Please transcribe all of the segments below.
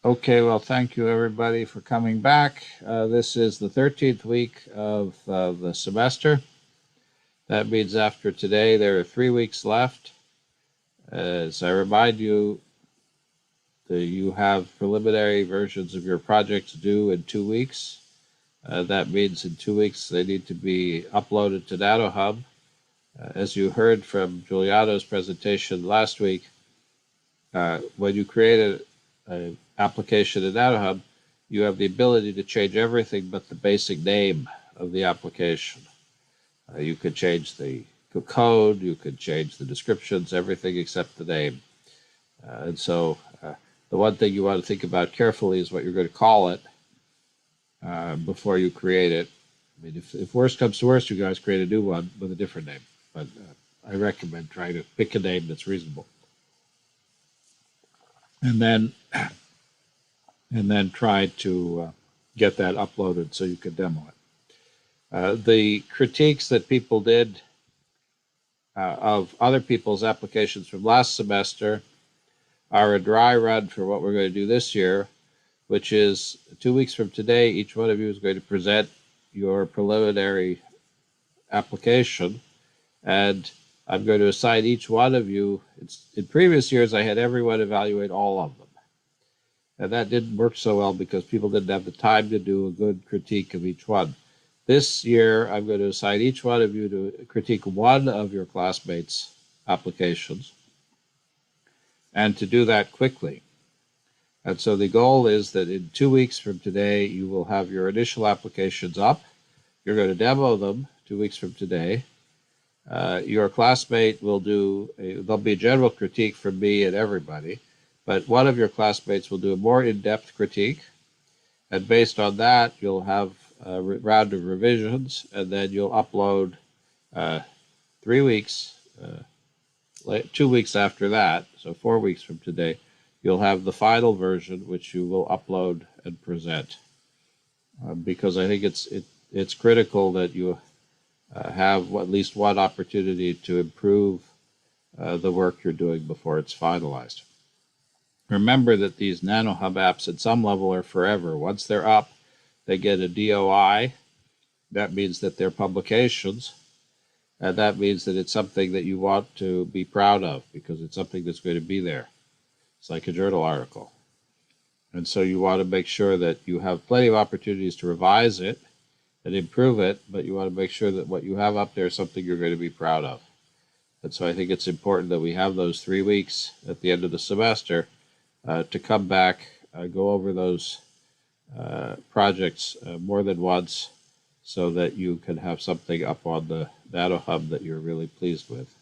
Okay, well, thank you everybody for coming back. This is the 13th week of the semester. That means after today, there are 3 weeks left. As I remind you, you have preliminary versions of your projects due in 2 weeks. That means in 2 weeks they need to be uploaded to NanoHub. As you heard from Giuliano's presentation last week, when you create an application in NanoHub, you have the ability to change everything but the basic name of the application. You could change the code, you could change the descriptions, everything except the name. And so the one thing you want to think about carefully is what you're going to call it before you create it. I mean, if worst comes to worst, you guys create a new one with a different name. But I recommend trying to pick a name that's reasonable. And then try to get that uploaded so you can demo it. The critiques that people did of other people's applications from last semester are a dry run for what we're going to do this year, which is 2 weeks from today, each one of you is going to present your preliminary application, and I'm going to assign each one of you. In previous years, I had everyone evaluate all of them. And that didn't work so well because people didn't have the time to do a good critique of each one. This year, I'm going to assign each one of you to critique one of your classmates' applications, and to do that quickly. And so the goal is that in 2 weeks from today, you will have your initial applications up. You're going to demo them 2 weeks from today. Your classmate will there'll be a general critique from me and everybody, but one of your classmates will do a more in-depth critique. And based on that, you'll have a round of revisions, and then you'll upload 3 weeks, 2 weeks after that, so 4 weeks from today, you'll have the final version, which you will upload and present. Because I think it's critical that you have at least one opportunity to improve the work you're doing before it's finalized. Remember that these NanoHub apps at some level are forever. Once they're up, they get a DOI. That means that they're publications. And that means that it's something that you want to be proud of because it's something that's going to be there. It's like a journal article. And so you want to make sure that you have plenty of opportunities to revise it and improve it, but you want to make sure that what you have up there is something you're going to be proud of. And so I think it's important that we have those 3 weeks at the end of the semester to come back, go over those projects more than once so that you can have something up on the NanoHub that you're really pleased with.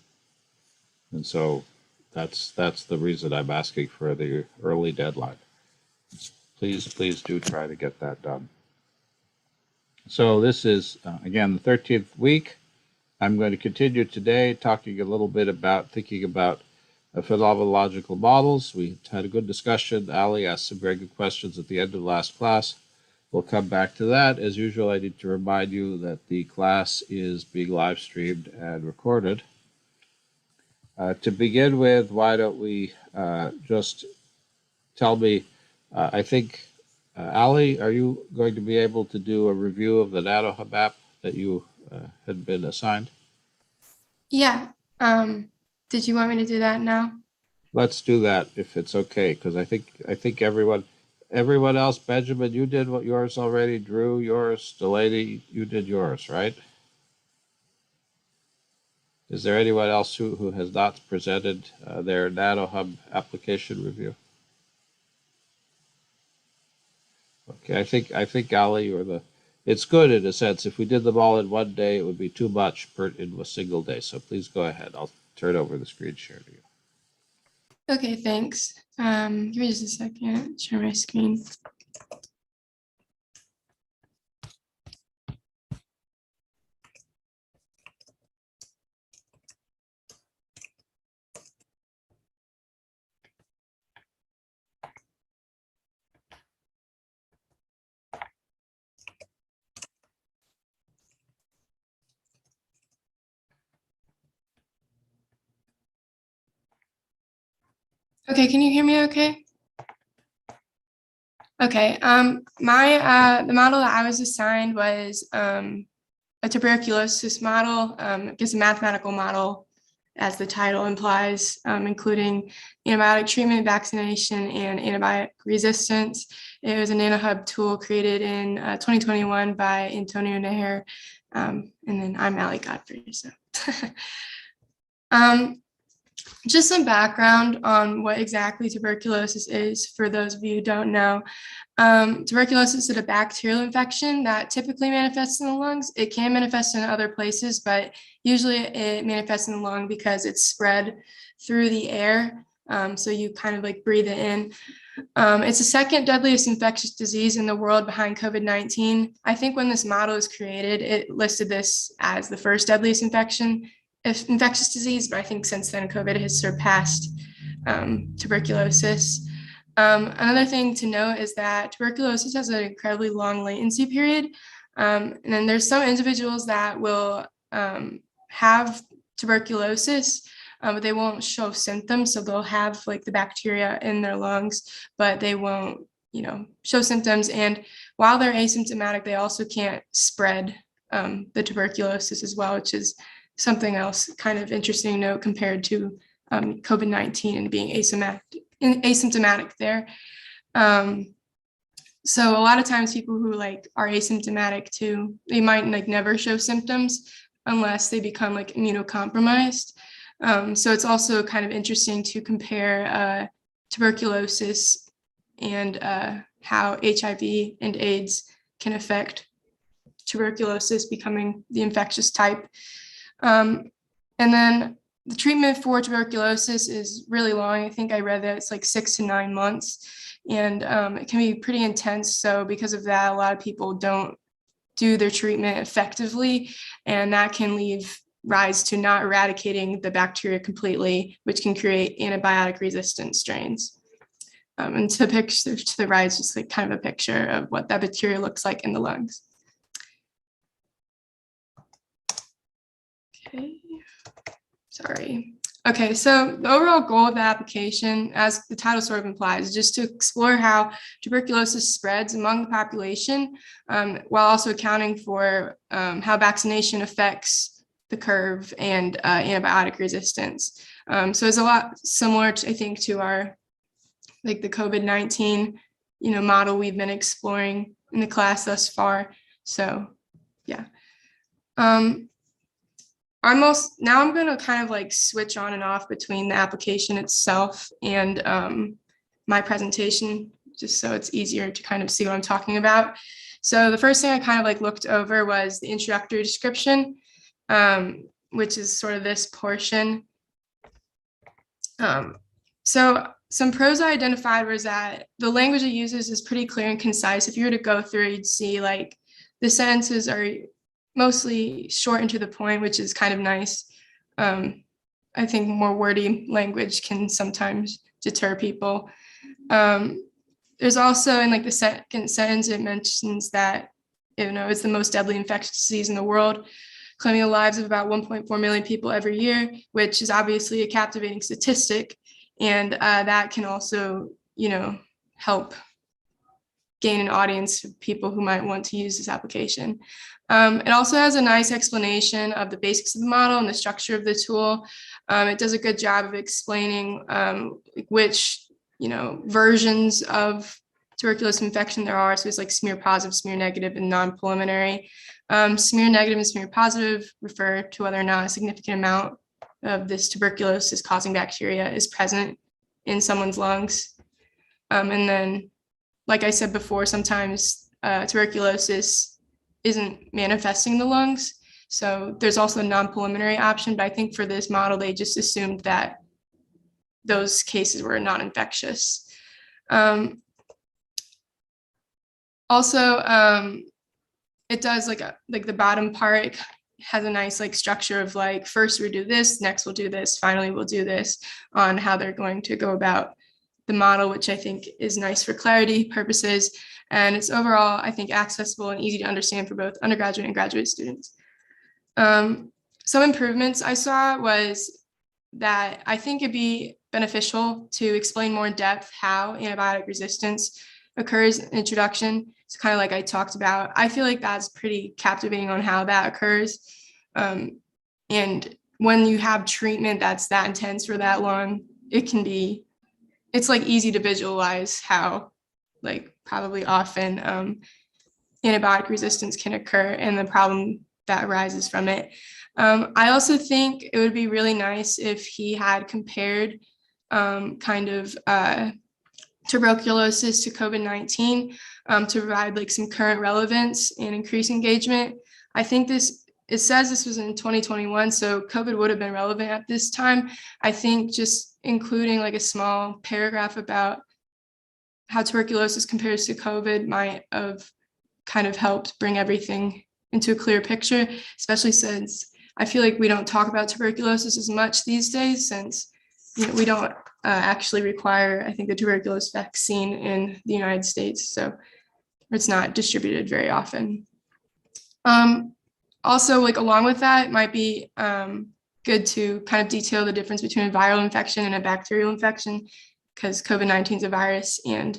And so that's the reason I'm asking for the early deadline. Please do try to get that done. So this is, again, the 13th week. I'm going to continue today talking a little bit about thinking about phenomenological models. We had a good discussion. Ali asked some very good questions at the end of last class. We'll come back to that. As usual, I need to remind you that the class is being live streamed and recorded. To begin with, why don't we just tell me, I think, Ali, are you going to be able to do a review of the NanoHub app that you had been assigned? Yeah. Did you want me to do that now? Let's do that if it's okay, because I think everyone else, Benjamin, you did what yours already, Drew, yours, Delaney, you did yours, right? Is there anyone else who has not presented their NanoHub application review? Okay, I think Ali, it's good in a sense. If we did them all in one day, it would be too much in a single day. So please go ahead. I'll turn over the screen share to you. Okay, thanks. Give me just a second. Share my screen. Okay, can you hear me okay? Okay. The model that I was assigned was a tuberculosis model. It's a mathematical model, as the title implies, including antibiotic treatment, vaccination, and antibiotic resistance. It was a NanoHub tool created in 2021 by Antonio Neher, and then I'm Allie Godfrey. So. Just some background on what exactly tuberculosis is for those of you who don't know. Tuberculosis is a bacterial infection that typically manifests in the lungs. It can manifest in other places, but usually it manifests in the lung because it's spread through the air. So you kind of like breathe it in. It's the second deadliest infectious disease in the world behind COVID-19. I think when this model was created, it listed this as the first deadliest infectious disease, but I think since then COVID has surpassed tuberculosis. Another thing to note is that tuberculosis has an incredibly long latency period. And then there's some individuals that will have tuberculosis, but they won't show symptoms. So they'll have like the bacteria in their lungs, but they won't, show symptoms. And while they're asymptomatic, they also can't spread the tuberculosis as well, which is something else kind of interesting to note compared to COVID-19 and being asymptomatic there. So a lot of times people who like are asymptomatic too, they might like never show symptoms unless they become like immunocompromised. So it's also kind of interesting to compare tuberculosis and how HIV and AIDS can affect tuberculosis becoming the infectious type. And then the treatment for tuberculosis is really long. I think I read that it's like 6 to 9 months, and it can be pretty intense. So because of that, a lot of people don't do their treatment effectively, and that can rise to not eradicating the bacteria completely, which can create antibiotic resistant strains. And to the right is just like kind of a picture of what that bacteria looks like in the lungs. Okay, sorry. Okay, so the overall goal of the application, as the title sort of implies, is just to explore how tuberculosis spreads among the population, while also accounting for how vaccination affects the curve and antibiotic resistance. So it's a lot similar, I think, to our like the COVID-19, model we've been exploring in the class thus far. So, yeah. Now I'm going to kind of like switch on and off between the application itself and my presentation, just so it's easier to kind of see what I'm talking about. So the first thing I kind of like looked over was the introductory description, which is sort of this portion. So some pros I identified was that the language it uses is pretty clear and concise. If you were to go through, you'd see like the sentences are mostly short and to the point, which is kind of nice. I think more wordy language can sometimes deter people. There's also in like the second sentence, it mentions that, it's the most deadly infectious disease in the world, claiming the lives of about 1.4 million people every year, which is obviously a captivating statistic. And that can also, help gain an audience of people who might want to use this application. It also has a nice explanation of the basics of the model and the structure of the tool. It does a good job of explaining which, versions of tuberculosis infection there are. So it's like smear positive, smear negative, and non-preliminary. Smear negative and smear positive refer to whether or not a significant amount of this tuberculosis causing bacteria is present in someone's lungs. And then, like I said before, sometimes tuberculosis isn't manifesting in the lungs. So there's also a non-preliminary option, but I think for this model, they just assumed that those cases were non-infectious. It does like the bottom part has a nice like structure of like, first we do this, next we'll do this, finally we'll do this, on how they're going to go about the model, which I think is nice for clarity purposes. And it's overall, I think, accessible and easy to understand for both undergraduate and graduate students. Some improvements I saw was that I think it'd be beneficial to explain more in depth how antibiotic resistance occurs in introduction. It's kind of like I talked about. I feel like that's pretty captivating on how that occurs. And when you have treatment that's that intense for that long, it's like easy to visualize how like probably often antibiotic resistance can occur and the problem that arises from it. I also think it would be really nice if he had compared tuberculosis to COVID-19 to provide like some current relevance and increase engagement. I think it says this was in 2021, so COVID would have been relevant at this time. I think just including like a small paragraph about how tuberculosis compares to COVID might have kind of helped bring everything into a clear picture, especially since I feel like we don't talk about tuberculosis as much these days, since we don't actually require, I think, the tuberculosis vaccine in the United States, so it's not distributed very often. Also, like along with that, it might be good to kind of detail the difference between a viral infection and a bacterial infection, because COVID-19 is a virus and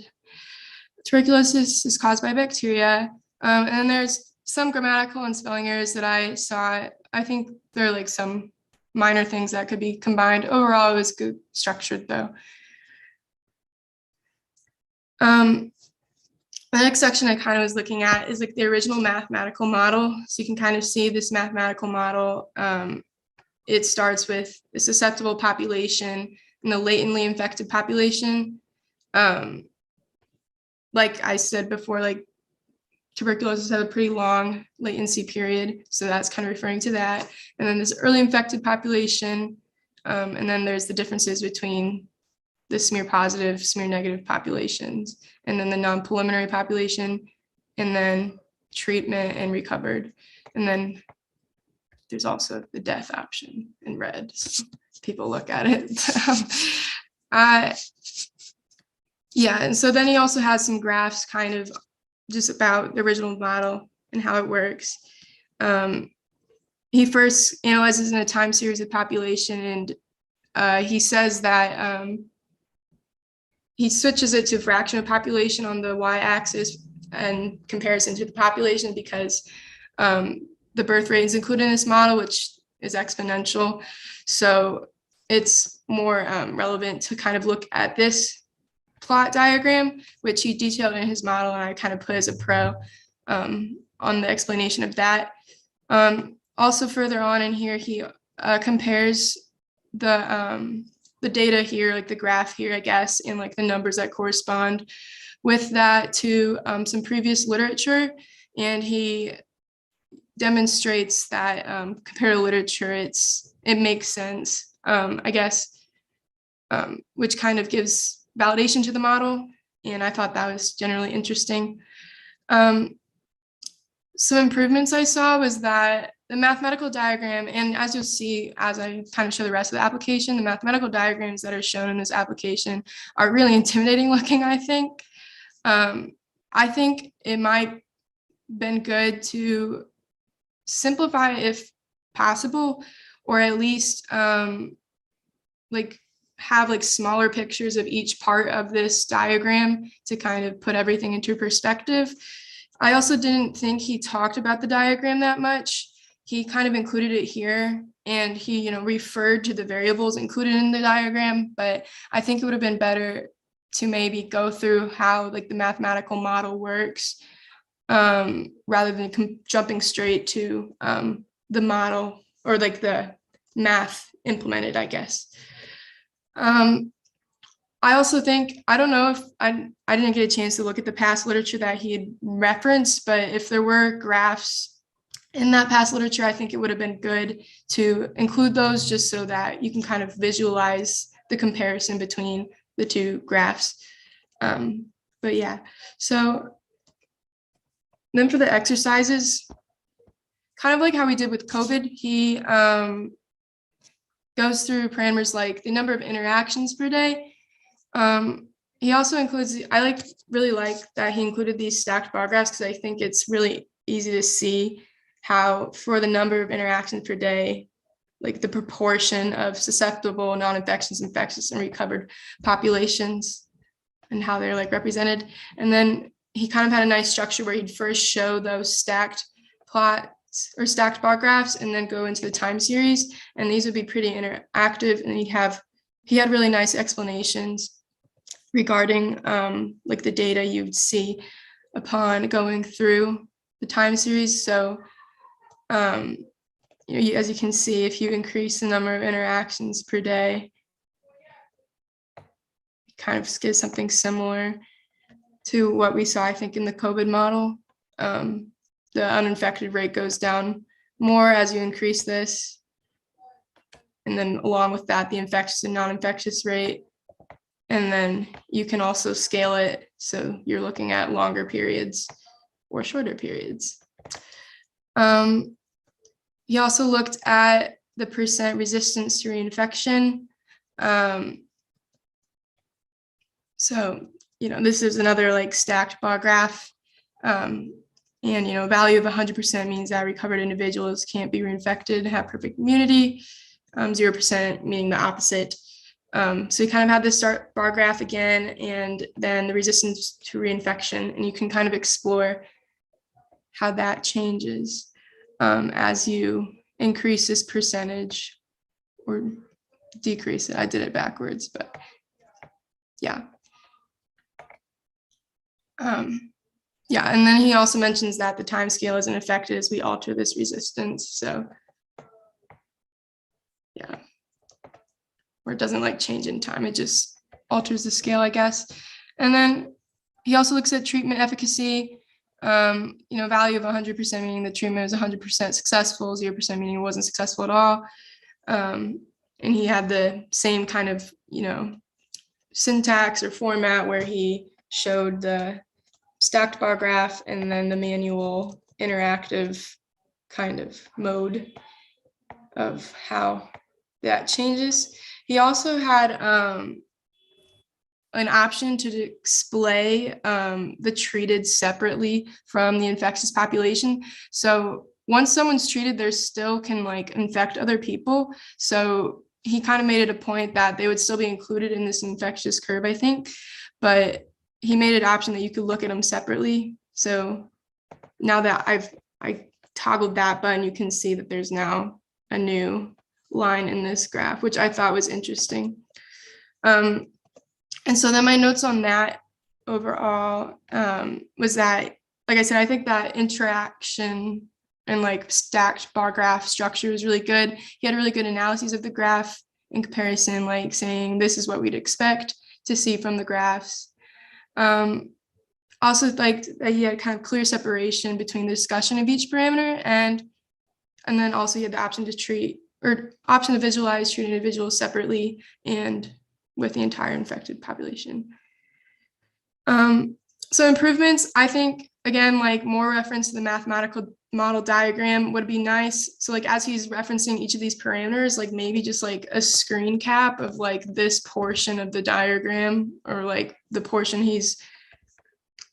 tuberculosis is caused by bacteria. And then there's some grammatical and spelling errors that I saw. I think there are like some minor things that could be combined. Overall, it was good structured though. The next section I kind of was looking at is like the original mathematical model. So you can kind of see this mathematical model. It starts with a susceptible population and the latently infected population. Like I said before, like tuberculosis have a pretty long latency period. So that's kind of referring to that. And then this early infected population. And then there's the differences between the smear positive, smear negative populations, and then the non-preliminary population, and then treatment and recovered. And then there's also the death option in red. So people look at it. Yeah, and so then he also has some graphs kind of just about the original model and how it works. He first analyzes in a time series of population, and he says that he switches it to fraction of population on the y-axis and comparison to the population because the birth rate is included in this model, which is exponential. So it's more relevant to kind of look at this plot diagram, which he detailed in his model, and I kind of put as a pro on the explanation of that. Also further on in here, he compares the data here, like the graph here, I guess, and like the numbers that correspond with that to some previous literature. And he demonstrates that compared to literature, it makes sense, I guess, which kind of gives validation to the model. And I thought that was generally interesting. Some improvements I saw was that the mathematical diagram, and as you'll see, as I kind of show the rest of the application, the mathematical diagrams that are shown in this application are really intimidating looking, I think. I think it might been good to simplify if possible, or at least like have like smaller pictures of each part of this diagram to kind of put everything into perspective. I also didn't think he talked about the diagram that much. He kind of included it here, and he, referred to the variables included in the diagram, but I think it would have been better to maybe go through how like the mathematical model works rather than jumping straight to the model or like the math implemented, I guess. I also think, I don't know if I didn't get a chance to look at the past literature that he had referenced, but if there were graphs in that past literature, I think it would have been good to include those just so that you can kind of visualize the comparison between the two graphs. But yeah, so then for the exercises, kind of like how we did with COVID, he goes through parameters like the number of interactions per day. He also includes, I really like that he included these stacked bar graphs because I think it's really easy to see how for the number of interactions per day, like the proportion of susceptible, non-infectious, infectious, and recovered populations. and how they're like represented. And then he kind of had a nice structure where he'd first show those stacked plots or stacked bar graphs and then go into the time series. And these would be pretty interactive. And he had really nice explanations regarding like the data you'd see upon going through the time series. So as you can see, if you increase the number of interactions per day, it kind of gives something similar to what we saw, I think, in the COVID model. The uninfected rate goes down more as you increase this. And then along with that, the infectious and non-infectious rate. And then you can also scale it. So you're looking at longer periods or shorter periods. He also looked at the percent resistance to reinfection. So, this is another like stacked bar graph. And, a value of 100% means that recovered individuals can't be reinfected, have perfect immunity. 0% meaning the opposite. So we kind of have this bar graph again, and then the resistance to reinfection, and you can kind of explore how that changes as you increase this percentage or decrease it. I did it backwards, but yeah. Yeah, and then he also mentions that the time scale isn't affected as we alter this resistance. So yeah, or it doesn't like change in time. It just alters the scale, I guess. And then he also looks at treatment efficacy, value of 100% meaning the treatment was 100% successful, 0% meaning it wasn't successful at all. And he had the same kind of, syntax or format where he showed the stacked bar graph and then the manual interactive kind of mode of how that changes. He also had an option to display the treated separately from the infectious population. So once someone's treated, they still can like infect other people. So he kind of made it a point that they would still be included in this infectious curve, I think, but he made it an option that you could look at them separately. So now that I toggled that button, you can see that there's now a new line in this graph, which I thought was interesting. And so then my notes on that overall was that, like I said, I think that interaction and like stacked bar graph structure was really good. He had really good analyses of the graph in comparison, like saying this is what we'd expect to see from the graphs. Also, like that he had kind of clear separation between the discussion of each parameter, and then also he had the option to visualize treated individuals separately and with the entire infected population. So improvements, I think, again, like more reference to the mathematical model diagram would be nice. So like as he's referencing each of these parameters, like maybe just like a screen cap of like this portion of the diagram or like the portion he's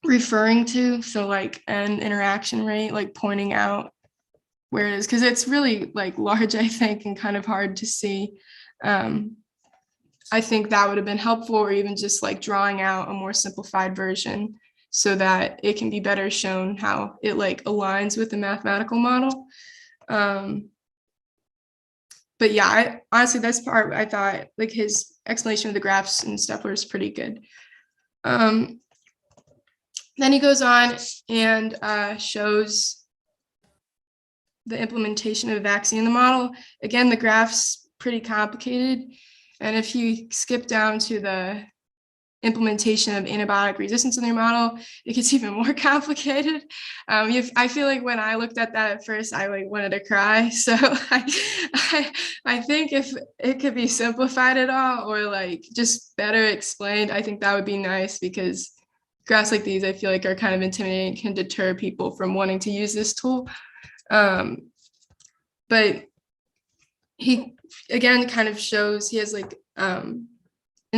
referring to. So like an interaction rate, like pointing out where it is, because it's really like large, I think, and kind of hard to see. I think that would have been helpful, or even just like drawing out a more simplified version so that it can be better shown how it like aligns with the mathematical model. But yeah, honestly, this part, I thought like his explanation of the graphs and stuff was pretty good. Then he goes on and shows the implementation of the vaccine in the model. Again, the graph's pretty complicated. And if you skip down to the implementation of antibiotic resistance in their model, it gets even more complicated. I feel like when I looked at that at first, I like wanted to cry. So I think if it could be simplified at all or like just better explained, I think that would be nice, because graphs like these, I feel like are kind of intimidating, can deter people from wanting to use this tool. But he, again, kind of shows he has like an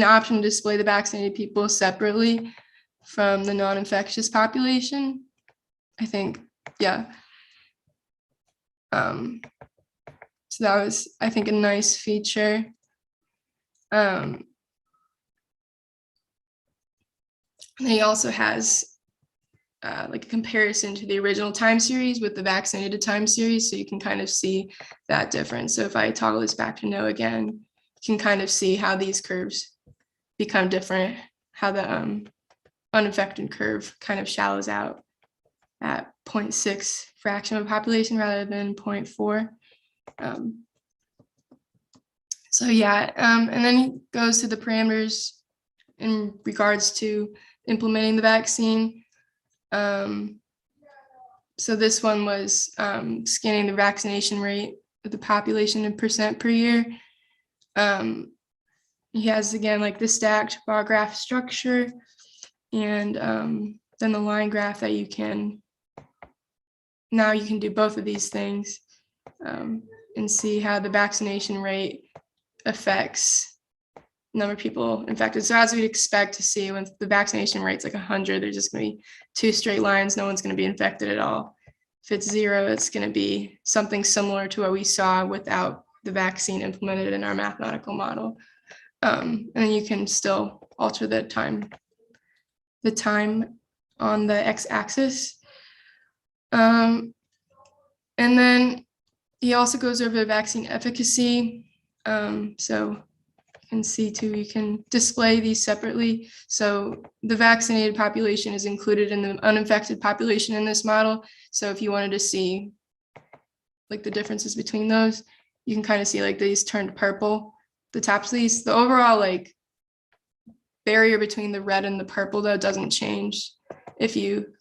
option to display the vaccinated people separately from the non-infectious population. I think, yeah. So that was, I think, a nice feature. And he also has like a comparison to the original time series with the vaccinated time series, so you can kind of see that difference. So if I toggle this back to no again, you can kind of see how these curves become different, how the uninfected curve kind of shallows out at 0.6 fraction of the population rather than 0.4. So yeah, and then he goes to the parameters in regards to implementing the vaccine. So this one was scanning the vaccination rate of the population in percent per year. He has, again, like the stacked bar graph structure, and then the line graph that you can do both of these things and see how the vaccination rate affects number of people infected. So as we'd expect to see, when the vaccination rate's like 100, there's just going to be two straight lines. No one's going to be infected at all. If it's 0, it's going to be something similar to what we saw without the vaccine implemented in our mathematical model. And then you can still alter the time on the x-axis. And then he also goes over the vaccine efficacy. So you can see too, you can display these separately. So the vaccinated population is included in the uninfected population in this model. So if you wanted to see like the differences between those, you can kind of see like these turned purple, the tops of these. The overall like barrier between the red and the purple though doesn't change if you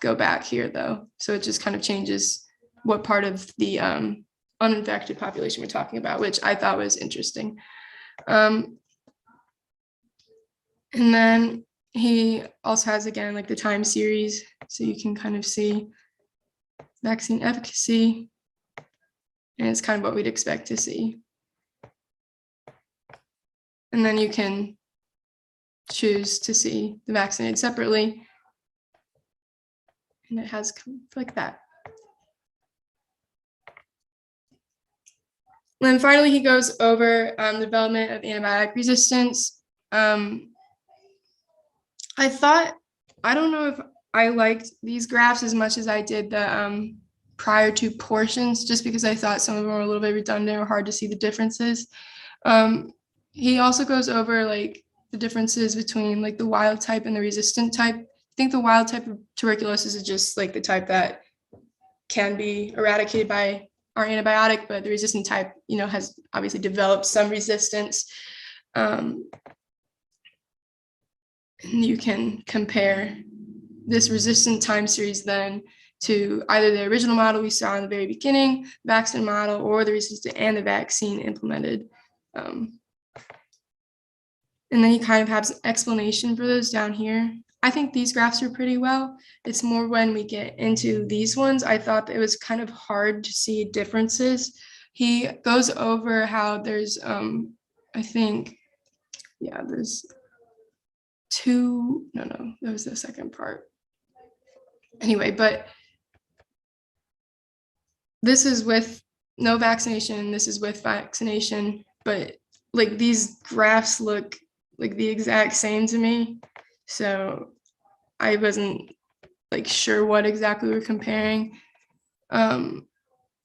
go back here though. So it just kind of changes what part of the uninfected population we're talking about, which I thought was interesting. And then he also has, again, like the time series, so you can kind of see vaccine efficacy, and it's kind of what we'd expect to see. And then you can choose to see the vaccinated separately, and it has like that. And then finally, he goes over the development of antibiotic resistance. I don't know if I liked these graphs as much as I did the prior two portions, just because I thought some of them were a little bit redundant or hard to see the differences. He also goes over like the differences between like the wild type and the resistant type. I think the wild type of tuberculosis is just like the type that can be eradicated by our antibiotic, but the resistant type, has obviously developed some resistance. And you can compare this resistant time series then to either the original model we saw in the very beginning, vaccine model, or the resistant and the vaccine implemented. And then you kind of have an explanation for those down here. I think these graphs are pretty well. It's more when we get into these ones, I thought that it was kind of hard to see differences. He goes over how there's, I think, yeah, there's two, no, that was the second part. Anyway, but this is with no vaccination, this is with vaccination, but like these graphs look like the exact same to me. So I wasn't like sure what exactly we're comparing. And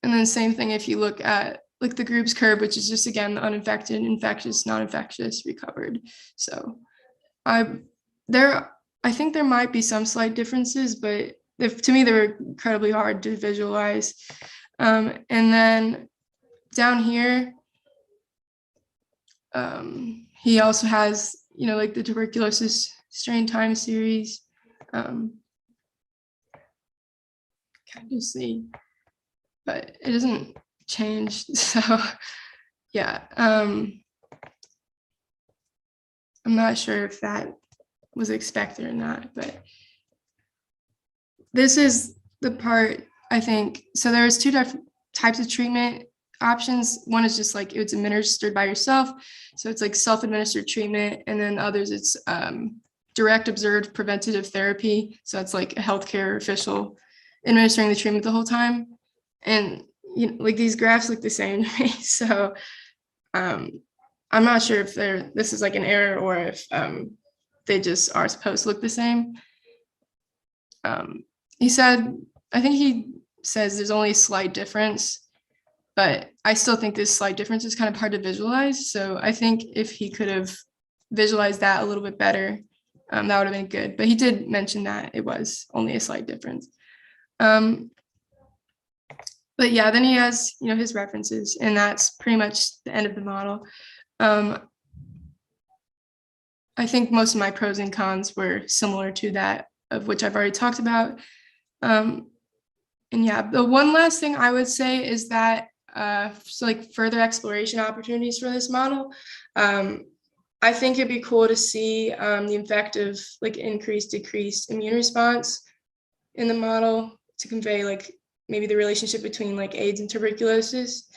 then same thing if you look at like the groups curve, which is just again the uninfected, infectious, non-infectious, recovered. So I think there might be some slight differences, but to me they were incredibly hard to visualize. And then down here, he also has, like the tuberculosis strain time series. Kind of see, but it doesn't change. So yeah, I'm not sure if that was expected or not, but this is the part I think. So there's two different types of treatment options. One is just like it's administered by yourself, so it's like self-administered treatment, and then others it's direct observed preventative therapy. So it's like a healthcare official administering the treatment the whole time. And like these graphs look the same to me. So I'm not sure if this is like an error or if they just are supposed to look the same. He said, I think he says there's only a slight difference, but I still think this slight difference is kind of hard to visualize. So I think if he could have visualized that a little bit better, that would have been good. But he did mention that it was only a slight difference. But yeah, then he has, his references, and that's pretty much the end of the model. I think most of my pros and cons were similar to that of which I've already talked about. And yeah, the one last thing I would say is that so like further exploration opportunities for this model. I think it'd be cool to see the effect of like increased, decreased immune response in the model to convey like maybe the relationship between like AIDS and tuberculosis.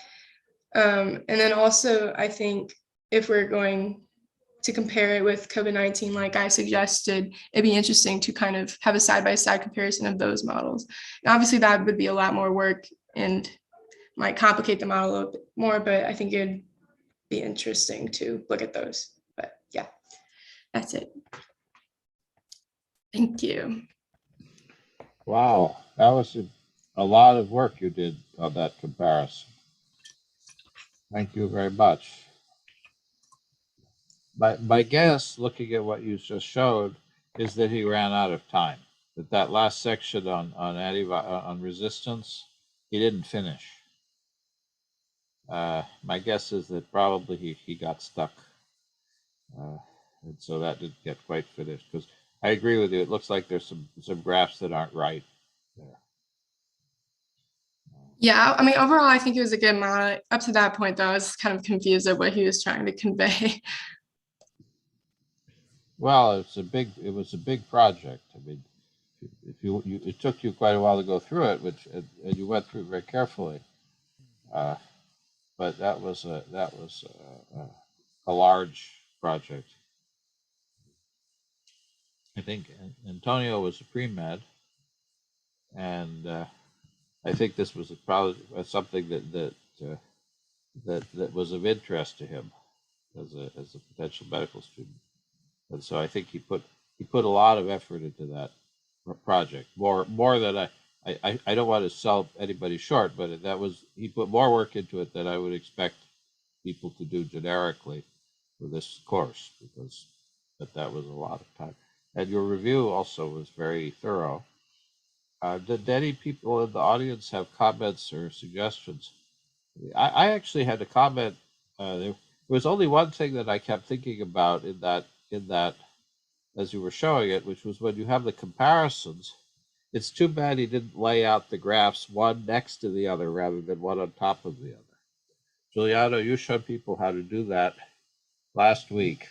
And then also, I think if we're going to compare it with COVID-19, like I suggested, it'd be interesting to kind of have a side-by-side comparison of those models. And obviously that would be a lot more work and might complicate the model a little bit more, but I think it'd be interesting to look at those. But yeah, that's it. Thank you. Wow, that was a lot of work you did on that comparison. Thank you very much. My guess, looking at what you just showed, is that he ran out of time. That last section on resistance, he didn't finish. My guess is that probably he got stuck, and so that didn't get quite finished. Because I agree with you, it looks like there's some graphs that aren't right there. Yeah, I mean, overall, I think it was a good model. Up to that point, though, I was kind of confused at what he was trying to convey. Well, it was a big project. I mean, if it took you quite a while to go through it, and you went through it very carefully. But that was a large project. I think Antonio was a pre-med, and I think this was probably something that was of interest to him as a potential medical student, and so I think he put a lot of effort into that project, more than I don't want to sell anybody short, but he put more work into it than I would expect people to do generically for this course, because that was a lot of time. And your review also was very thorough. Did any people in the audience have comments or suggestions? I actually had a comment. There was only one thing that I kept thinking about in that as you were showing it, which was when you have the comparisons. It's too bad he didn't lay out the graphs one next to the other rather than one on top of the other. Giuliano, you showed people how to do that last week,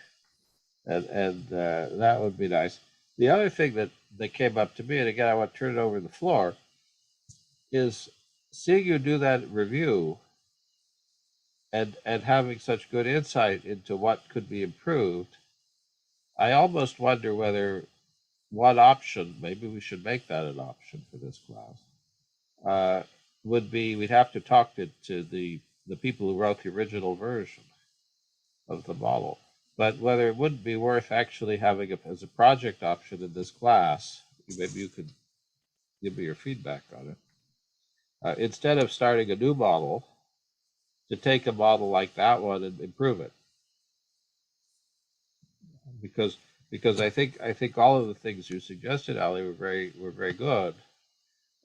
and that would be nice. The other thing that came up to me, and again, I want to turn it over to the floor, is seeing you do that review and having such good insight into what could be improved. I almost wonder whether one option, maybe we should make that an option for this class, would be we'd have to talk to the people who wrote the original version of the model, but whether it wouldn't be worth actually having it as a project option in this class. Maybe you could give me your feedback on it. Instead of starting a new model, to take a model like that one and improve it, because I think all of the things you suggested, Ali, were very good.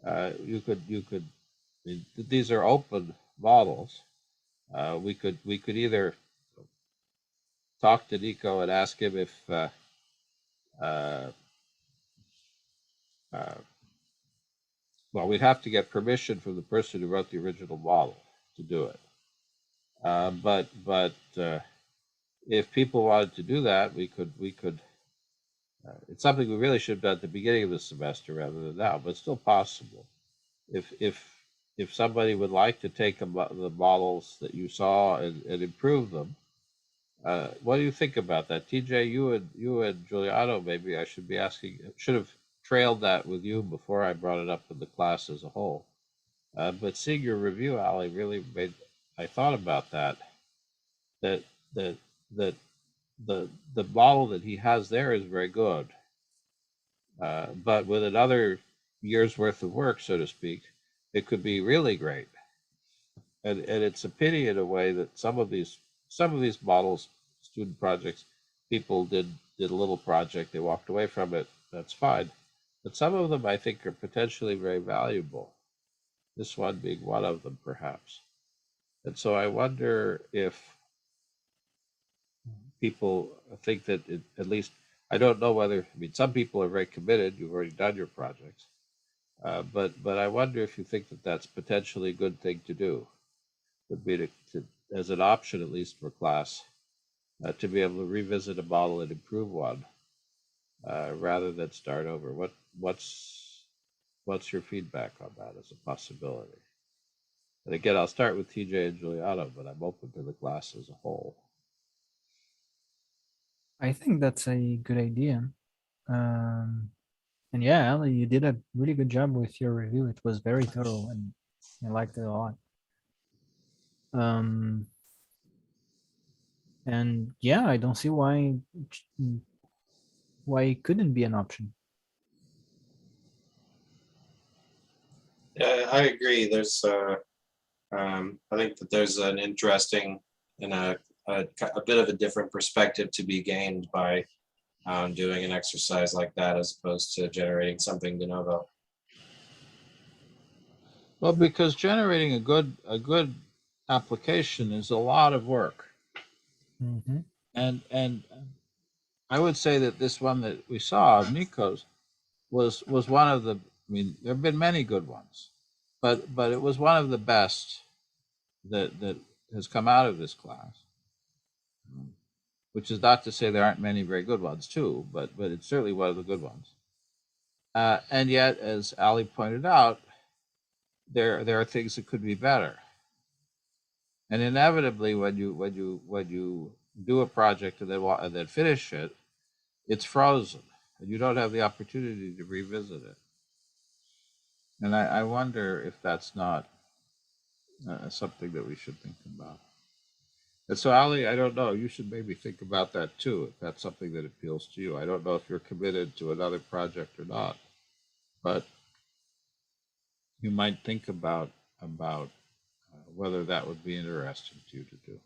You could. I mean, these are open models. We could either talk to Nico and ask him if uh, uh, well, we'd have to get permission from the person who wrote the original model to do it. But if people wanted to do that, we could. It's something we really should have done at the beginning of the semester rather than now, but it's still possible. If somebody would like to take the models that you saw and improve them, what do you think about that, TJ? You and Giuliano, maybe I should be asking. Should have trailed that with you before I brought it up in the class as a whole. But seeing your review, Ali, really made I thought about that. That that the model that he has there is very good, but with another year's worth of work, so to speak, it could be really great. And it's a pity in a way that some of these models, student projects, people did a little project, they walked away from it, that's fine. But some of them I think are potentially very valuable. This one being one of them, perhaps. And so I wonder if people think that at least I don't know whether I mean some people are very committed. You've already done your projects, but I wonder if you think that that's potentially a good thing to do. Would be to as an option at least for class to be able to revisit a model and improve one rather than start over. What's your feedback on that as a possibility? And again, I'll start with TJ and Juliana, but I'm open to the class as a whole. I think that's a good idea. Um, and yeah, Ali, you did a really good job with your review. It was very thorough, and I liked it a lot. Um, and yeah, I don't see why it couldn't be an option. Yeah, I agree. I think that there's an interesting and a bit of a different perspective to be gained by doing an exercise like that as opposed to generating something de novo. Well, because generating a good application is a lot of work, Mm-hmm. and I would say that this one that we saw of Nico's was one of the. I mean, there have been many good ones, but it was one of the best that has come out of this class. Which is not to say there aren't many very good ones too, but it's certainly one of the good ones. And yet, as Ali pointed out, there are things that could be better. And inevitably, when you do a project and then finish it, it's frozen, and you don't have the opportunity to revisit it. And I wonder if that's not something that we should think about. And so, Ali, I don't know. You should maybe think about that too, if that's something that appeals to you. I don't know if you're committed to another project or not, but you might think about whether that would be interesting to you to do.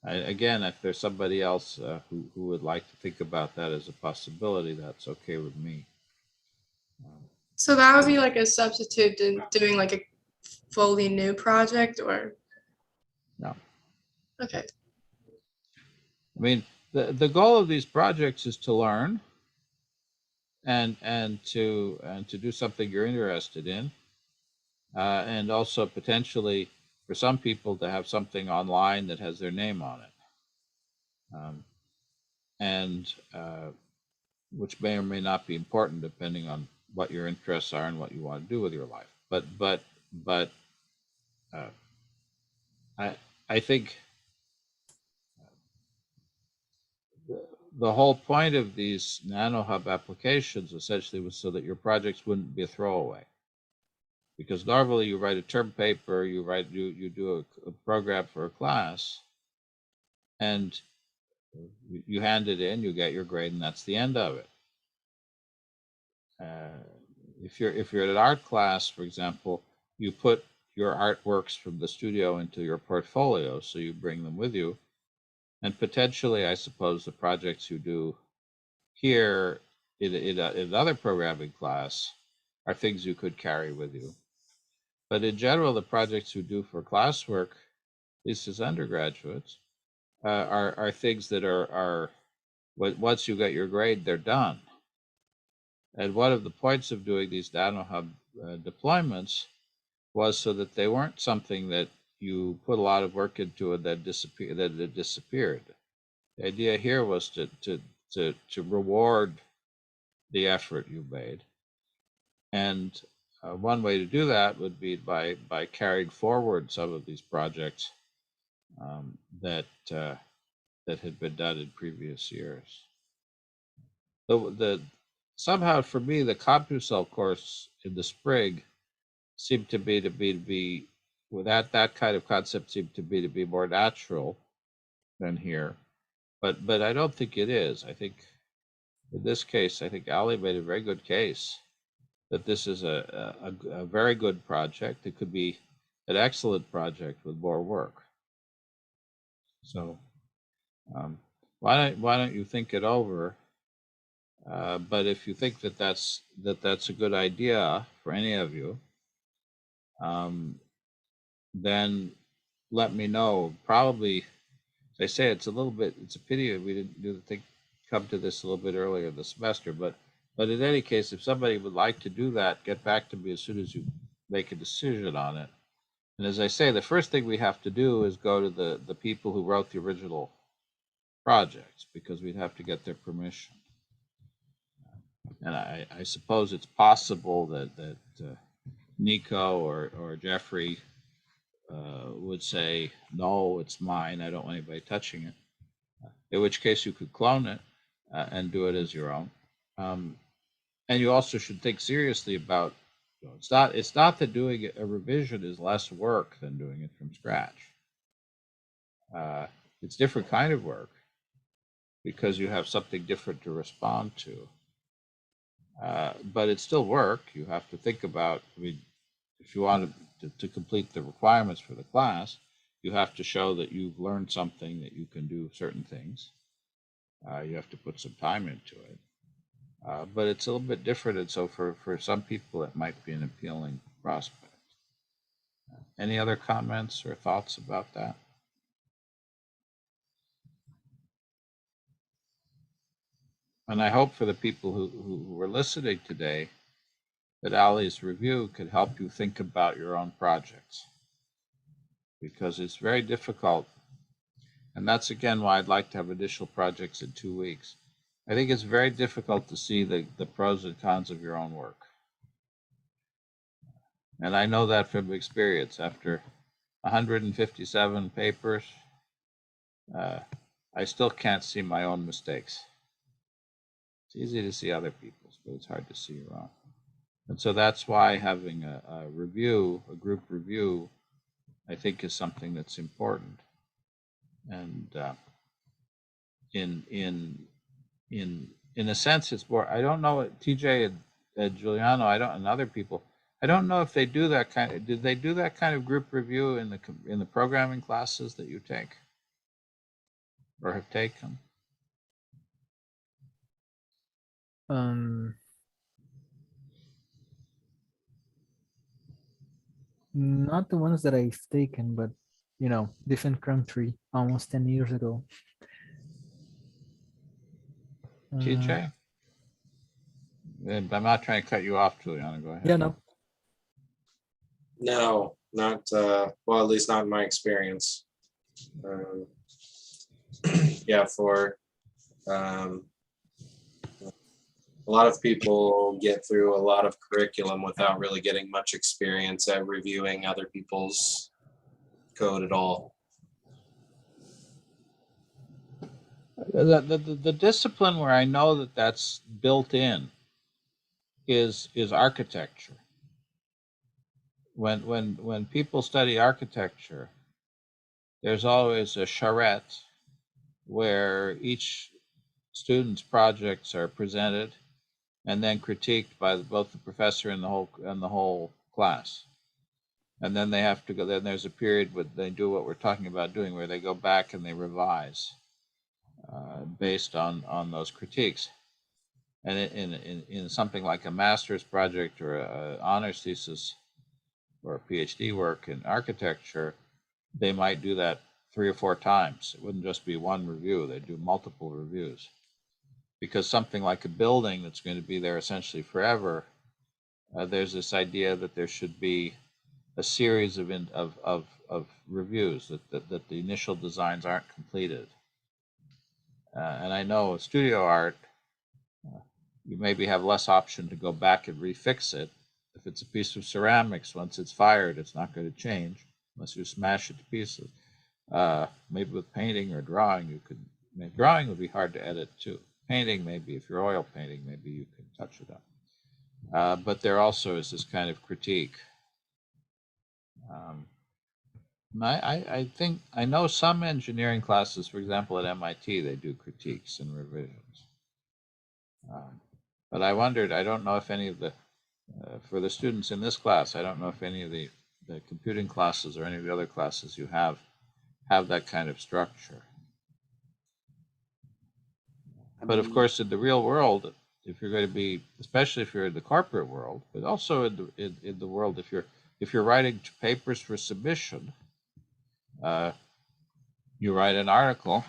Again, if there's somebody else who would like to think about that as a possibility, that's okay with me. So that would be like a substitute to doing like a fully new project, or? No. Okay. I mean, the goal of these projects is to learn and to do something you're interested in, and also potentially for some people to have something online that has their name on it, and which may or may not be important depending on what your interests are and what you want to do with your life. But uh, I I think the whole point of these NanoHub applications essentially was so that your projects wouldn't be a throwaway. Because normally you write a term paper, you do a program for a class, and you hand it in, you get your grade, and that's the end of it. Uh, if you're at an art class, for example, you put your artworks from the studio into your portfolio, so you bring them with you, and potentially, I suppose, the projects you do here in another programming class are things you could carry with you. But in general, the projects you do for classwork, at least as undergraduates, are things that are once you get your grade, they're done. And one of the points of doing these NanoHub deployments was so that they weren't something that you put a lot of work into and then it disappeared. The idea here was to reward the effort you made, and one way to do that would be by carrying forward some of these projects that had been done in previous years. The somehow for me the CompuCell course in the spring seemed to be with that kind of concept seemed to be more natural, than here. But I don't think it is. I think in this case, I think Ali made a very good case that this is a very good project. It could be an excellent project with more work. So why don't you think it over? But if you think that that's a good idea for any of you, then let me know. Probably, as I say, it's a pity we didn't come to this a little bit earlier this semester. But in any case, if somebody would like to do that, get back to me as soon as you make a decision on it. And as I say, the first thing we have to do is go to the people who wrote the original projects, because we'd have to get their permission. And I suppose it's possible that Nico or Jeffrey would say, no, it's mine. I don't want anybody touching it. In which case you could clone it and do it as your own. And you also should think seriously about, it's not that doing a revision is less work than doing it from scratch. It's a different kind of work because you have something different to respond to. But it's still work. You have to think about, if you want to complete the requirements for the class, you have to show that you've learned something, that you can do certain things. You have to put some time into it. But it's a little bit different, and so for some people it might be an appealing prospect. Any other comments or thoughts about that? And I hope for the people who were listening today that Ali's review could help you think about your own projects, because it's very difficult. And that's again why I'd like to have initial projects in 2 weeks. I think it's very difficult to see the pros and cons of your own work. And I know that from experience. After 157 papers, I still can't see my own mistakes. It's easy to see other people's, but it's hard to see your own. And so that's why having a review, a group review, I think is something that's important. And in a sense, it's more. I don't know, TJ and Giuliano, and other people. I don't know if they do that kind. Did they do that kind of group review in the programming classes that you take or have taken? Not the ones that I've taken, but different country, almost 10 years ago. TJ? And I'm not trying to cut you off, Giuliano. Go ahead. Yeah, no. No, not well, at least not in my experience. Yeah, for a lot of people get through a lot of curriculum without really getting much experience at reviewing other people's code at all. The discipline where I know that that's built in is architecture. When people study architecture, there's always a charrette where each student's projects are presented and then critiqued by both the professor and the whole class. And then they have to go. Then there's a period where they do what we're talking about doing, where they go back and they revise based on those critiques. And in something like a master's project or an honors thesis or a PhD work in architecture, they might do that 3 or 4 times. It wouldn't just be one review. They'd do multiple reviews. Because something like a building that's going to be there essentially forever, there's this idea that there should be a series of reviews, that the initial designs aren't completed. And I know in studio art, you maybe have less option to go back and refix it. If it's a piece of ceramics, once it's fired, it's not going to change unless you smash it to pieces. Maybe with painting or drawing, you could. Drawing would be hard to edit too. Painting, maybe if you're oil painting, maybe you can touch it up. But there also is this kind of critique. I think I know some engineering classes, for example, at MIT, they do critiques and revisions. But I wondered, I don't know if any of the, for the students in this class, I don't know if any of the computing classes or any of the other classes you have that kind of structure. But of course, in the real world, if you're going to be, especially if you're in the corporate world, but also in the world, if you're writing papers for submission, you write an article,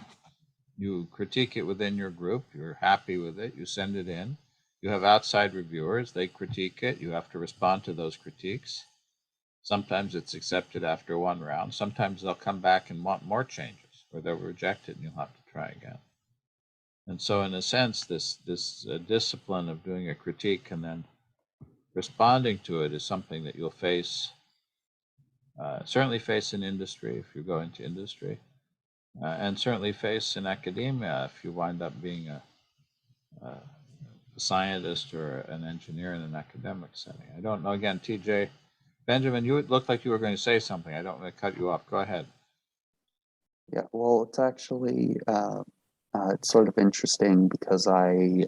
you critique it within your group, you're happy with it, you send it in, you have outside reviewers, they critique it, you have to respond to those critiques. Sometimes it's accepted after one round, sometimes they'll come back and want more changes, or they'll reject it and you'll have to try again. And so in a sense, this discipline of doing a critique and then responding to it is something that you'll face, certainly face in industry if you go into industry, and certainly face in academia if you wind up being a scientist or an engineer in an academic setting. I don't know. Again, TJ, Benjamin, you looked like you were going to say something. I don't want to cut you off. Go ahead. Yeah, well, it's actually it's sort of interesting because I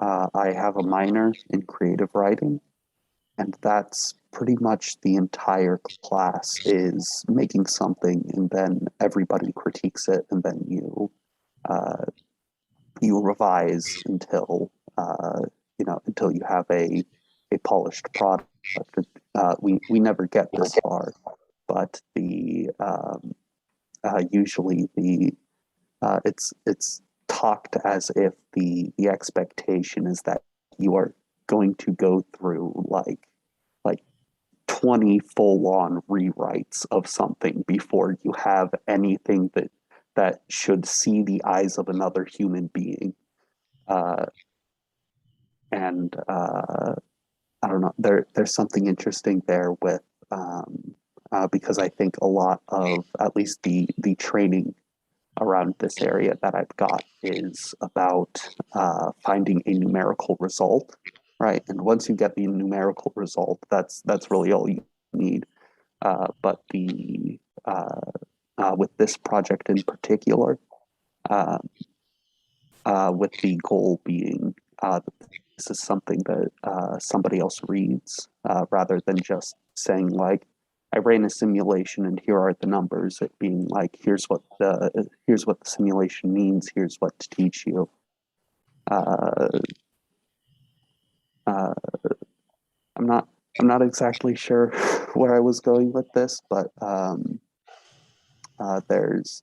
have a minor in creative writing, and that's pretty much the entire class is making something, and then everybody critiques it, and then uh, you revise until until you have a polished product. We never get this far, but the usually it's talked as if the expectation is that you are going to go through like 20 full-on rewrites of something before you have anything that should see the eyes of another human being. And I don't know, there's something interesting there with because I think a lot of at least the training around this area that I've got is about finding a numerical result, right? And once you get the numerical result, that's really all you need. But the with this project in particular, uh, with the goal being this is something that somebody else reads rather than just saying like, I ran a simulation and here are the numbers. It being like, here's what the simulation means. Here's what to teach you. Uh, uh, I'm not exactly sure where I was going with this, but there's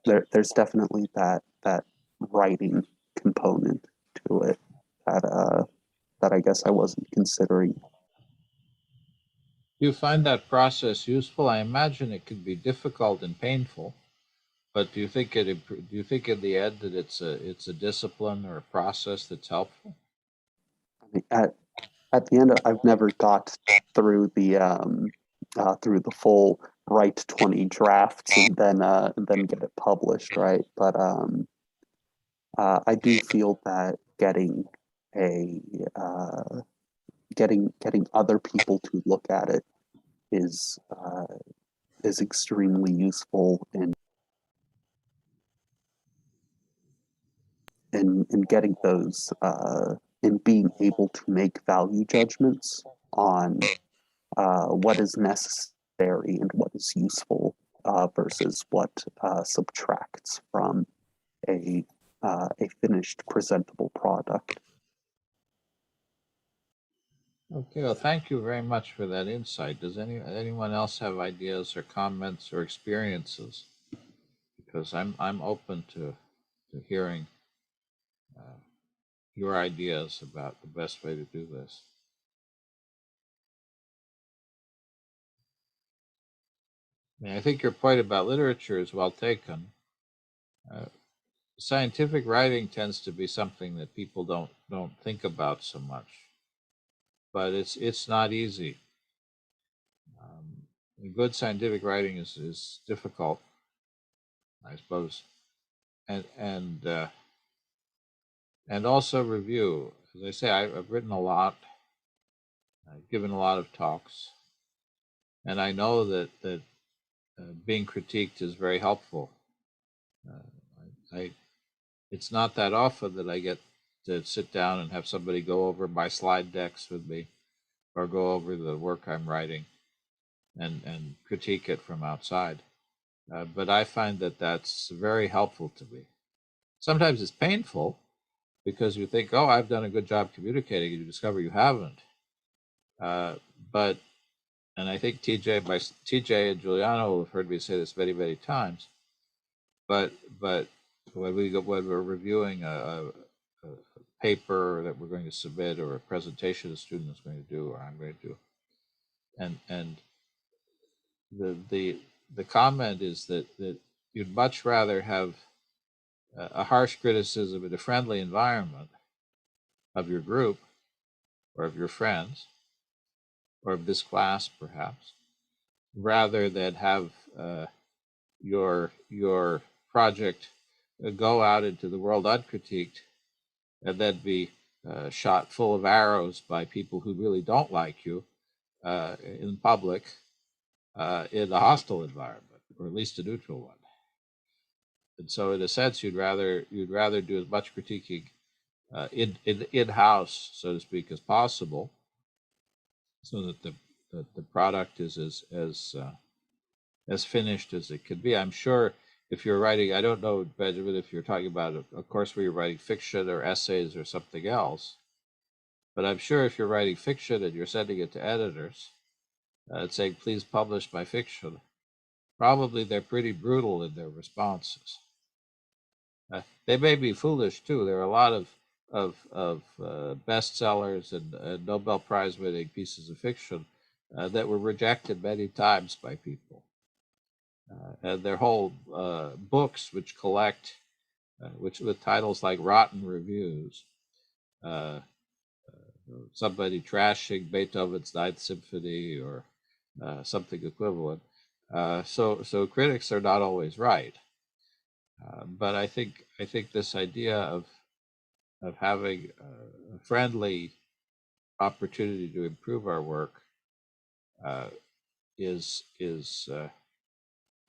there's definitely that writing component to it that I guess I wasn't considering. Do you find that process useful? I imagine it could be difficult and painful, but do you think in the end that it's a discipline or a process that's helpful? I mean, at the end, I've never got through the full write 20 drafts and then get it published, right? But I do feel that a getting other people to look at it is extremely useful in getting those in being able to make value judgments on what is necessary and what is useful versus what subtracts from a finished presentable product. Okay, well, thank you very much for that insight. Does anyone else have ideas or comments or experiences? Because I'm open to hearing your ideas about the best way to do this. I mean, I think your point about literature is well taken. Scientific writing tends to be something that people don't think about so much, but it's not easy. Good scientific writing is difficult, I suppose, and also review. As I say, I've written a lot. I've given a lot of talks, and I know that being critiqued is very helpful. It's not that often that I get to sit down and have somebody go over my slide decks with me, or go over the work I'm writing and critique it from outside. But I find that that's very helpful to me. Sometimes it's painful because you think, oh, I've done a good job communicating, and you discover you haven't. But, and I think TJ and Giuliano will have heard me say this many, many times, but when we're reviewing a paper that we're going to submit, or a presentation a student is going to do, or I'm going to do, and the comment is that you'd much rather have a harsh criticism in a friendly environment of your group, or of your friends, or of this class perhaps, rather than have your project go out into the world uncritiqued, and then be shot full of arrows by people who really don't like you in public, in a hostile environment, or at least a neutral one. And so, in a sense, you'd rather do as much critiquing in house, so to speak, as possible, so that the product is as finished as it could be. I'm sure if you're writing, I don't know, Benjamin, if you're talking about a course where you're writing fiction or essays or something else, but I'm sure if you're writing fiction and you're sending it to editors saying, please publish my fiction, probably they're pretty brutal in their responses. They may be foolish too. There are a lot of bestsellers and Nobel Prize winning pieces of fiction that were rejected many times by people. And their whole books, which collect, with titles like Rotten Reviews, somebody trashing Beethoven's Ninth Symphony, or something equivalent. So critics are not always right. But I think this idea of having a friendly opportunity to improve our work is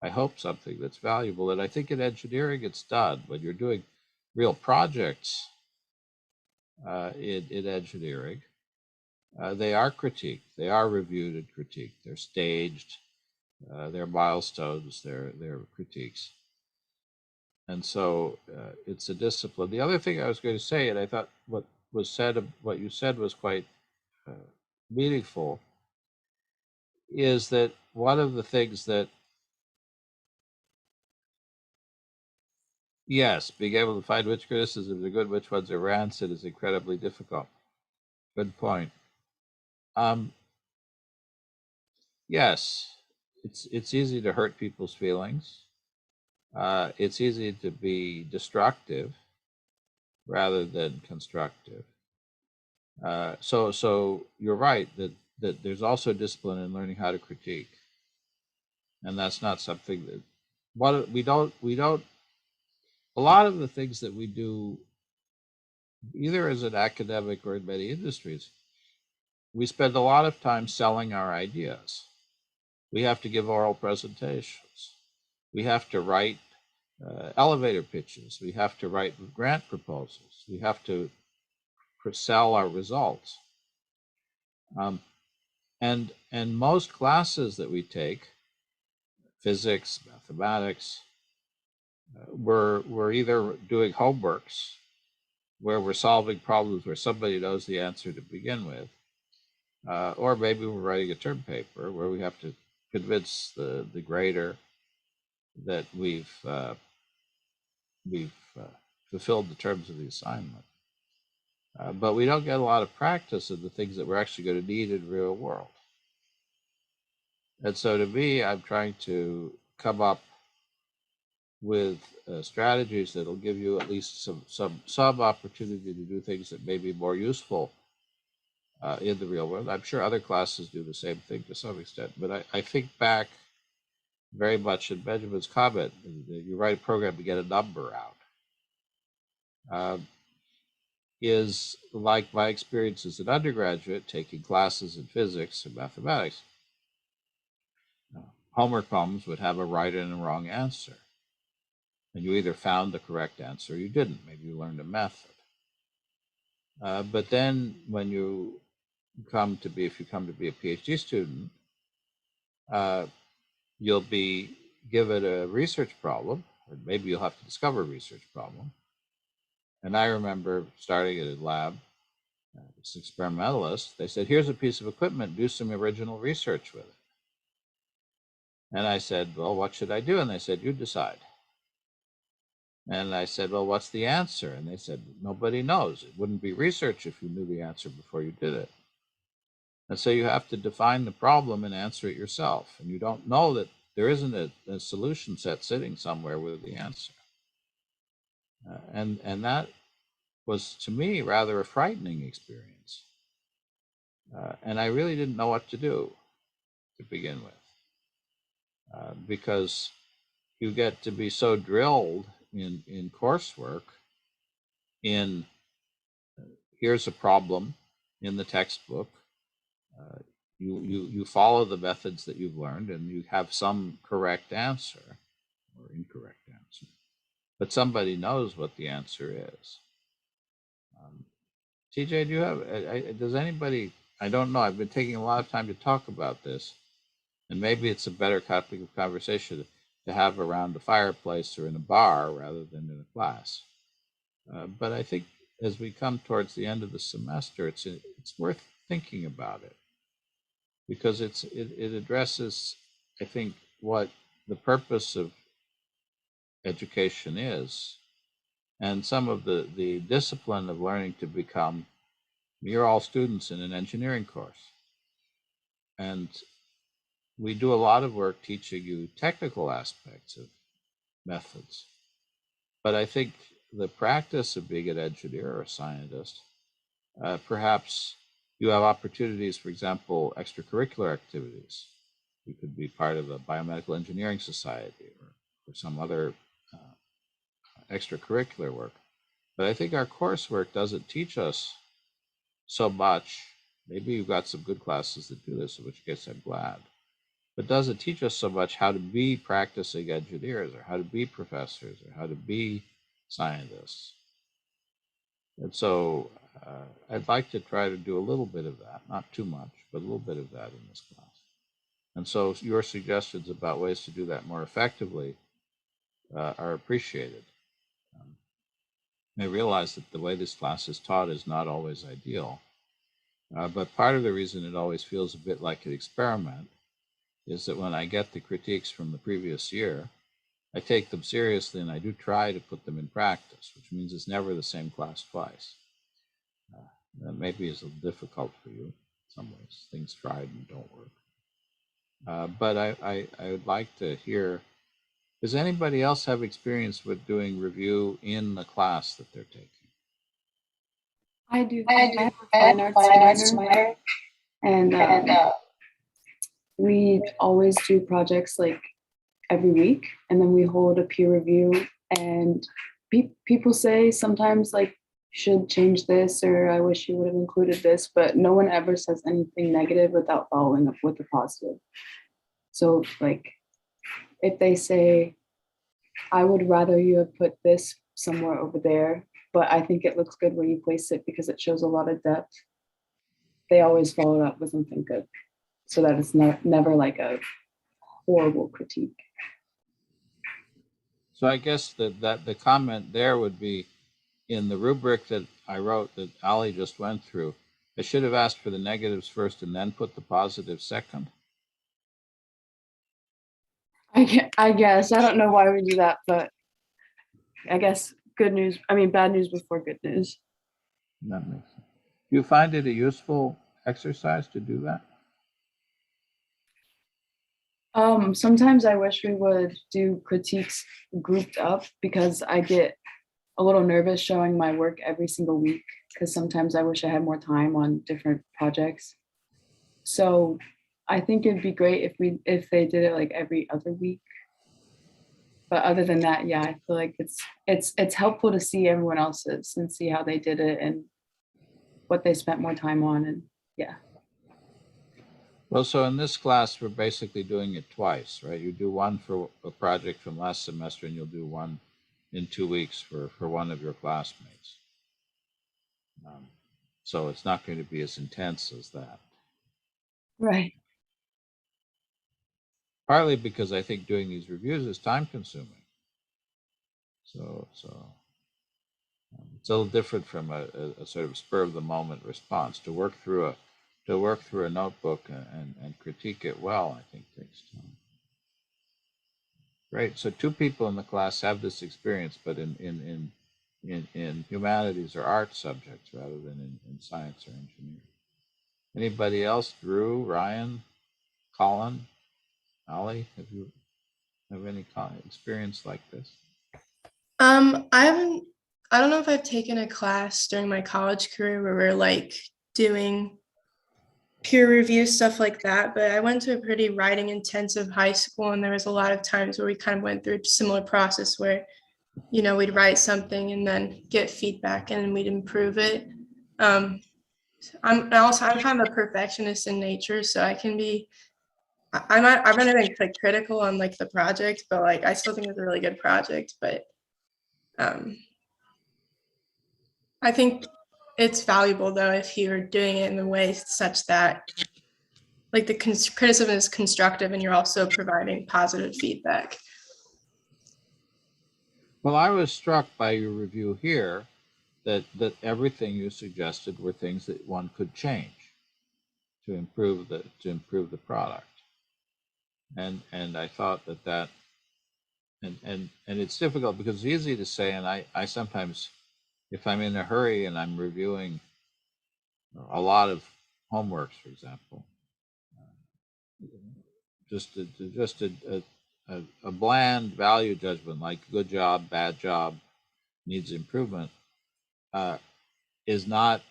I hope something that's valuable. And I think in engineering it's done. When you're doing real projects in engineering, they are critiqued, they are reviewed and critiqued, they're staged, they're milestones, they're critiques. And so it's a discipline. The other thing I was going to say, and I thought what you said was quite meaningful, is that one of the things that, yes, being able to find which criticisms are good, which ones are rancid, is incredibly difficult. Good point. Yes, it's easy to hurt people's feelings. It's easy to be destructive rather than constructive. So you're right that there's also discipline in learning how to critique, and that's not something that we don't. A lot of the things that we do, either as an academic or in many industries, we spend a lot of time selling our ideas. We have to give oral presentations. We have to write elevator pitches. We have to write grant proposals. We have to sell our results. And most classes that we take, physics, mathematics, we're either doing homeworks where we're solving problems where somebody knows the answer to begin with, or maybe we're writing a term paper where we have to convince the grader that we've fulfilled the terms of the assignment. But we don't get a lot of practice in the things that we're actually going to need in the real world. And so to me, I'm trying to come up with strategies that'll give you at least some opportunity to do things that may be more useful in the real world. I'm sure other classes do the same thing to some extent, but I think back very much in Benjamin's comment, you write a program to get a number out, is like my experience as an undergraduate taking classes in physics and mathematics. homework problems would have a right and a wrong answer. And you either found the correct answer or you didn't. Maybe you learned a method. But then when you come to be, if you come to be a PhD student, you'll be given a research problem, or maybe you'll have to discover a research problem. And I remember starting at a lab, as an experimentalist, they said, here's a piece of equipment, do some original research with it. And I said, well, what should I do? And they said, you decide. And I said, well, what's the answer? And they said, nobody knows. It wouldn't be research if you knew the answer before you did it. And so you have to define the problem and answer it yourself. And you don't know that there isn't a solution set sitting somewhere with the answer. And that was, to me, rather a frightening experience. And I really didn't know what to do to begin with, because you get to be so drilled in coursework in here's a problem in the textbook. You follow the methods that you've learned and you have some correct answer or incorrect answer, but somebody knows what the answer is. TJ, do you have, does anybody, I don't know, I've been taking a lot of time to talk about this, and maybe it's a better topic of conversation to have around a fireplace or in a bar rather than in a class. But I think as we come towards the end of the semester, it's worth thinking about it, because it addresses, I think, what the purpose of education is, and some of the discipline of learning to become, you're all students in an engineering course. And we do a lot of work teaching you technical aspects of methods. But I think the practice of being an engineer or a scientist, perhaps you have opportunities, for example, extracurricular activities. You could be part of a biomedical engineering society or some other extracurricular work. But I think our coursework doesn't teach us so much. Maybe you've got some good classes that do this, in which case I'm glad. But doesn't teach us so much how to be practicing engineers or how to be professors or how to be scientists. And so I'd like to try to do a little bit of that, not too much, but a little bit of that in this class. And so your suggestions about ways to do that more effectively are appreciated. I realize that the way this class is taught is not always ideal, but part of the reason it always feels a bit like an experiment is that when I get the critiques from the previous year, I take them seriously and I do try to put them in practice, which means it's never the same class twice. That maybe is difficult for you in some ways. Things tried and don't work. But I would like to hear, does anybody else have experience with doing review in the class that they're taking? I do. I have a fine arts minor, and we always do projects like every week, and then we hold a peer review. And people say sometimes like, should change this, or I wish you would have included this, but no one ever says anything negative without following up with a positive. So like, if they say, I would rather you have put this somewhere over there, but I think it looks good where you place it because it shows a lot of depth, they always follow it up with something good, so that it's never like a horrible critique. So I guess that the comment there would be, in the rubric that I wrote that Ali just went through, I should have asked for the negatives first and then put the positives second. I guess. I don't know why we do that, but I guess bad news before good news. That makes sense. Do you find it a useful exercise to do that? Sometimes I wish we would do critiques grouped up, because I get a little nervous showing my work every single week, because sometimes I wish I had more time on different projects. So I think it'd be great if they did it like every other week. But other than that, yeah, I feel like it's helpful to see everyone else's and see how they did it and what they spent more time on, and yeah. Well, so in this class, we're basically doing it twice, right? You do one for a project from last semester, and you'll do one in 2 weeks for one of your classmates. So it's not going to be as intense as that. Right. Partly because I think doing these reviews is time consuming. So it's a little different from a sort of spur of the moment response. To work through a notebook and critique it well, I think takes time. Great. So 2 people in the class have this experience, but in humanities or art subjects rather than in science or engineering. Anybody else? Drew, Ryan, Colin, Ali, have you have any experience like this? I don't know if I've taken a class during my college career where we're like doing peer review stuff like that, but I went to a pretty writing intensive high school, and there was a lot of times where we kind of went through a similar process where, we'd write something and then get feedback and we'd improve it. I'm kind of a perfectionist in nature, so I can be I'm gonna be like critical on like the project, but like I still think it's a really good project. But I think it's valuable though if you're doing it in a way such that like the criticism is constructive and you're also providing positive feedback. Well, I was struck by your review here that everything you suggested were things that one could change to improve the product. And I thought that and it's difficult because it's easy to say, and I sometimes, if I'm in a hurry and I'm reviewing a lot of homeworks, for example, just a bland value judgment like good job, bad job, needs improvement, is not.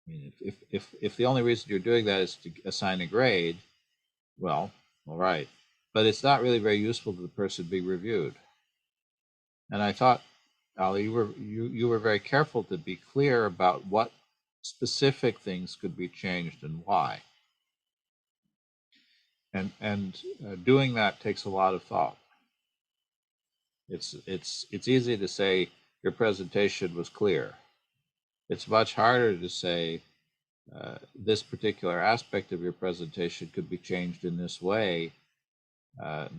I mean, if the only reason you're doing that is to assign a grade, well, all right, but it's not really very useful to the person being reviewed. And I thought, Ali, you were very careful to be clear about what specific things could be changed and why. And doing that takes a lot of thought. It's easy to say your presentation was clear. It's much harder to say this particular aspect of your presentation could be changed in this way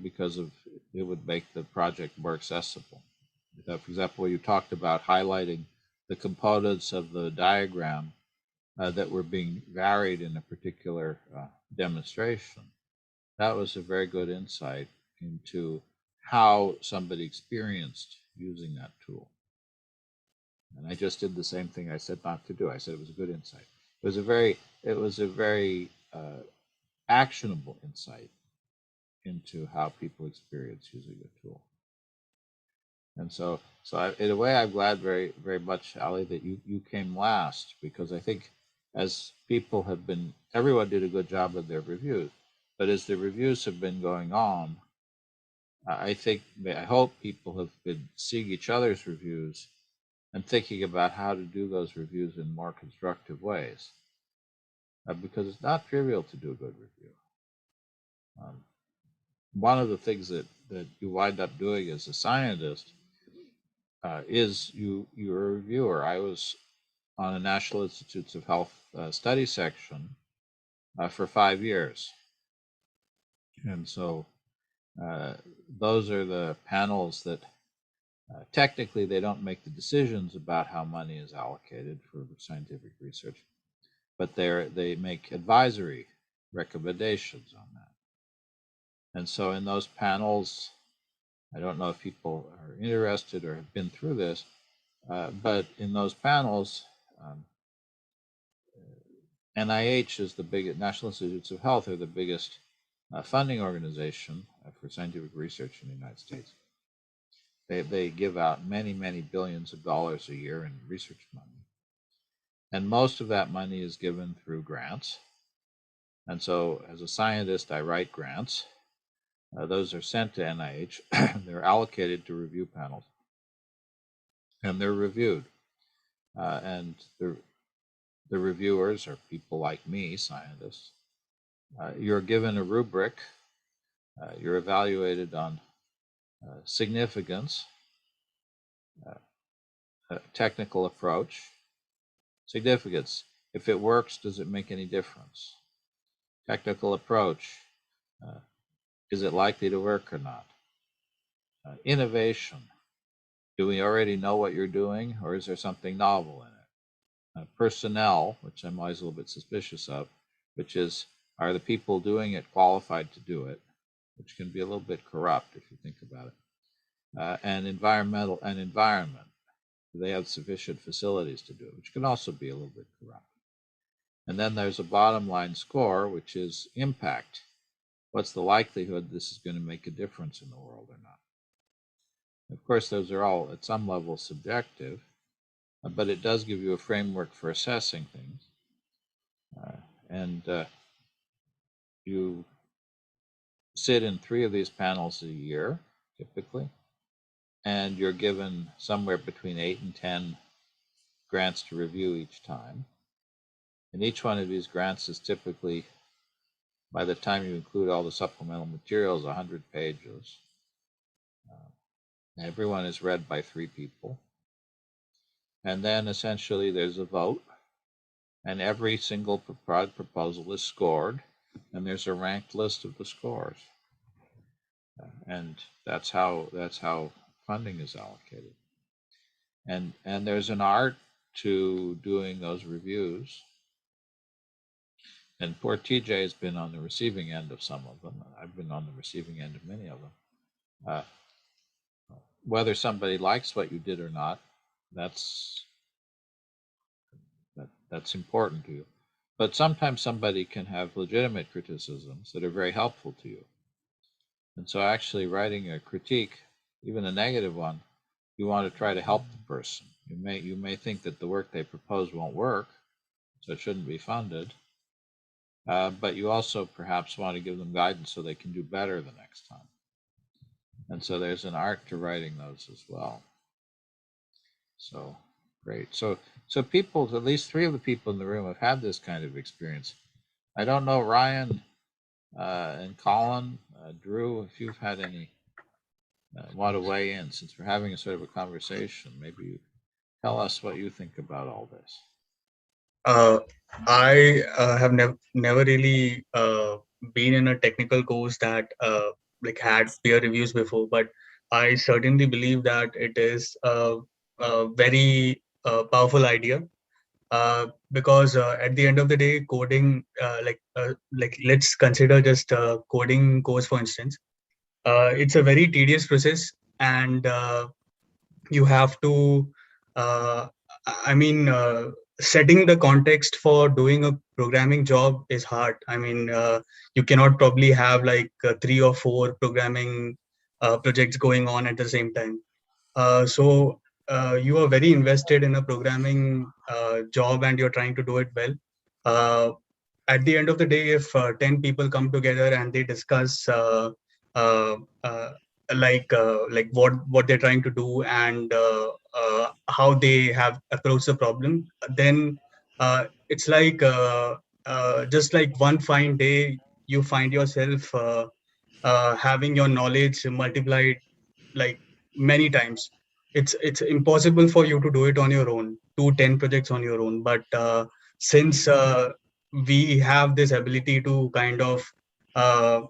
because it would make the project more accessible. For example, you talked about highlighting the components of the diagram that were being varied in a particular demonstration. That was a very good insight into how somebody experienced using that tool. And I just did the same thing I said not to do. I said it was a good insight. It was a very actionable insight into how people experience using a tool. And so in a way, I'm glad very, very much, Ali, that you came last, because I think as people have been, everyone did a good job of their reviews, but as the reviews have been going on, I hope people have been seeing each other's reviews and thinking about how to do those reviews in more constructive ways, because it's not trivial to do a good review. One of the things that you wind up doing as a scientist is you're a reviewer. I was on a National Institutes of Health study section for 5 years. And so those are the panels that technically they don't make the decisions about how money is allocated for scientific research, but they make advisory recommendations on that. And so in those panels, I don't know if people are interested or have been through this, but in those panels, NIH is the biggest, National Institutes of Health are the biggest funding organization for scientific research in the United States. They give out many, many billions of dollars a year in research money. And most of that money is given through grants. And so as a scientist, I write grants. Those are sent to NIH. They're allocated to review panels. And they're reviewed. And the reviewers are people like me, scientists. You're given a rubric. You're evaluated on significance, technical approach. Significance. If it works, does it make any difference? Technical approach. Is it likely to work or not? Innovation. Do we already know what you're doing, or is there something novel in it? Personnel, which I'm always a little bit suspicious of, which is, are the people doing it qualified to do it, which can be a little bit corrupt if you think about it. And environment. Do they have sufficient facilities to do it, which can also be a little bit corrupt. And then there's a bottom line score, which is impact. What's the likelihood this is going to make a difference in the world or not? Of course, those are all at some level subjective, but it does give you a framework for assessing things. And you sit in 3 of these panels a year, typically, and you're given somewhere between 8 and 10 grants to review each time. And each one of these grants is typically, by the time you include all the supplemental materials, 100 pages. Everyone is read by 3 people. And then essentially there's a vote, and every single proposal is scored, and there's a ranked list of the scores. And that's how funding is allocated. And there's an art to doing those reviews. And poor TJ has been on the receiving end of some of them. I've been on the receiving end of many of them. Whether somebody likes what you did or not, that's important to you. But sometimes somebody can have legitimate criticisms that are very helpful to you. And so actually writing a critique, even a negative one, you want to try to help the person. You may think that the work they propose won't work, so it shouldn't be funded. But you also perhaps want to give them guidance so they can do better the next time. And so there's an art to writing those as well. So great. So people, at least 3 of the people in the room have had this kind of experience. I don't know, Ryan and Colin, Drew, if you've had any, want to weigh in, since we're having a sort of a conversation, maybe you tell us what you think about all this. I have never really been in a technical course that like had peer reviews before, but I certainly believe that it is a very powerful idea because at the end of the day, coding, like let's consider just coding course for instance. It's a very tedious process, and you have to setting the context for doing a programming job is hard. You cannot probably have like 3 or 4 programming projects going on at the same time. So you are very invested in a programming job and you're trying to do it well. At the end of the day, if 10 people come together and they discuss uh, uh, like what they're trying to do and how they have approached the problem, then it's like just like one fine day you find yourself having your knowledge multiplied like many times. It's impossible for you to do it on your own, 10 projects on your own, but since we have this ability to kind of uh,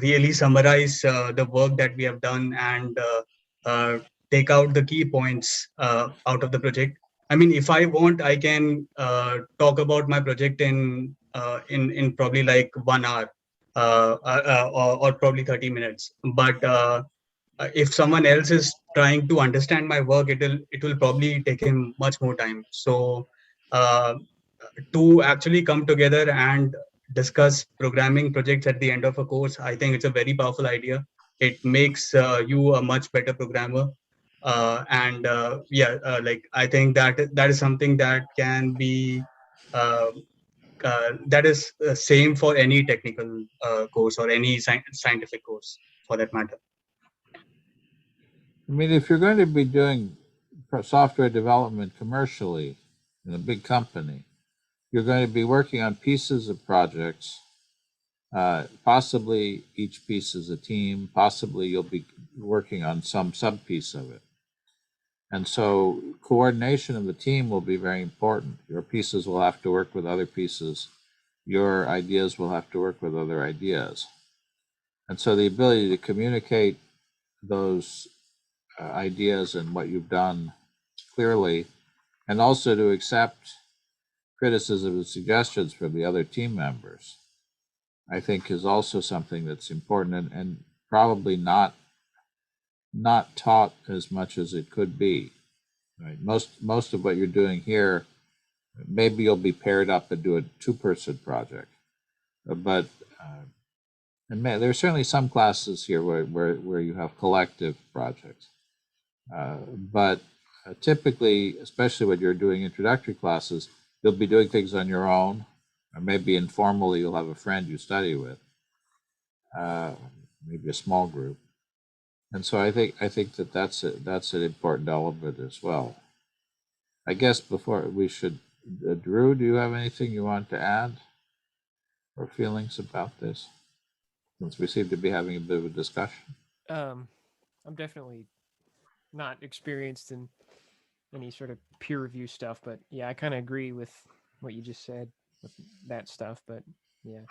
really summarize the work that we have done and take out the key points out of the project. I mean, if I want, I can talk about my project in probably like 1 hour or probably 30 minutes. But if someone else is trying to understand my work, it will probably take him much more time. So uh, to actually come together and discuss programming projects at the end of a course, I think it's a very powerful idea. It makes you a much better programmer. Like I think that is something that can be that is same for any technical course or any scientific course for that matter. I mean, if you're going to be doing software development commercially in a big company, you're going to be working on pieces of projects Possibly each piece is a team. Possibly you'll be working on some sub piece of it. And so coordination of the team will be very important. Your pieces will have to work with other pieces. Your ideas will have to work with other ideas. And so the ability to communicate those ideas and what you've done clearly, and also to accept criticism and suggestions from the other team members, I think is also something that's important and probably not taught as much as it could be. Right? Most of what you're doing here, maybe you'll be paired up and do a two-person project, but and there are certainly some classes here where you have collective projects, but typically, especially when you're doing introductory classes, you'll be doing things on your own, or maybe informally you'll have a friend you study with, maybe a small group. And so I think that's an important element as well. I guess before we should, Drew, do you have anything you want to add or feelings about this? Since we seem to be having a bit of a discussion. I'm definitely not experienced in any sort of peer review stuff, but yeah, I kind of agree with what you just said with that stuff. But yeah,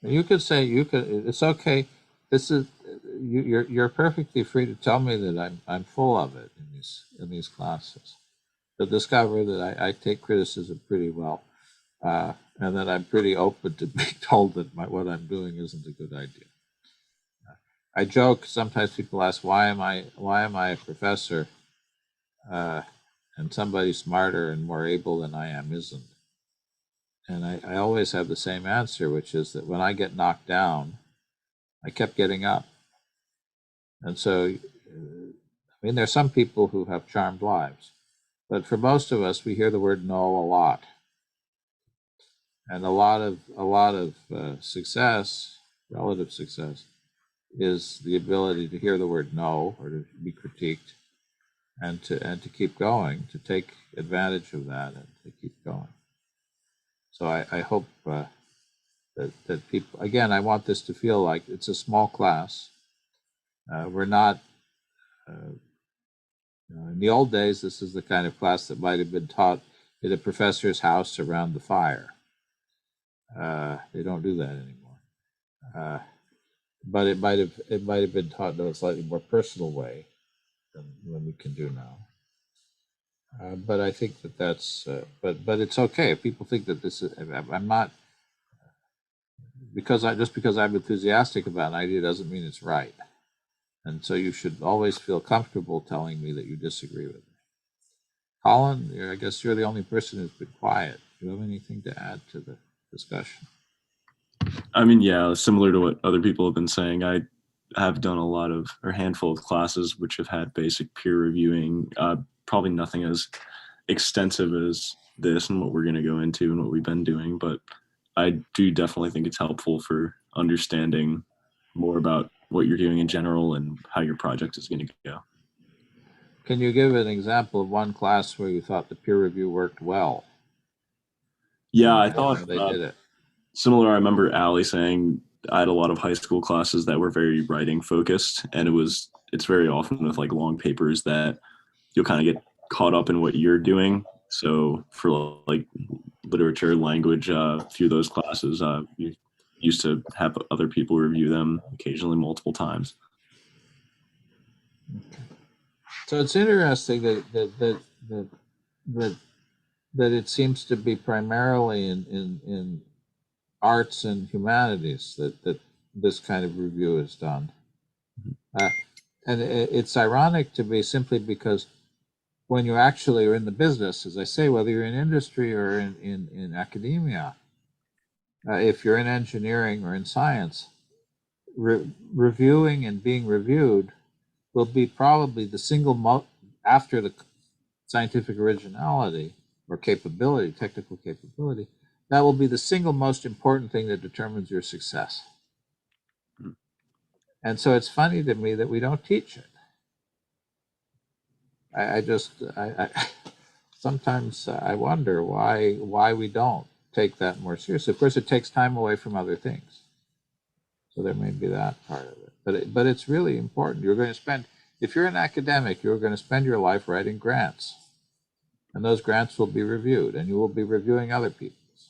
You could say it's okay. This is you're perfectly free to tell me that I'm full of it in these classes. To discover that I take criticism pretty well, and that I'm pretty open to being told that what I'm doing isn't a good idea. I joke sometimes. People ask, why am I a professor, and somebody smarter and more able than I am isn't? And I always have the same answer, which is that when I get knocked down, I kept getting up. And so, I mean, there's some people who have charmed lives, but for most of us, we hear the word no a lot. And a lot of success, relative success, is the ability to hear the word no or to be critiqued, and to keep going, to take advantage of that and to keep going. So I hope that people, again, I want this to feel like it's a small class. We're not, in the old days, this is the kind of class that might have been taught at a professor's house around the fire. They don't do that anymore. But it might have been taught in a slightly more personal way than we can do now. But I think that's but it's okay if people think that this is. I'm not, because I'm enthusiastic about an idea doesn't mean it's right, and so you should always feel comfortable telling me that you disagree with me. Colin, I guess you're the only person who's been quiet. Do you have anything to add to the discussion? I mean, yeah, similar to what other people have been saying, I have done a handful of classes which have had basic peer reviewing, probably nothing as extensive as this and what we're going to go into and what we've been doing, but I do definitely think it's helpful for understanding more about what you're doing in general and how your project is going to go. Can you give an example of one class where you thought the peer review worked well? Yeah, I thought they did it. Similar. I remember Ali saying I had a lot of high school classes that were very writing focused, and it's very often with like long papers that you'll kind of get caught up in what you're doing. So for like literature, language, a few of those classes, you used to have other people review them occasionally multiple times. So it's interesting that it seems to be primarily in arts and humanities that this kind of review is done. And it's ironic to me simply because when you actually are in the business, as I say, whether you're in industry or in academia, if you're in engineering or in science, reviewing and being reviewed will be probably the single after the scientific originality or capability, technical capability, that will be the single most important thing that determines your success. And so it's funny to me that we don't teach it. I sometimes I wonder why we don't. take that more seriously. Of course, it takes time away from other things. So there may be that part of it. But it's really important. You're going to spend, if you're an academic, you're going to spend your life writing grants. And those grants will be reviewed, and you will be reviewing other people's.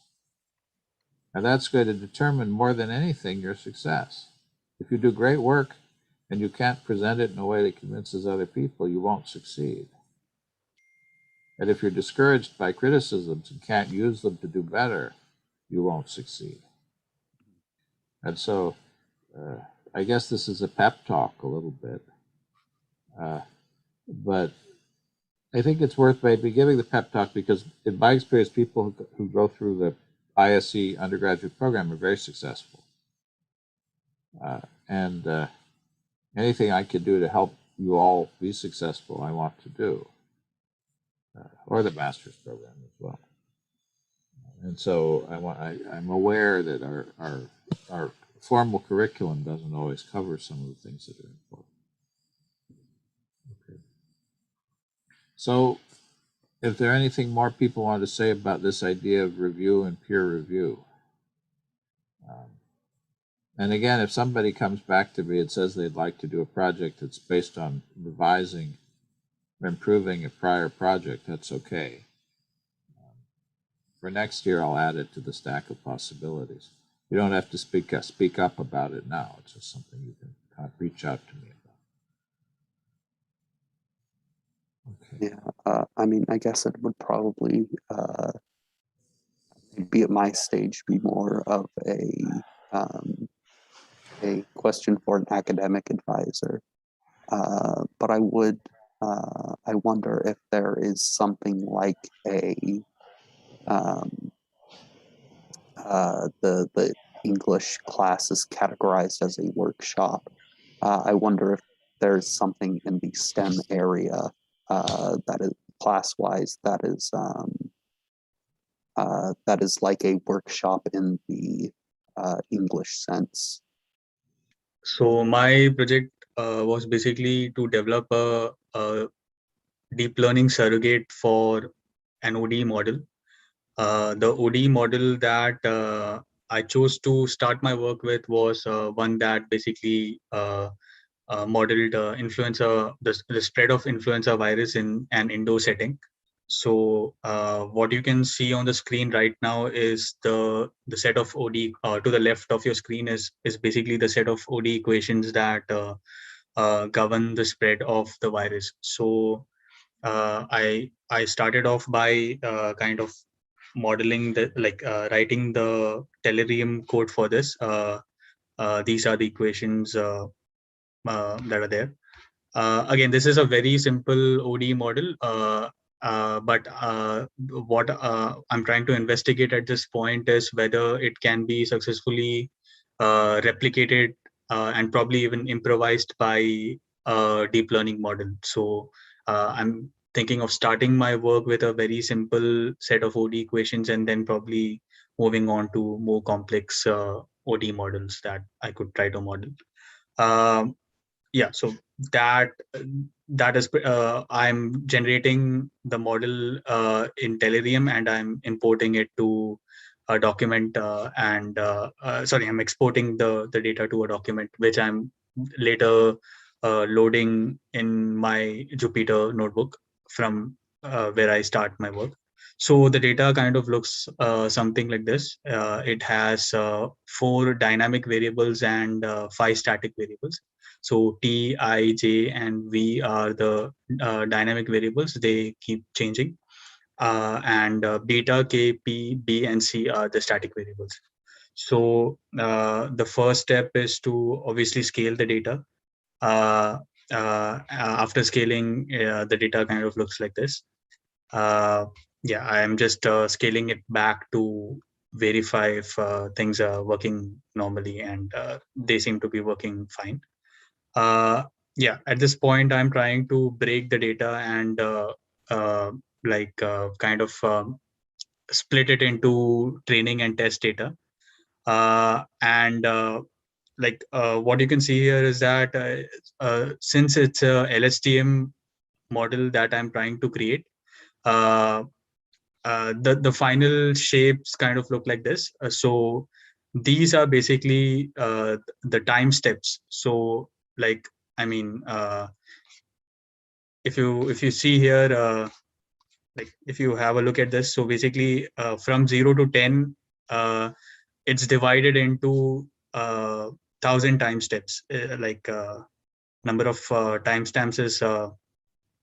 And that's going to determine more than anything your success. If you do great work and you can't present it in a way that convinces other people, you won't succeed. And if you're discouraged by criticisms and can't use them to do better, you won't succeed. And so I guess this is a pep talk a little bit. But I think it's worth maybe giving the pep talk because in my experience, people who go through the ISE undergraduate program are very successful. And anything I can do to help you all be successful, I want to do. Or the master's program as well. And so I'm aware that our formal curriculum doesn't always cover some of the things that are important. Okay. So, if there anything more people want to say about this idea of review and peer review. And again, if somebody comes back to me and says they'd like to do a project that's based on revising or improving a prior project, that's okay. For next year, I'll add it to the stack of possibilities. You don't have to speak up about it now. It's just something you can kind of reach out to me about. Okay. Yeah, I mean, I guess it would probably be at my stage be more of a question for an academic advisor. But I would, I wonder if there is something like the English class is categorized as a workshop. I wonder if there's something in the STEM area that is class-wise that is like a workshop in the English sense. So my project was basically to develop a deep learning surrogate for an ODE model. The ODE model that I chose to start my work with was one that basically modeled influenza, the spread of influenza virus in an indoor setting. So what you can see on the screen right now is the set of ODE to the left of your screen is basically the set of ODE equations that govern the spread of the virus. So I started off by kind of modeling the writing the Tellurium code for this. These are the equations that are there. Again, this is a very simple ODE model, but what I'm trying to investigate at this point is whether it can be successfully replicated and probably even improvised by a deep learning model. So I'm thinking of starting my work with a very simple set of ODE equations and then probably moving on to more complex ODE models that I could try to model. Yeah, so that is I'm generating the model in Tellurium and I'm importing it to a document sorry, I'm exporting the data to a document which I'm later loading in my Jupyter notebook from where I start my work. So the data kind of looks something like this. It has 4 dynamic variables and 5 static variables. So T, I, J, and V are the dynamic variables. They keep changing. And beta, K, P, B, and C are the static variables. So the first step is to obviously scale the data. After scaling, the data kind of looks like this. Yeah, I am just scaling it back to verify if things are working normally, and they seem to be working fine. Yeah, at this point, I'm trying to break the data and kind of split it into training and test data. What you can see here is that since it's a LSTM model that I'm trying to create, the final shapes kind of look like this. So these are basically the time steps. So like, I mean, if you see here, like if you have a look at this, so basically from 0 to 10, it's divided into 1,000 time steps. Number of timestamps is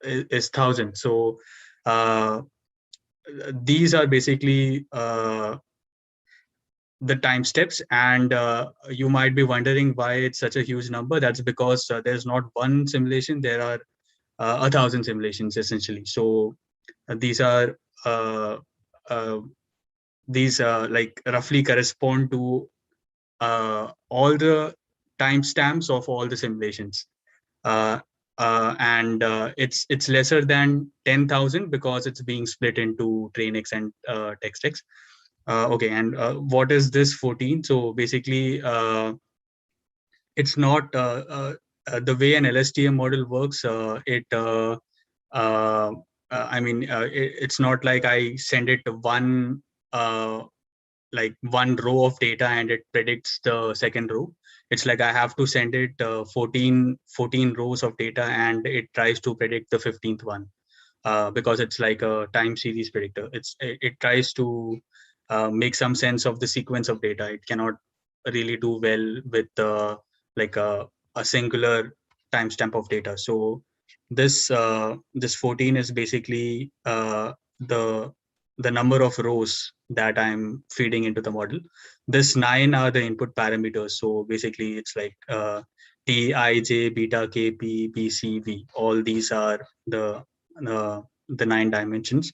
1,000. So these are basically the time steps, and you might be wondering why it's such a huge number. That's because there's not one simulation, there are 1,000 simulations essentially. So these are like roughly correspond to all the timestamps of all the simulations, and it's lesser than 10,000 because it's being split into trainx and textx. Okay, and what is this 14? So basically, it's not the way an LSTM model works. It's not like I send it one one row of data and it predicts the second row. It's like I have to send it 14 rows of data and it tries to predict the 15th one. Because it's like a time series predictor. It tries to make some sense of the sequence of data. It cannot really do well with like a singular timestamp of data. So this 14 is basically the number of rows that I'm feeding into the model. This 9 are the input parameters. So basically, it's like T, I, J, beta, K, P, B, C, V. All these are the 9 dimensions.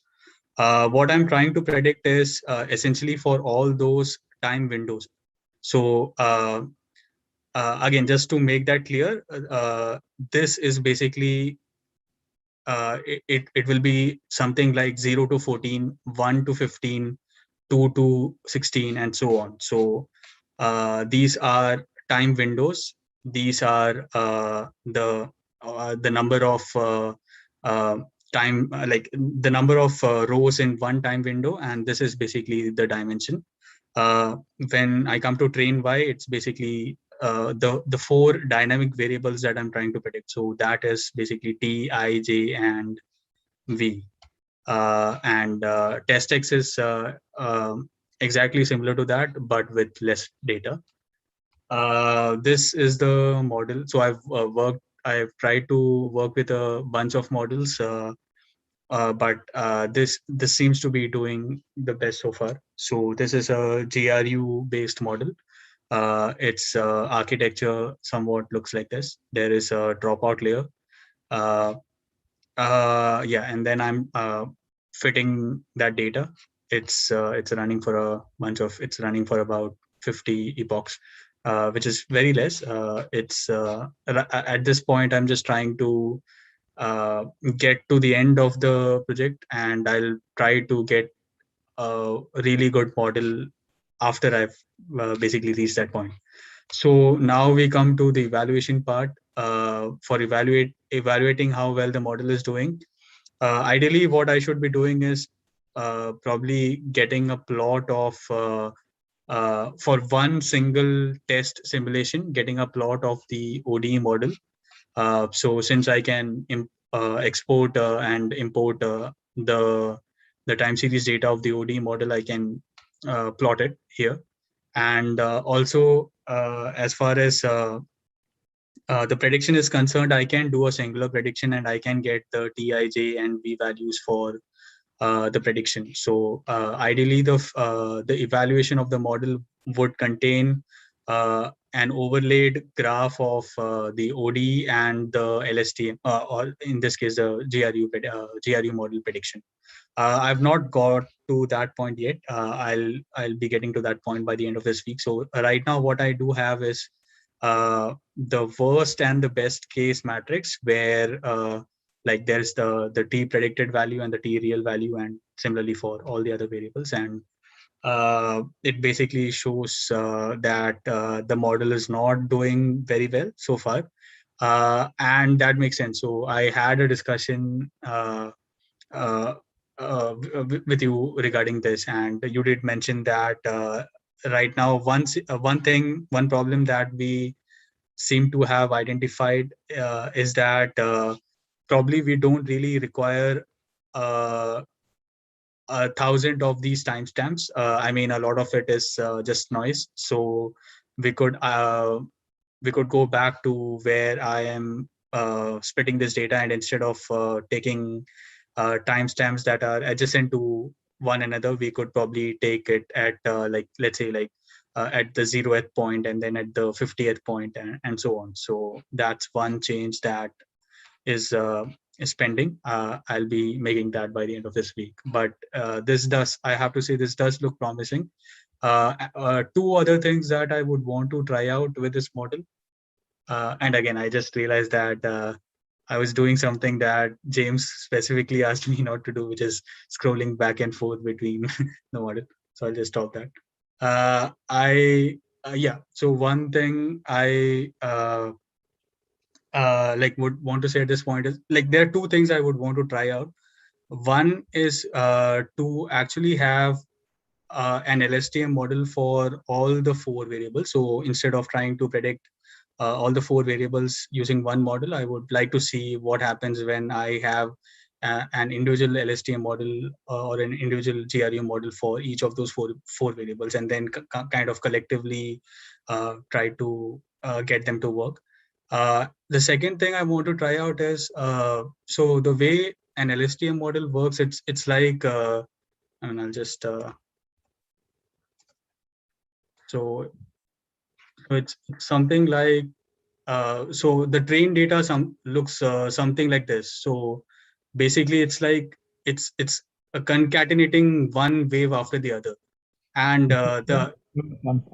What I'm trying to predict is essentially for all those time windows. So again, just to make that clear, this is basically it will be something like 0 to 14, 1 to 15, 2 to 16, and so on. So these are time windows. These are the number of time, like the number of rows in one time window, and this is basically the dimension. When I come to train Y, it's basically the 4 dynamic variables that I'm trying to predict. So that is basically T, I, J, and V. And test X is exactly similar to that, but with less data. This is the model. So I've tried to work with a bunch of models, but this seems to be doing the best so far. So this is a GRU based model. Its architecture somewhat looks like this. There is a dropout layer. Yeah, and then I'm fitting that data. It's running for a bunch of. It's running for about 50 epochs, which is very less. At this point, I'm just trying to get to the end of the project, and I'll try to get a really good model after I've basically reached that point. So now we come to the evaluation part. For evaluating how well the model is doing, ideally what I should be doing is probably getting a plot of for one single test simulation, getting a plot of the ODE model. So since I can export and import the time series data of the ODE model, I can plot it here. And also, as far as the prediction is concerned, I can do a singular prediction and I can get the T, I, J, and V values for the prediction. So ideally, the evaluation of the model would contain an overlaid graph of the ODE and the LSTM, or in this case, the GRU model prediction. I've not got to that point yet. I'll be getting to that point by the end of this week. So right now, what I do have is the worst and the best case matrix, where like there's the T predicted value and the T real value, and similarly for all the other variables. And it basically shows that the model is not doing very well so far. And that makes sense. So I had a discussion with you regarding this, and you did mention that right now one problem that we seem to have identified is that probably we don't really require uh, 1,000 of these timestamps. I mean, a lot of it is just noise. So we could go back to where I am splitting this data, and instead of taking timestamps that are adjacent to one another, we could probably take it at like, let's say, like at the 0th point and then at the 50th point, and so on. So that's one change that is pending. I'll be making that by the end of this week. But I have to say, this does look promising. Two other things that I would want to try out with this model. And again, I just realized that I was doing something that James specifically asked me not to do, which is scrolling back and forth between the model. So I'll just stop that. Yeah. So one thing I like would want to say at this point is, like, there are two things I would want to try out. One is to actually have an LSTM model for all the 4 variables. So instead of trying to predict all the 4 variables using one model, I would like to see what happens when I have an individual LSTM model or an individual GRU model for each of those four variables, and then kind of collectively try to get them to work. The second thing I want to try out is, so the way an LSTM model works, it's like, I mean, I'll just, so it's something like, so the train data looks something like this. So basically, it's like it's concatenating one wave after the other, and the.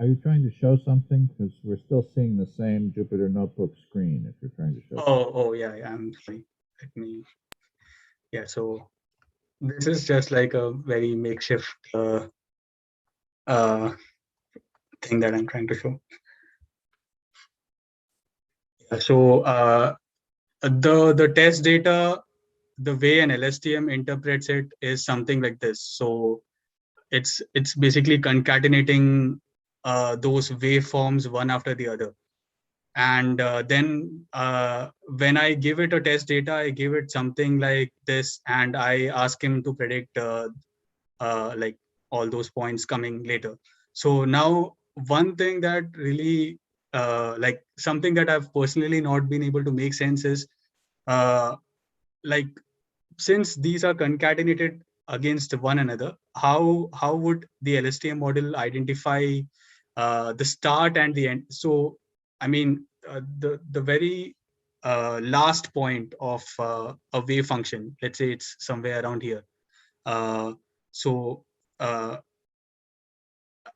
Are you trying to show something? Because we're still seeing the same Jupyter Notebook screen. If you're trying to show. Oh yeah, I'm sorry. Let me. Yeah. So this is just like a very makeshift thing that I'm trying to show. So the test data, the way an LSTM interprets it is something like this. So it's basically concatenating those waveforms one after the other, and then when I give it a test data, I give it something like this, and I ask him to predict like all those points coming later. So now one thing that really like something that I've personally not been able to make sense is like, since these are concatenated against one another, how would the LSTM model identify the start and the end? So I mean, the very last point of a wave function, let's say it's somewhere around here. So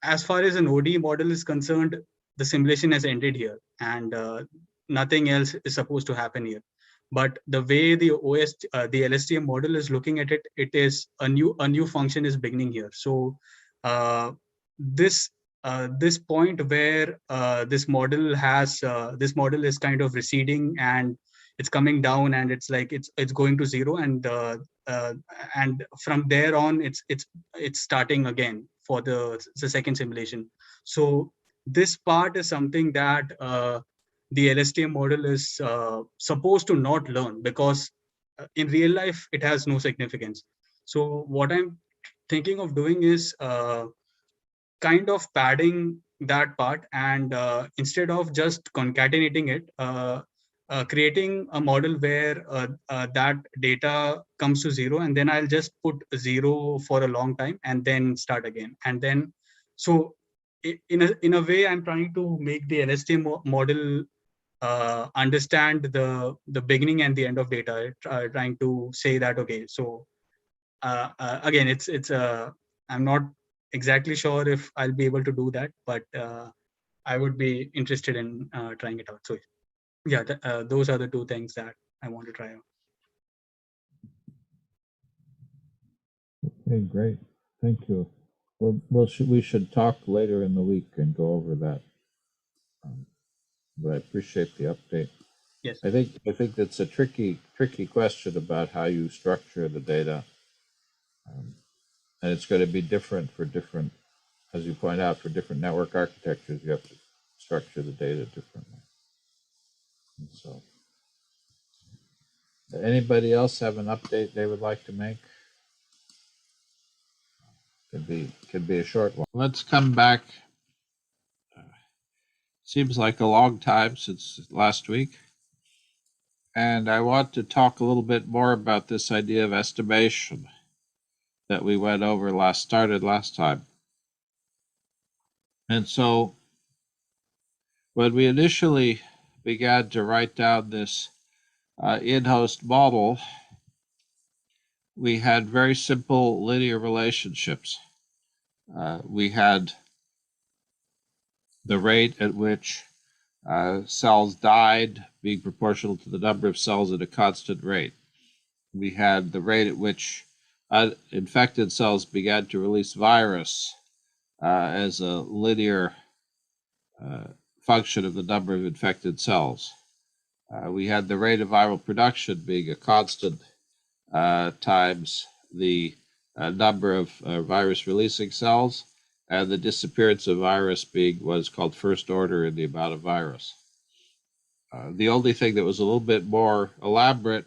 as far as an ODE model is concerned, the simulation has ended here, and nothing else is supposed to happen here. But the way the LSTM model is looking at it, it is a new function is beginning here. So this point where this model is kind of receding, and it's coming down, and it's like it's going to 0, and from there on it's starting again for the second simulation. So this part is something that the LSTM model is supposed to not learn, because in real life it has no significance. So what I'm thinking of doing is kind of padding that part, and instead of just concatenating it, creating a model where that data comes to 0, and then I'll just put 0 for a long time and then start again. And then, so in a way, I'm trying to make the LSTM model understand the beginning and the end of data, trying to say that, okay, so again, I'm not exactly sure if I'll be able to do that, but I would be interested in trying it out. So yeah, those are the two things that I want to try out. Okay, great. Thank you. We should talk later in the week and go over that. But I appreciate the update. Yes. I think that's a tricky question about how you structure the data. And it's going to be different for different, as you point out, for different network architectures. You have to structure the data differently. And so, anybody else have an update they would like to make? Could be a short one. Let's come back. Seems like a long time since last week. And I want to talk a little bit more about this idea of estimation that we went over started last time. And so when we initially began to write down this in-host model, we had very simple linear relationships. We had the rate at which cells died being proportional to the number of cells at a constant rate. We had the rate at which infected cells began to release virus as a linear function of the number of infected cells. We had the rate of viral production being a constant times the number of virus releasing cells, and the disappearance of virus being what is called first order in the amount of virus. The only thing that was a little bit more elaborate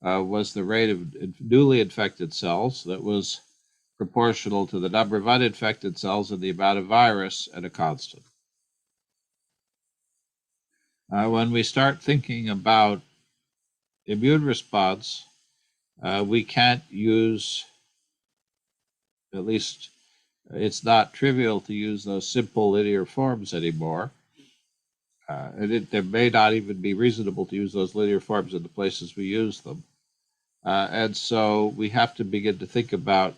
was the rate of newly infected cells that was proportional to the number of uninfected cells and the amount of virus at a constant. When we start thinking about immune response, we can't use, at least it's not trivial to use those simple linear forms anymore. And there may not even be reasonable to use those linear forms in the places we use them. And so we have to begin to think about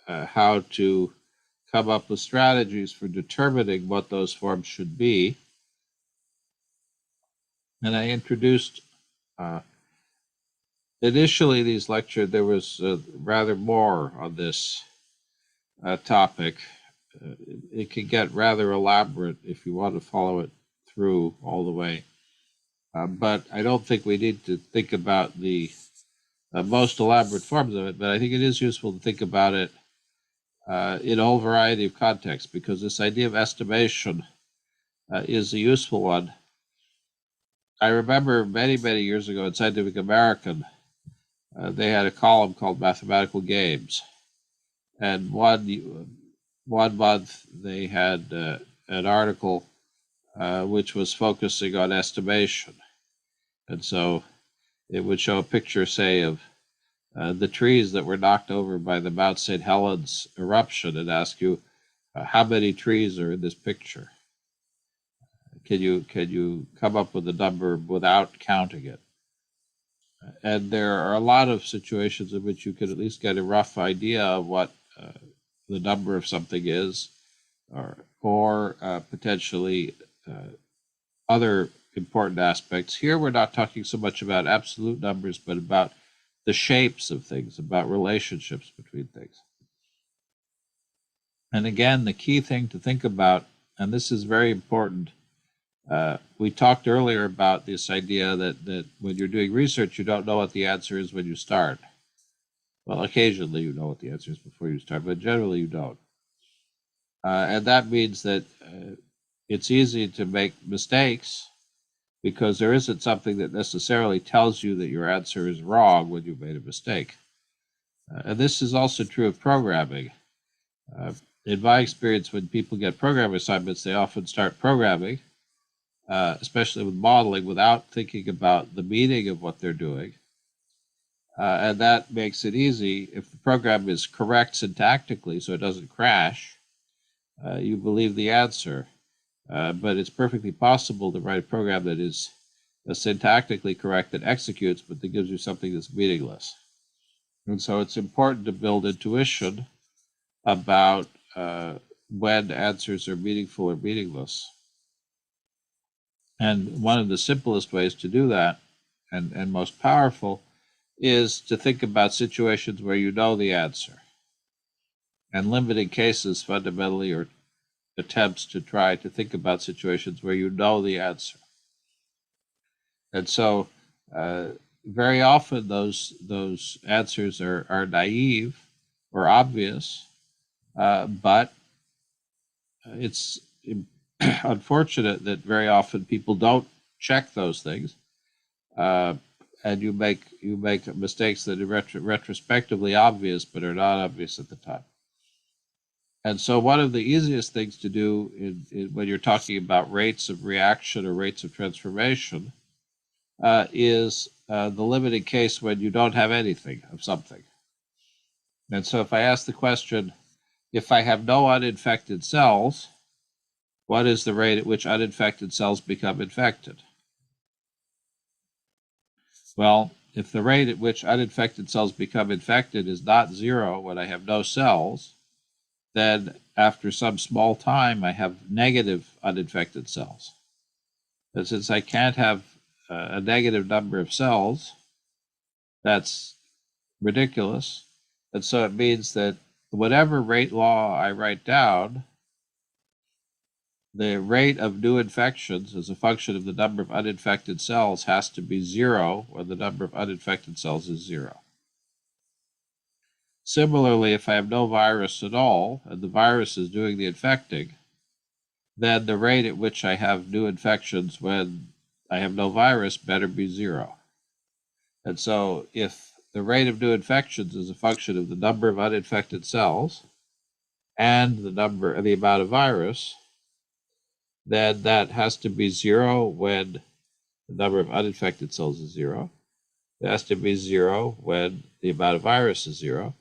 how to come up with strategies for determining what those forms should be. And I introduced, initially these lectures, there was rather more on this topic. It can get rather elaborate if you want to follow it through all the way. But I don't think we need to think about the most elaborate forms of it, but I think it is useful to think about it in a whole variety of contexts, because this idea of estimation is a useful one. I remember many, many years ago in Scientific American, they had a column called Mathematical Games. And one month they had an article which was focusing on estimation. And so it would show a picture, say, of the trees that were knocked over by the Mount St. Helens eruption and ask you, how many trees are in this picture? Can you come up with a number without counting it? And there are a lot of situations in which you could at least get a rough idea of what the number of something is, or potentially other important aspects. Here we're not talking so much about absolute numbers, but about the shapes of things, about relationships between things. And again, the key thing to think about, and this is very important, we talked earlier about this idea that when you're doing research, you don't know what the answer is when you start. Well, occasionally you know what the answer is before you start, but generally you don't. And that means that it's easy to make mistakes because there isn't something that necessarily tells you that your answer is wrong when you've made a mistake. And this is also true of programming. In my experience, when people get program assignments, they often start programming, especially with modeling, without thinking about the meaning of what they're doing. And that makes it easy. If the program is correct syntactically, so it doesn't crash, you believe the answer. But it's perfectly possible to write a program that is syntactically correct that executes, but that gives you something that's meaningless. And so it's important to build intuition about when answers are meaningful or meaningless. And one of the simplest ways to do that, and most powerful, is to think about situations where you know the answer. And limiting cases fundamentally are attempts to try to think about situations where you know the answer. And so very often those answers are naive or obvious, but it's unfortunate that very often people don't check those things, and you make mistakes that are retrospectively obvious but are not obvious at the time. And so one of the easiest things to do when you're talking about rates of reaction or rates of transformation is the limited case when you don't have anything of something. And so if I ask the question, if I have no uninfected cells, what is the rate at which uninfected cells become infected? Well, if the rate at which uninfected cells become infected is not zero when I have no cells, then after some small time, I have negative uninfected cells. But since I can't have a negative number of cells, that's ridiculous. And so it means that whatever rate law I write down, the rate of new infections as a function of the number of uninfected cells has to be zero when the number of uninfected cells is zero. Similarly, if I have no virus at all, and the virus is doing the infecting, then the rate at which I have new infections when I have no virus better be zero. And so if the rate of new infections is a function of the number of uninfected cells and the amount of virus, then that has to be zero when the number of uninfected cells is zero. It has to be zero when the amount of virus is zero.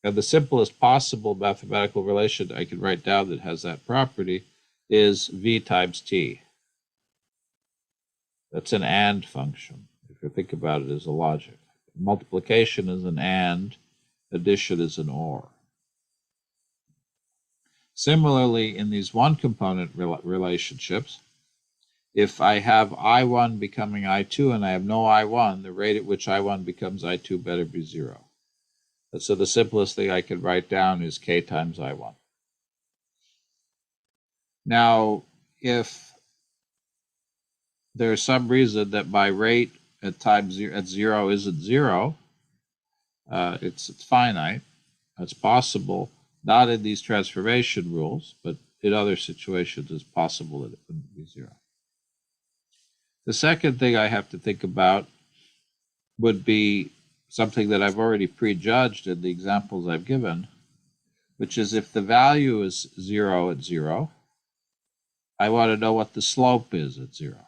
And the simplest possible mathematical relation I can write down that has that property is V times T. That's an AND function, if you think about it as a logic. Multiplication is an AND, addition is an OR. Similarly, in these one-component relationships, if I have I1 becoming I2 and I have no I1, the rate at which I1 becomes I2 better be zero. And so the simplest thing I can write down is K times I1. Now, if there's some reason that my rate at zero isn't zero, it's finite, it's possible, not in these transformation rules, but in other situations it's possible that it wouldn't be zero. The second thing I have to think about would be something that I've already prejudged in the examples I've given, which is if the value is zero at zero, I want to know what the slope is at zero.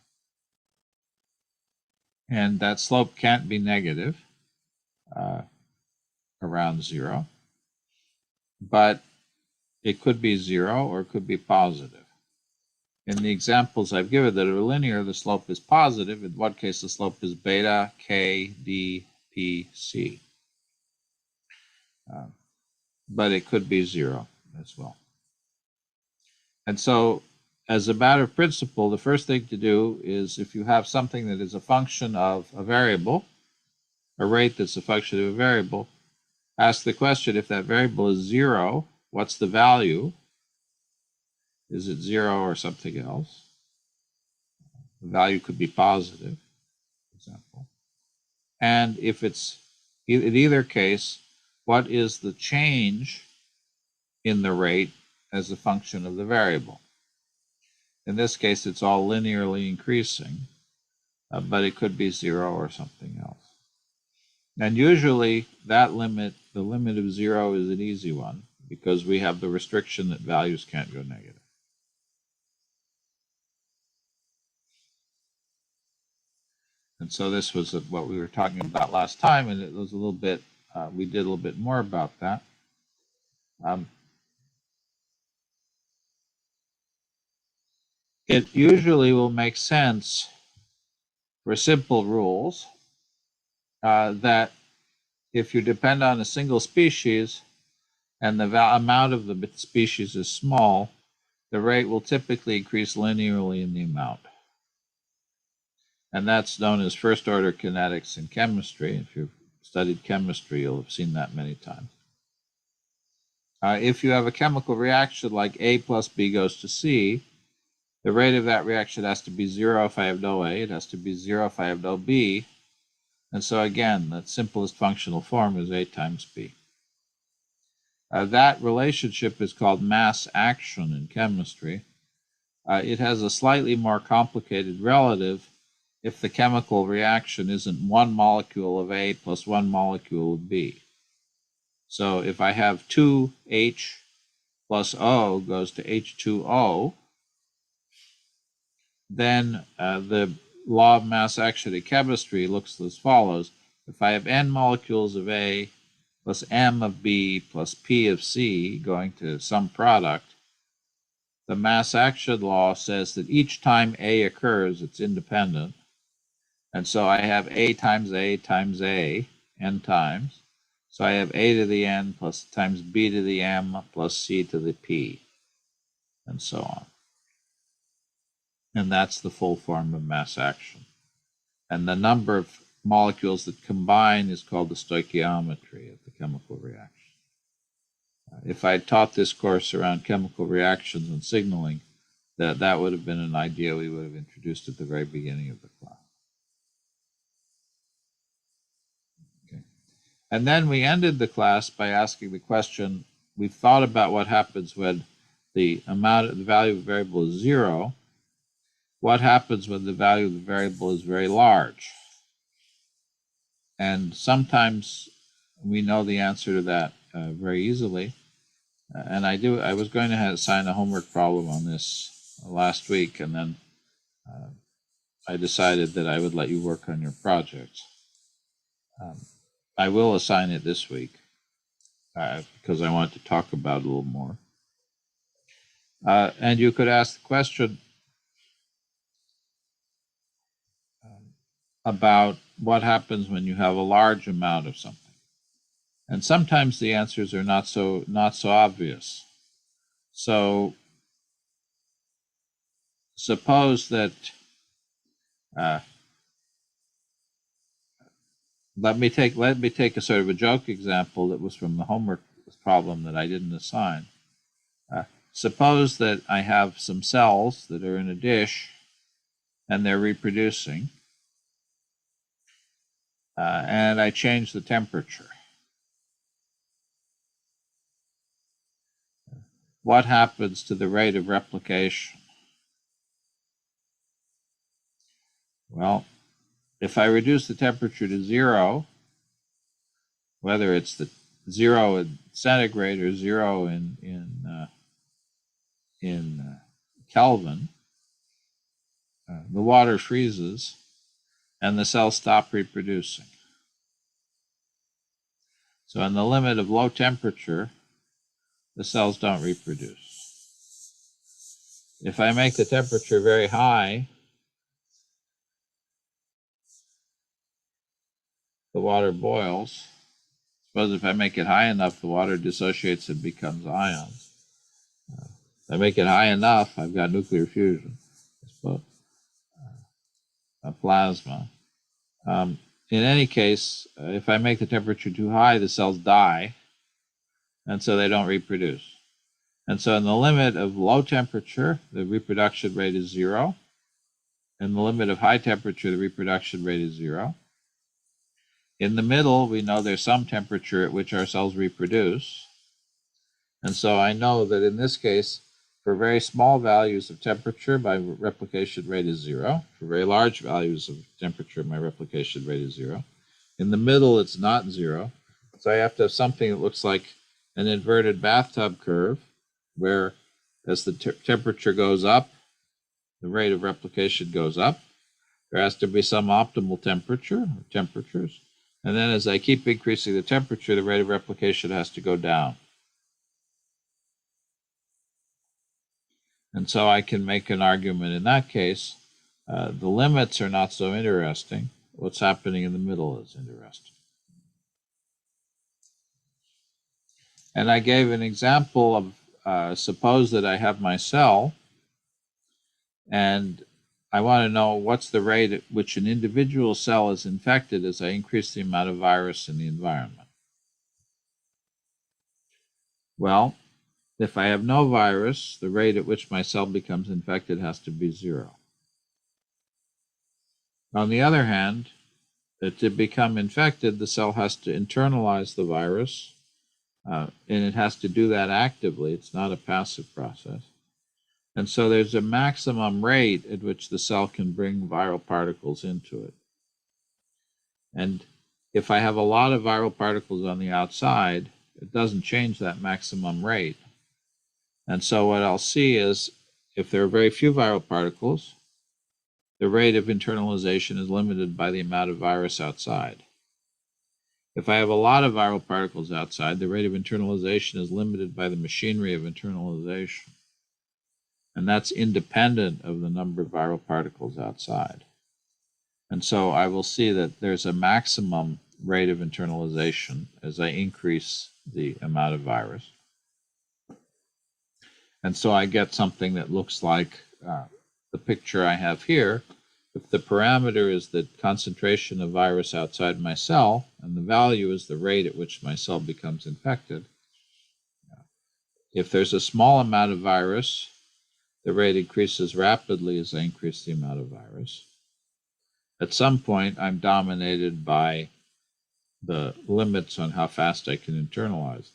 And that slope can't be negative around zero, but it could be zero or it could be positive. In the examples I've given that are linear, the slope is positive. In one case, the slope is beta, K, D, P, C. But it could be zero as well. And so, as a matter of principle, the first thing to do is if you have something that is a function of a variable, a rate that's a function of a variable, ask the question, if that variable is zero, what's the value? Is it zero or something else? The value could be positive, for example. And if it's in either case, what is the change in the rate as a function of the variable? In this case, it's all linearly increasing, but it could be zero or something else. And usually that limit, the limit of zero, is an easy one because we have the restriction that values can't go negative. And so this was what we were talking about last time, and it was a little bit, we did a little bit more about that. It usually will make sense for simple rules that if you depend on a single species and the amount of the species is small, the rate will typically increase linearly in the amount. And that's known as first order kinetics in chemistry. If you've studied chemistry, you'll have seen that many times. If you have a chemical reaction like A plus B goes to C, the rate of that reaction has to be zero if I have no A, it has to be zero if I have no B. And so again, the simplest functional form is A times B. That relationship is called mass action in chemistry. It has a slightly more complicated relative if the chemical reaction isn't one molecule of A plus one molecule of B. So if I have 2H plus O goes to H2O, then the law of mass action in chemistry looks as follows. If I have N molecules of A plus M of B plus P of C going to some product, the mass action law says that each time A occurs, it's independent. And so I have A times A times A, N times. So I have A to the N plus times B to the M plus C to the P, and so on. And that's the full form of mass action. And the number of molecules that combine is called the stoichiometry of the chemical reaction. If I taught this course around chemical reactions and signaling, that would have been an idea we would have introduced at the very beginning of the class. Okay. And then we ended the class by asking the question, we've thought about what happens when the value of the variable is 0. What happens when the value of the variable is very large? And sometimes we know the answer to that very easily. And I was going to assign a homework problem on this last week, and then I decided that I would let you work on your project. I will assign it this week because I want to talk about it a little more. And you could ask the question about what happens when you have a large amount of something. And sometimes the answers are not so obvious. So suppose that let me take a sort of a joke example that was from the homework problem that I didn't assign. Suppose that I have some cells that are in a dish and they're reproducing, and I change the temperature. What happens to the rate of replication? Well, if I reduce the temperature to 0, whether it's the 0 in centigrade or 0 in Kelvin, the water freezes and the cells stop reproducing. So in the limit of low temperature, the cells don't reproduce. If I make the temperature very high, the water boils. Suppose if I make it high enough, the water dissociates and becomes ions. If I make it high enough, I've got nuclear fusion. I suppose a plasma. In any case, if I make the temperature too high, the cells die, and so they don't reproduce. And so in the limit of low temperature, the reproduction rate is 0. In the limit of high temperature, the reproduction rate is 0. In the middle, we know there's some temperature at which our cells reproduce. And so I know that in this case, for very small values of temperature, my replication rate is 0. For very large values of temperature, my replication rate is 0. In the middle, it's not 0. So I have to have something that looks like an inverted bathtub curve, where as the temperature goes up, the rate of replication goes up. There has to be some optimal temperature, or temperatures. And then as I keep increasing the temperature, the rate of replication has to go down. And so I can make an argument in that case. The limits are not so interesting. What's happening in the middle is interesting. And I gave an example of suppose that I have my cell, and I want to know what's the rate at which an individual cell is infected as I increase the amount of virus in the environment. Well, if I have no virus, the rate at which my cell becomes infected has to be 0. On the other hand, to become infected, the cell has to internalize the virus, and it has to do that actively. It's not a passive process. And so there's a maximum rate at which the cell can bring viral particles into it. And if I have a lot of viral particles on the outside, it doesn't change that maximum rate. And so what I'll see is if there are very few viral particles, the rate of internalization is limited by the amount of virus outside. If I have a lot of viral particles outside, the rate of internalization is limited by the machinery of internalization. And that's independent of the number of viral particles outside. And so I will see that there's a maximum rate of internalization as I increase the amount of virus. And so I get something that looks like the picture I have here. If the parameter is the concentration of virus outside my cell, and the value is the rate at which my cell becomes infected, if there's a small amount of virus, the rate increases rapidly as I increase the amount of virus. At some point, I'm dominated by the limits on how fast I can internalize.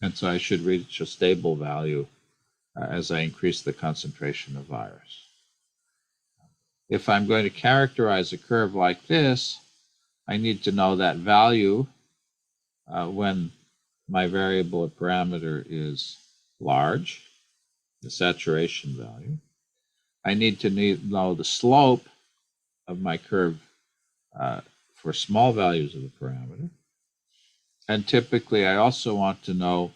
And so I should reach a stable value as I increase the concentration of virus. If I'm going to characterize a curve like this, I need to know that value when my variable or parameter is large, the saturation value. I need to know the slope of my curve for small values of the parameter. And typically, I also want to know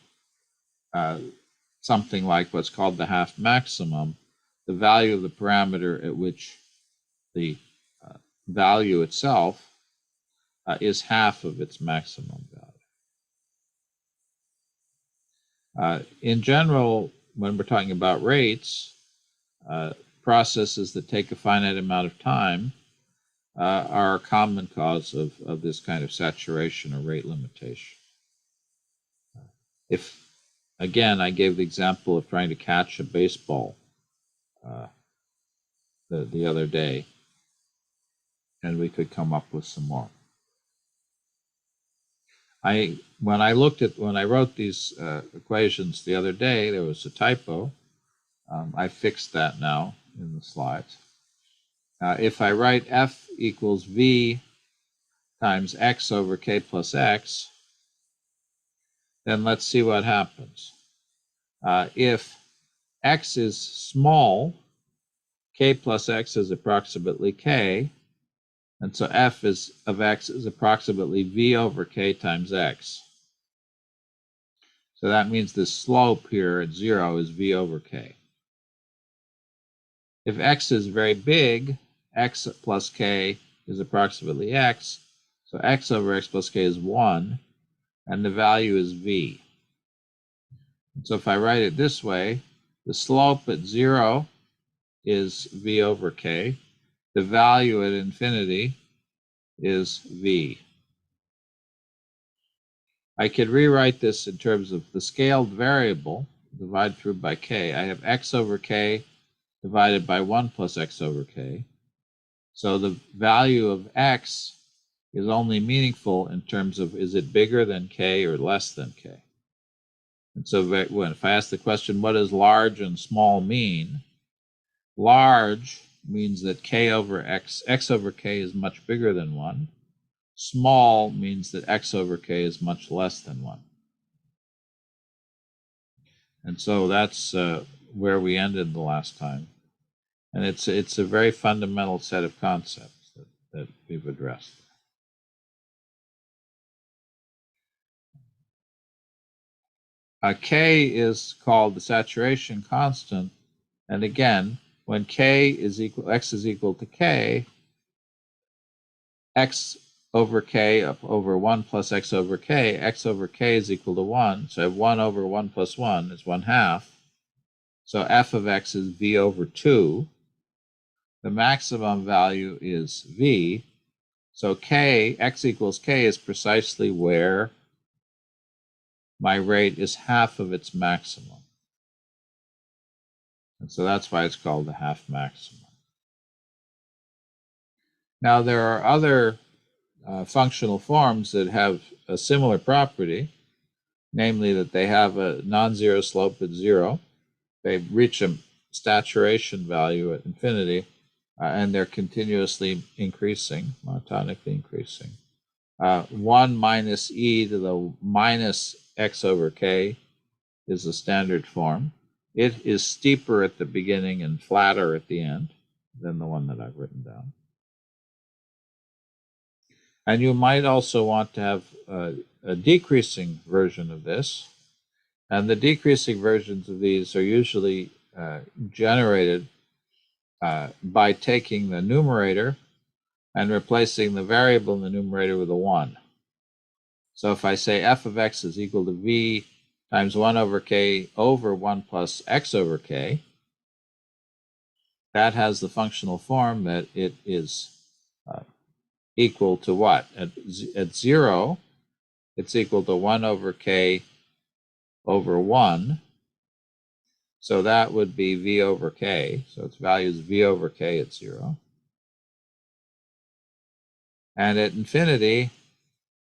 something like what's called the half maximum, the value of the parameter at which the value itself is half of its maximum value. In general, when we're talking about rates, processes that take a finite amount of time are a common cause of this kind of saturation or rate limitation. If, again, I gave the example of trying to catch a baseball the other day, and we could come up with some more. When I wrote these equations the other day, there was a typo. I fixed that now in the slides. If I write F equals V times X over K plus X, then let's see what happens. If X is small, K plus X is approximately K, and so F of X is approximately V over K times X. So that means the slope here at 0 is V over K. If X is very big, X plus K is approximately X, so X over X plus K is 1, and the value is V. So if I write it this way, the slope at 0 is V over K. The value at infinity is V. I could rewrite this in terms of the scaled variable, divide through by K. I have X over K divided by 1 plus X over K. So the value of X is only meaningful in terms of is it bigger than K or less than K? And so if I ask the question, what does large and small mean? Large means that K over X over K is much bigger than 1. Small means that X over K is much less than 1. And so that's where we ended the last time. And it's a very fundamental set of concepts that we've addressed. K is called the saturation constant. And again, when X is equal to K, X over K over 1 plus X over K is equal to 1. So I have 1 over 1 plus 1 is 1/2. So F of X is V over 2. The maximum value is V. So X equals K is precisely where my rate is half of its maximum. And so that's why it's called the half maximum. Now there are other functional forms that have a similar property, namely that they have a non-zero slope at 0. They reach a saturation value at infinity, and they're continuously increasing, monotonically increasing. 1 minus e to the minus x over k is the standard form. It is steeper at the beginning and flatter at the end than the one that I've written down. And you might also want to have a decreasing version of this. And the decreasing versions of these are usually generated by taking the numerator and replacing the variable in the numerator with a 1. So if I say f of x is equal to v times 1 over k over 1 plus x over k, that has the functional form that it is equal to what? At 0, it's equal to 1 over k over 1. So that would be v over k. So its value is v over k at 0. And at infinity,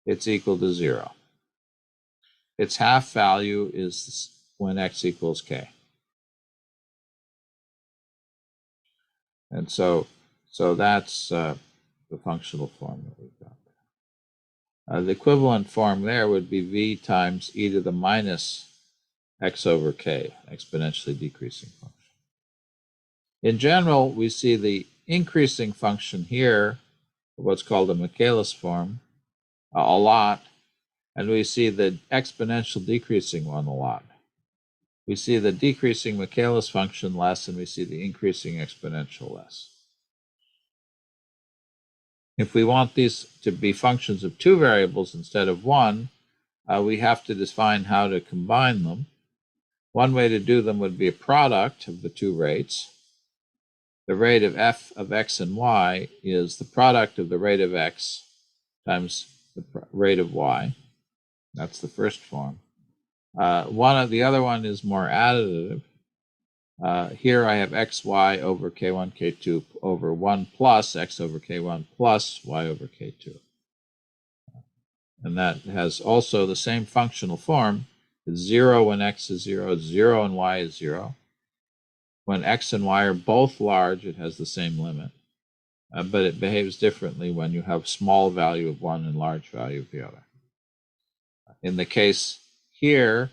it's equal to 0. Its half value is when x equals k. And so that's the functional form that we've got. The equivalent form there would be v times e to the minus x over k, exponentially decreasing function. In general, we see the increasing function here, what's called a Michaelis form, a lot, and we see the exponential decreasing one a lot. We see the decreasing Michaelis function less, and we see the increasing exponential less. If we want these to be functions of 2 variables instead of 1, we have to define how to combine them. One way to do them would be a product of the 2 rates. The rate of f of x and y is the product of the rate of x times the rate of y. That's the first form. The other one is more additive. Here I have xy over k1, k2 over 1 plus x over k1 plus y over k2. And that has also the same functional form. It's 0 when x is 0, 0 when y is 0. When x and y are both large, it has the same limit. But it behaves differently when you have small value of one and large value of the other. In the case here,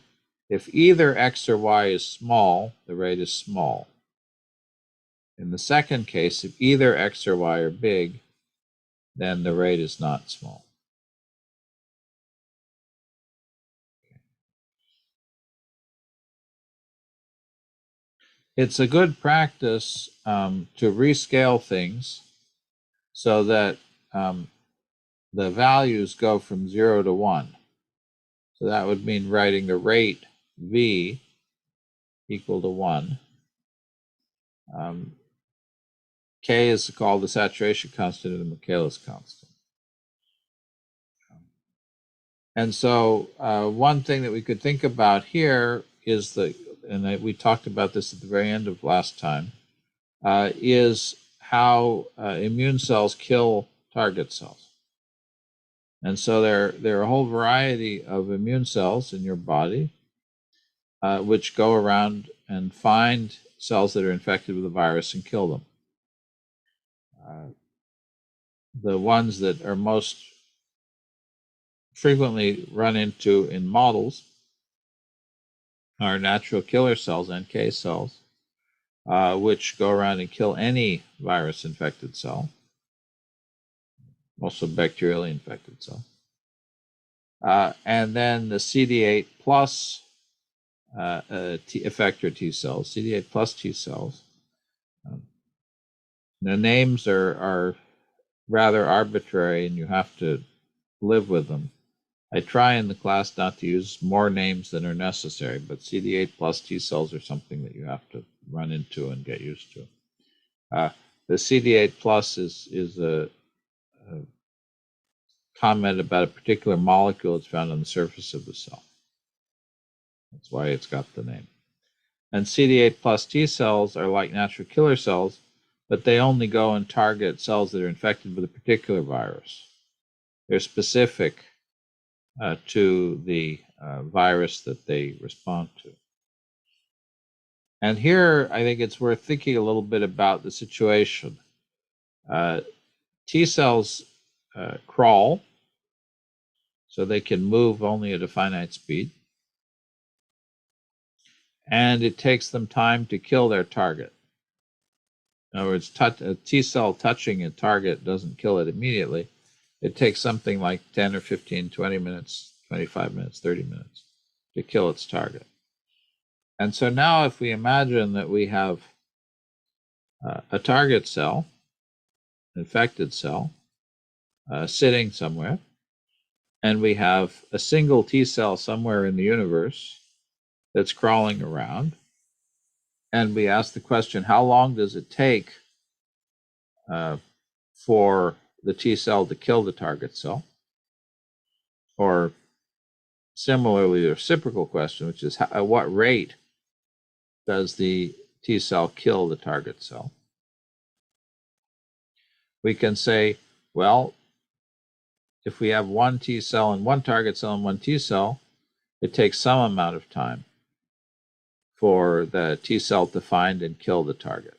if either x or y is small, the rate is small. In the second case, if either x or y are big, then the rate is not small. It's a good practice to rescale things so that the values go from 0 to 1. So that would mean writing the rate v equal to 1. K is called the saturation constant and the Michaelis constant. And so one thing that we could think about here is we talked about this at the very end of last time, is how immune cells kill target cells. And so there are a whole variety of immune cells in your body which go around and find cells that are infected with a virus and kill them. The ones that are most frequently run into in models are natural killer cells, NK cells, which go around and kill any virus-infected cell, also bacterially infected cell. And then the CD8 plus effector T cells, CD8 plus T cells. The names are rather arbitrary, and you have to live with them. I try in the class not to use more names than are necessary, but CD8 plus T cells are something that you have to run into and get used to. The CD8 plus is a comment about a particular molecule that's found on the surface of the cell. That's why it's got the name. And CD8 plus T cells are like natural killer cells, but they only go and target cells that are infected with a particular virus. They're specific to the virus that they respond to. And here, I think it's worth thinking a little bit about the situation. T cells crawl, so they can move only at a finite speed. And it takes them time to kill their target. In other words, a T cell touching a target doesn't kill it immediately. It takes something like 10 or 15, 20 minutes, 25 minutes, 30 minutes to kill its target. And so now if we imagine that we have a target cell, infected cell, sitting somewhere, and we have a single T cell somewhere in the universe that's crawling around, and we ask the question, how long does it take for the T cell to kill the target cell? Or similarly, the reciprocal question, which is at what rate does the T cell kill the target cell? We can say, well, if we have one T cell and one target cell and one T cell, it takes some amount of time for the T cell to find and kill the target.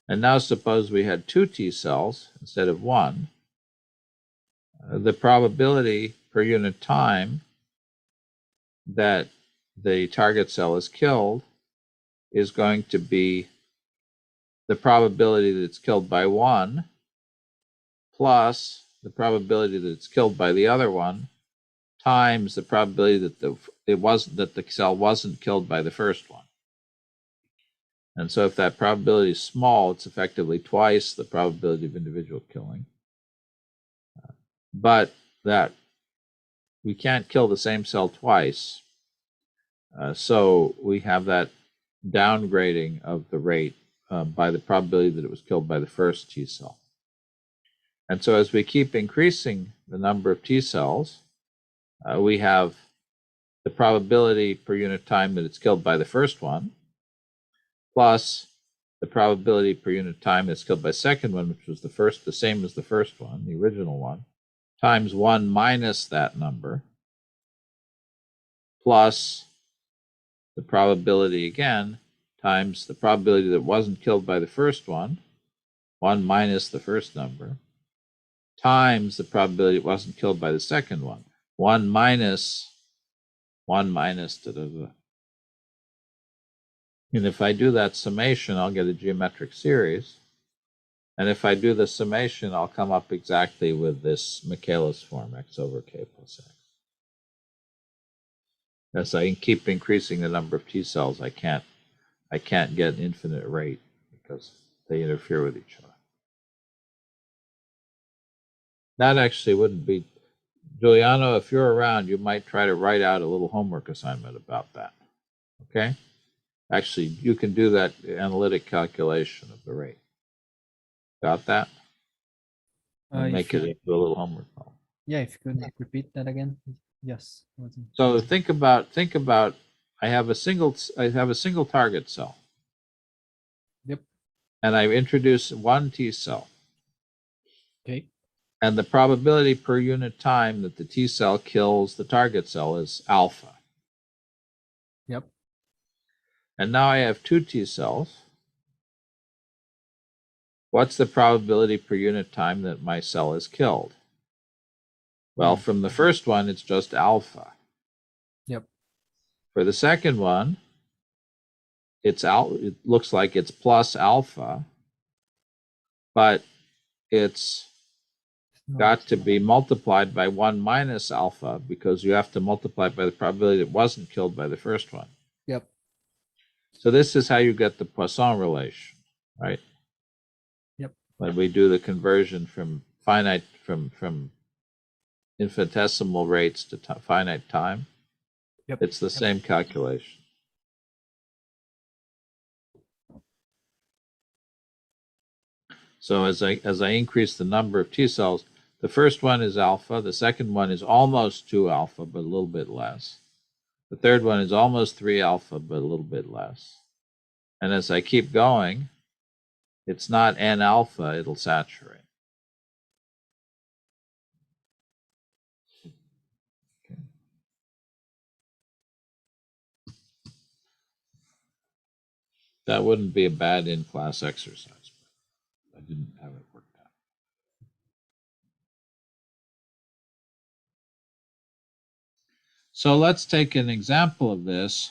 And now suppose we had two T cells instead of one. The probability per unit time that the target cell is killed is going to be the probability that it's killed by one plus the probability that it's killed by the other one times the probability that the cell wasn't killed by the first one. And so if that probability is small, it's effectively twice the probability of individual killing. But that we can't kill the same cell twice. So we have that downgrading of the rate by the probability that it was killed by the first T cell. And so as we keep increasing the number of T cells, we have the probability per unit time that it's killed by the first one, plus the probability per unit time that it's killed by the second one, which was the same as the first one, the original one, times 1 minus that number, plus the probability again, times the probability that it wasn't killed by the first one, 1 minus the first number, times the probability it wasn't killed by the second one, 1 minus, da, da, da. And if I do that summation, I'll get a geometric series. And if I do the summation, I'll come up exactly with this Michaelis form, x over k plus x. As I keep increasing the number of T cells, I can't get an infinite rate because they interfere with each other. That actually wouldn't be, Giuliano, if you're around, you might try to write out a little homework assignment about that. Okay? Actually, you can do that analytic calculation of the rate. Got that? And make it into a little homework problem. Yeah, if you could repeat that again. Yes. So think about I have a single target cell. Yep. And I introduce one T cell. Okay. And the probability per unit time that the T cell kills the target cell is alpha. Yep. And now I have two T cells. What's the probability per unit time that my cell is killed? Well, from the first one, it's just alpha. Yep. For the second one, it looks like it's plus alpha, but it's got to be multiplied by 1 minus alpha because you have to multiply by the probability it wasn't killed by the first one. Yep. So this is how you get the Poisson relation, right? Yep. When we do the conversion from infinitesimal rates to finite time, yep. It's the same calculation. So as I increase the number of T cells, the first one is alpha, the second one is almost 2 alpha, but a little bit less. The third one is almost 3 alpha, but a little bit less. And as I keep going, it's not N alpha, it'll saturate. That wouldn't be a bad in-class exercise. I didn't have it worked out. So let's take an example of this.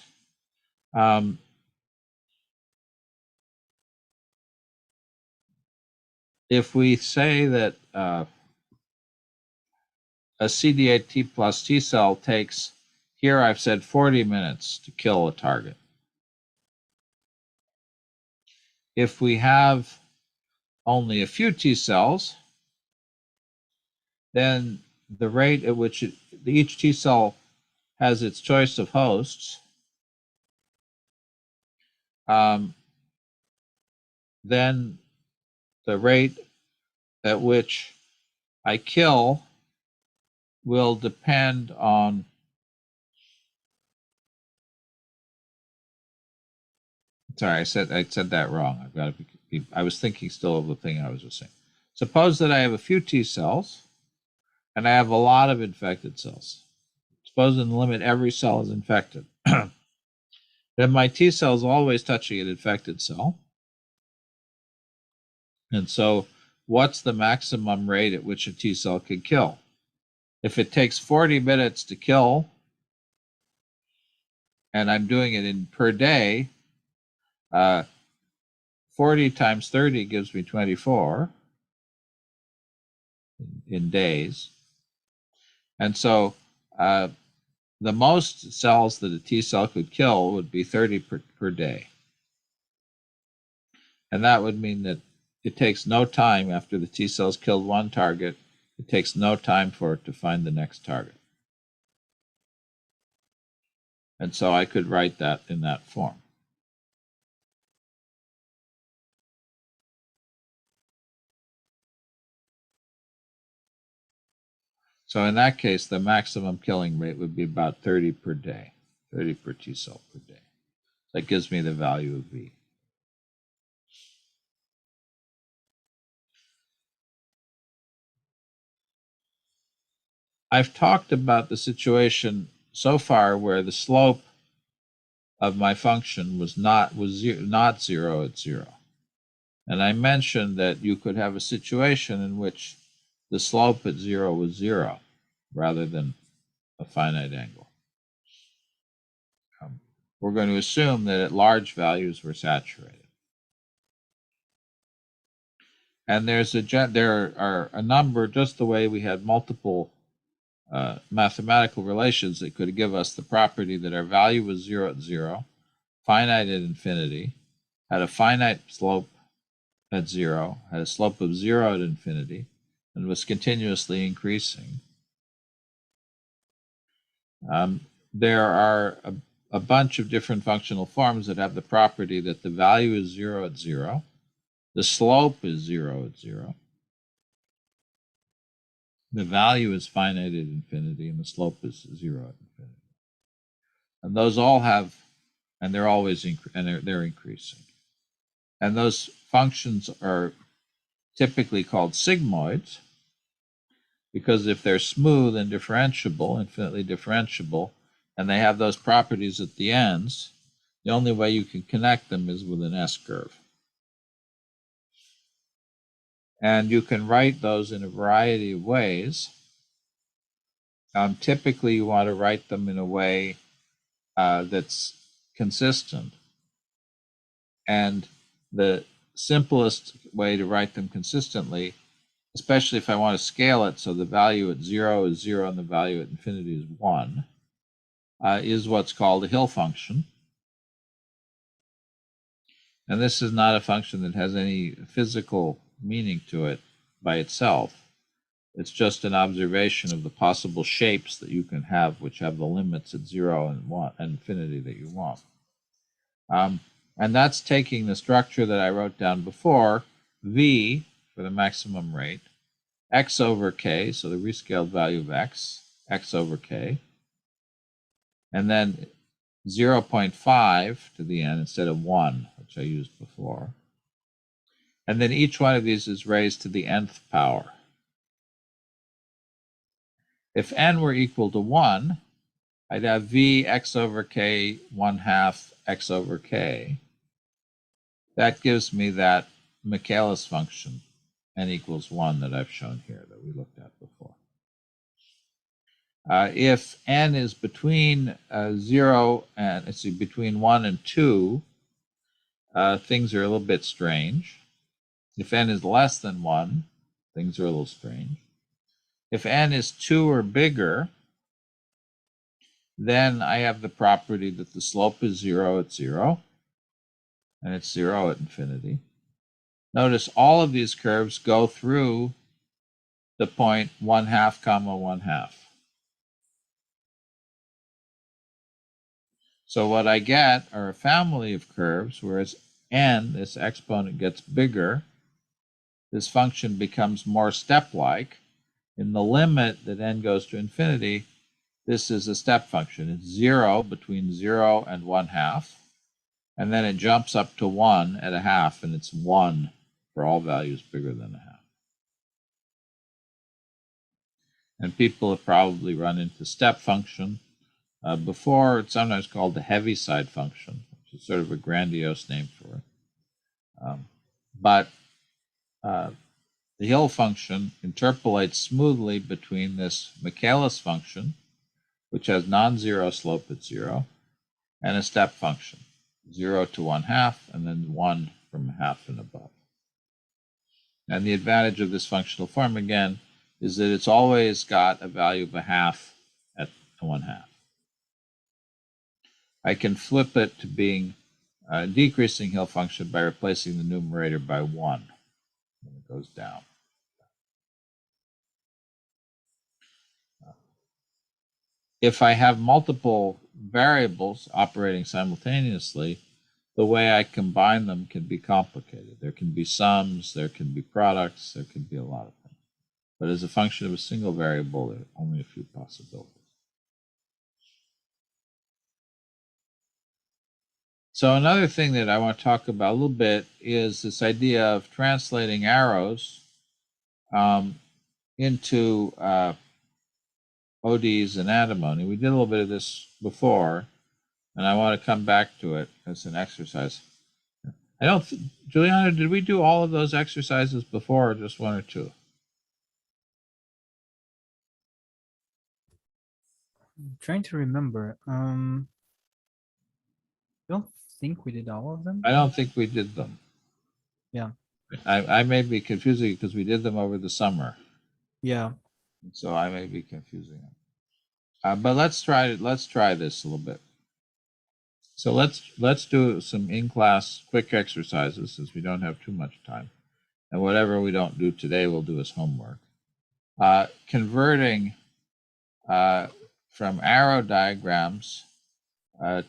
If we say that a CD8 T plus T cell takes, here I've said 40 minutes to kill a target. If we have only a few T cells, then the rate at which each T cell has its choice of hosts, then the rate at which I kill will depend on sorry, I said that wrong. I've got to be, I was thinking still of the thing I was just saying. Suppose that I have a few T cells and I have a lot of infected cells. Suppose in the limit every cell is infected. Then my T cell is always touching an infected cell. And so what's the maximum rate at which a T cell can kill? If it takes 40 minutes to kill, and I'm doing it in per day, 40 times 30 gives me 24 in days. And so the most cells that a T cell could kill would be 30 per day. And that would mean that it takes no time after the T cells killed one target, it takes no time for it to find the next target. And so I could write that in that form. So in that case, the maximum killing rate would be about 30 per day, 30 per T cell per day. That gives me the value of V. I've talked about the situation so far where the slope of my function was not zero at zero. And I mentioned that you could have a situation in which the slope at zero was zero rather than a finite angle. We're going to assume that at large values we're saturated. And there are a number, just the way we had multiple mathematical relations that could give us the property that our value was zero at zero, finite at infinity, had a finite slope at zero, had a slope of zero at infinity, and was continuously increasing. There are a bunch of different functional forms that have the property that the value is zero at zero, the slope is zero at zero, the value is finite at infinity, and the slope is zero at infinity. And those all have, and they're always they're increasing. And those functions are typically called sigmoids because if they're smooth and differentiable, infinitely differentiable, and they have those properties at the ends, the only way you can connect them is with an S-curve. And you can write those in a variety of ways. Typically, you want to write them in a way that's consistent. And the simplest way to write them consistently, especially if I want to scale it so the value at zero is zero and the value at infinity is one, is what's called a Hill function. And this is not a function that has any physical meaning to it by itself. It's just an observation of the possible shapes that you can have, which have the limits at zero and one and infinity that you want. And that's taking the structure that I wrote down before, V for the maximum rate, x over k, so the rescaled value of x over k, and then 0.5 to the n instead of 1, which I used before. And then each one of these is raised to the nth power. If n were equal to 1, I'd have v x over k 1/2 x over k. that gives me that Michaelis function, n equals 1, that I've shown here, that we looked at before. If n is between 0 and, let's see, between 1 and 2, things are a little bit strange. If n is less than 1, things are a little strange. If n is 2 or bigger, then I have the property that the slope is 0 at 0, and it's 0 at infinity. Notice all of these curves go through the point 1/2, 1/2. So what I get are a family of curves, whereas n, this exponent, gets bigger. This function becomes more step-like. In the limit that n goes to infinity, this is a step function. It's 0 between 0 and 1/2, and then it jumps up to 1 at 1/2, and it's 1 for all values bigger than 1/2. And people have probably run into step function before. It's sometimes called the Heaviside function, which is sort of a grandiose name for it. But the Hill function interpolates smoothly between this Michaelis function, which has non-zero slope at 0, and a step function, 0 to 1/2, and then 1 from 1/2 and above. And the advantage of this functional form, again, is that it's always got a value of 1/2 at 1/2. I can flip it to being a decreasing Hill function by replacing the numerator by 1 when it goes down. If I have multiple variables operating simultaneously, the way I combine them can be complicated. There can be sums, there can be products, there can be a lot of things. But as a function of a single variable, there are only a few possibilities. So another thing that I want to talk about a little bit is this idea of translating arrows into ODs and antimony. We did a little bit of this before, and I want to come back to it as an exercise. I don't, Juliana, did we do all of those exercises before, or just one or two? I'm trying to remember. I don't think we did all of them. I don't think we did them. Yeah. I may be confusing because we did them over the summer. Yeah. So I may be confusing them. But let's try this a little bit. So let's do some in-class quick exercises since we don't have too much time. And whatever we don't do today, we'll do as homework. Converting from arrow diagrams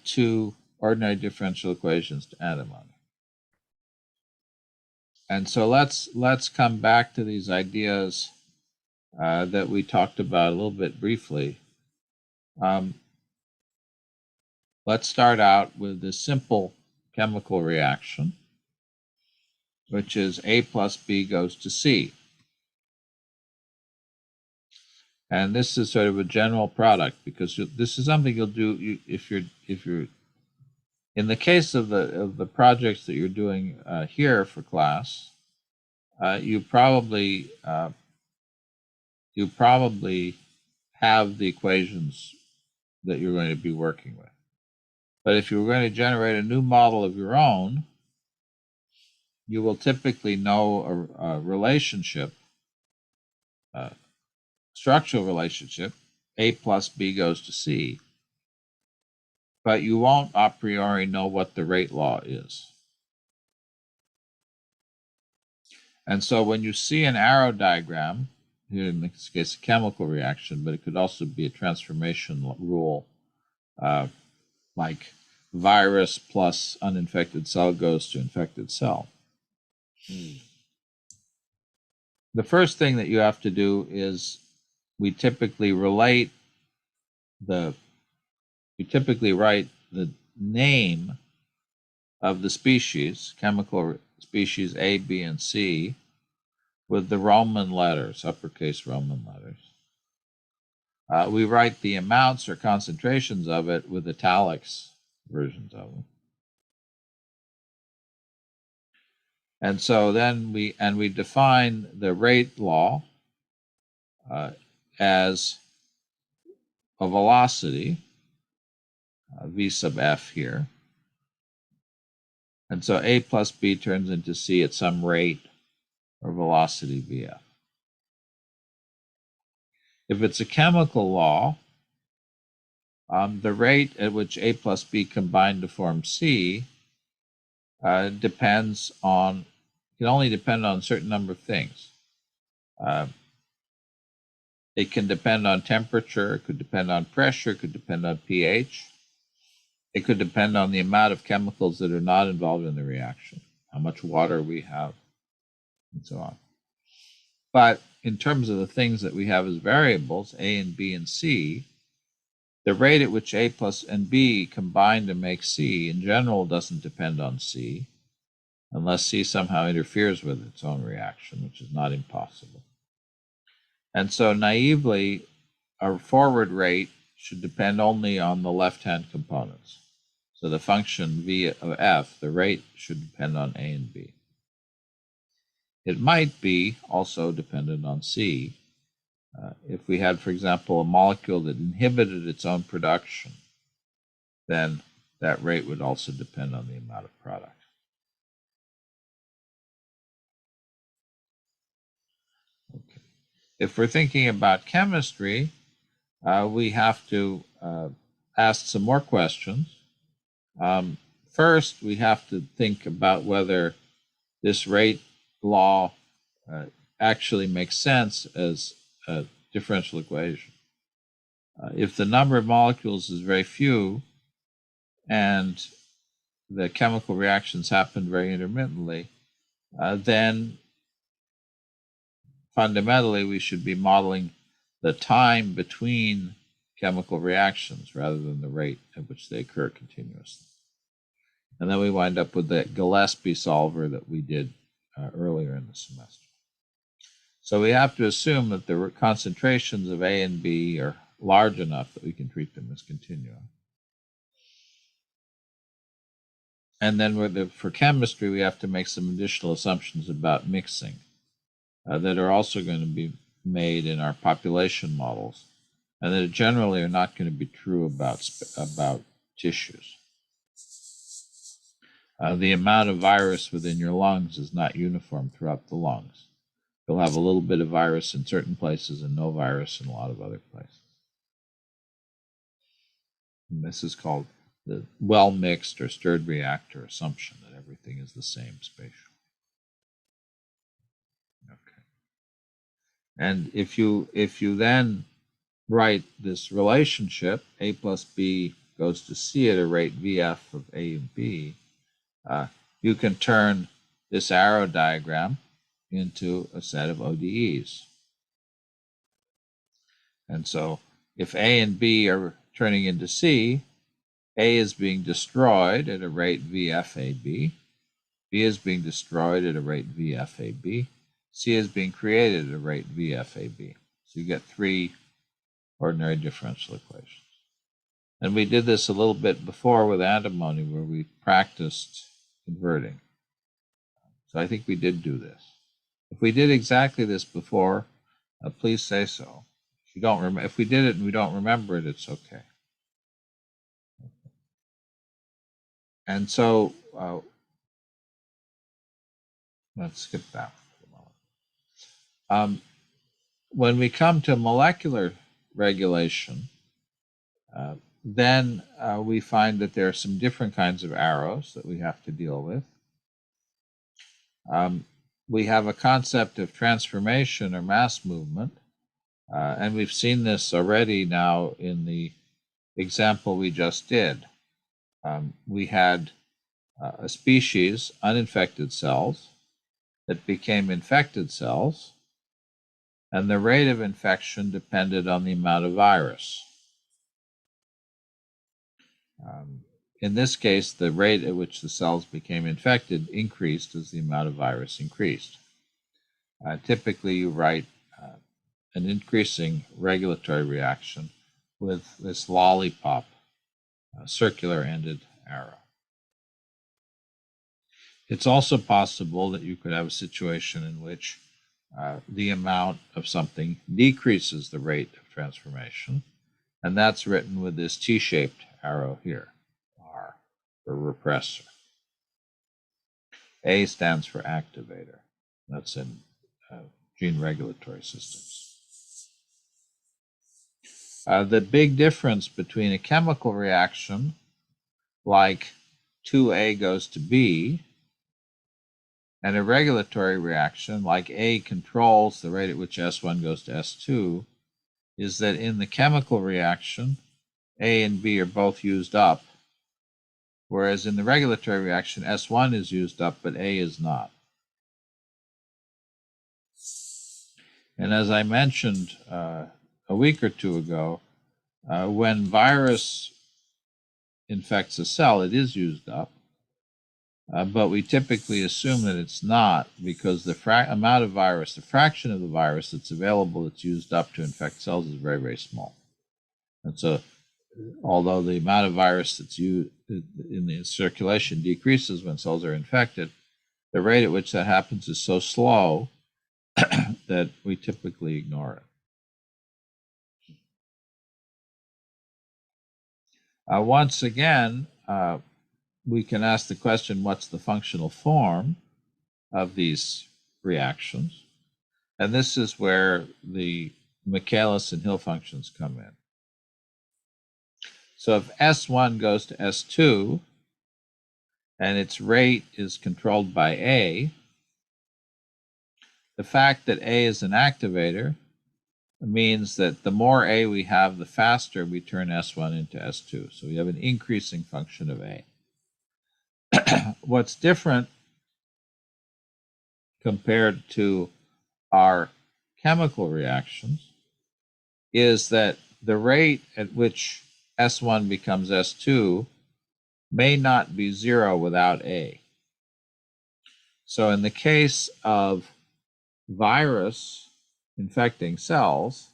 to ordinary differential equations to antimony. And so let's come back to these ideas that we talked about a little bit briefly. Let's start out with this simple chemical reaction, which is A plus B goes to C. And this is sort of a general product because this is something you'll do if you're in the case of the projects that you're doing here for class. You probably have the equations that you're going to be working with. But if you're going to generate a new model of your own, you will typically know a relationship, structural relationship, A plus B goes to C, but you won't a priori know what the rate law is. And so when you see an arrow diagram, here in this case a chemical reaction, but it could also be a transformation rule, like virus plus uninfected cell goes to infected cell. The first thing that you have to do is we typically write the name of the species, chemical species A, B, and C, with the Roman letters, uppercase Roman letters. We write the amounts or concentrations of it with italics versions of them. And so then we define the rate law as a velocity, v sub f here. And so a plus b turns into c at some rate or velocity vf. If it's a chemical law, the rate at which a plus b combine to form c can only depend on a certain number of things. It can depend on temperature, it could depend on pressure, it could depend on pH. It could depend on the amount of chemicals that are not involved in the reaction, how much water we have, and so on. But in terms of the things that we have as variables, A and B and C, the rate at which A plus and B combine to make C in general doesn't depend on C, unless C somehow interferes with its own reaction, which is not impossible. And so naively, our forward rate should depend only on the left-hand components. So the function v of f, the rate, should depend on A and B. It might be also dependent on C. If we had, for example, a molecule that inhibited its own production, then that rate would also depend on the amount of product. Okay. If we're thinking about chemistry, we have to ask some more questions. First, we have to think about whether this rate law actually makes sense as a differential equation. If the number of molecules is very few and the chemical reactions happen very intermittently, then fundamentally we should be modeling the time between chemical reactions rather than the rate at which they occur continuously. And then we wind up with the Gillespie solver that we did earlier in the semester. So we have to assume that the concentrations of A and B are large enough that we can treat them as continua. And then for chemistry, we have to make some additional assumptions about mixing that are also going to be made in our population models, and that generally are not going to be true about tissues. The amount of virus within your lungs is not uniform throughout the lungs. You'll have a little bit of virus in certain places and no virus in a lot of other places. And this is called the well-mixed or stirred reactor assumption, that everything is the same spatially. Okay. And if you then write this relationship, A plus B goes to C at a rate VF of A and B, you can turn this arrow diagram into a set of ODEs. And so if A and B are turning into C, A is being destroyed at a rate VFAB, B is being destroyed at a rate VFAB, C is being created at a rate VFAB. So you get three ordinary differential equations. And we did this a little bit before with antimony, where we practiced converting. So I think we did do this. If we did exactly this before, please say so. If you don't remember, if we did it and we don't remember it, it's okay. And so let's skip that for a moment. When we come to molecular regulation, then we find that there are some different kinds of arrows that we have to deal with. We have a concept of transformation or mass movement, and we've seen this already now in the example we just did. We had a species, uninfected cells, that became infected cells, and the rate of infection depended on the amount of virus. In this case, the rate at which the cells became infected increased as the amount of virus increased. Typically, you write an increasing regulatory reaction with this lollipop circular-ended arrow. It's also possible that you could have a situation in which the amount of something decreases the rate of transformation, and that's written with this T-shaped arrow here, R, for repressor. A stands for activator. That's in gene regulatory systems. The big difference between a chemical reaction like 2A goes to B and a regulatory reaction like A controls the rate at which S1 goes to S2 is that in the chemical reaction, A and B are both used up, whereas in the regulatory reaction, S1 is used up, but A is not. And as I mentioned a week or two ago, when virus infects a cell, it is used up, but we typically assume that it's not because the amount of virus, the fraction of the virus that's available that's used up to infect cells is very, very small. And so although the amount of virus that's used in the circulation decreases when cells are infected, the rate at which that happens is so slow that we typically ignore it. Once again, we can ask the question, what's the functional form of these reactions? And this is where the Michaelis and Hill functions come in. So if S1 goes to S2 and its rate is controlled by A, the fact that A is an activator means that the more A we have, the faster we turn S1 into S2. So we have an increasing function of A. What's different compared to our chemical reactions is that the rate at which S1 becomes S2 may not be 0 without A. So in the case of virus infecting cells,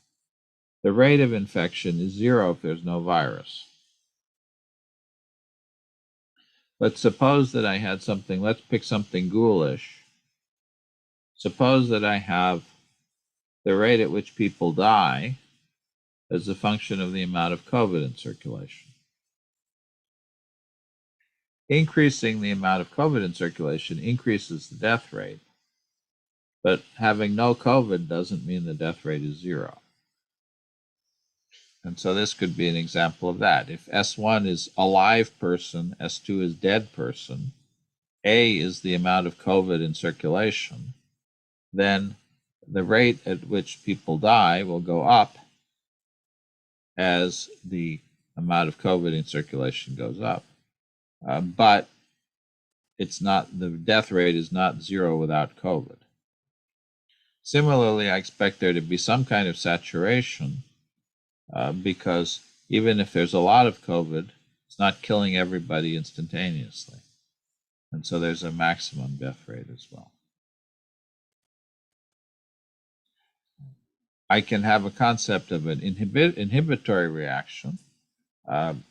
the rate of infection is 0 if there's no virus. But suppose that I had something, let's pick something ghoulish. Suppose that I have the rate at which people die as a function of the amount of COVID in circulation. Increasing the amount of COVID in circulation increases the death rate, but having no COVID doesn't mean the death rate is 0. And so this could be an example of that. If S1 is alive person, S2 is dead person, A is the amount of COVID in circulation, then the rate at which people die will go up as the amount of COVID in circulation goes up. But it's not, the death rate is not 0 without COVID. Similarly, I expect there to be some kind of saturation because even if there's a lot of COVID, it's not killing everybody instantaneously. And so there's a maximum death rate as well. I can have a concept of an inhibitory reaction. And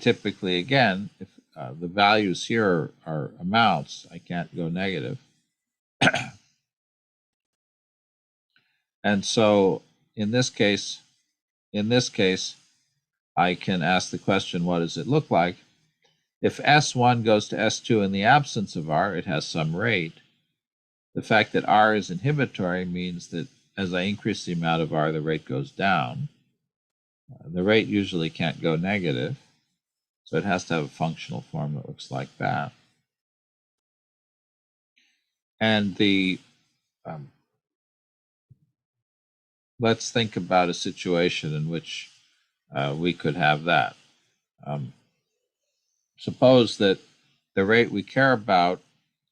typically, again, if the values here are amounts, I can't go negative. And so in this case, I can ask the question, what does it look like? If S1 goes to S2 in the absence of R, it has some rate. The fact that R is inhibitory means that as I increase the amount of R, the rate goes down. The rate usually can't go negative, so it has to have a functional form that looks like that. And the let's think about a situation in which we could have that. Suppose that the rate we care about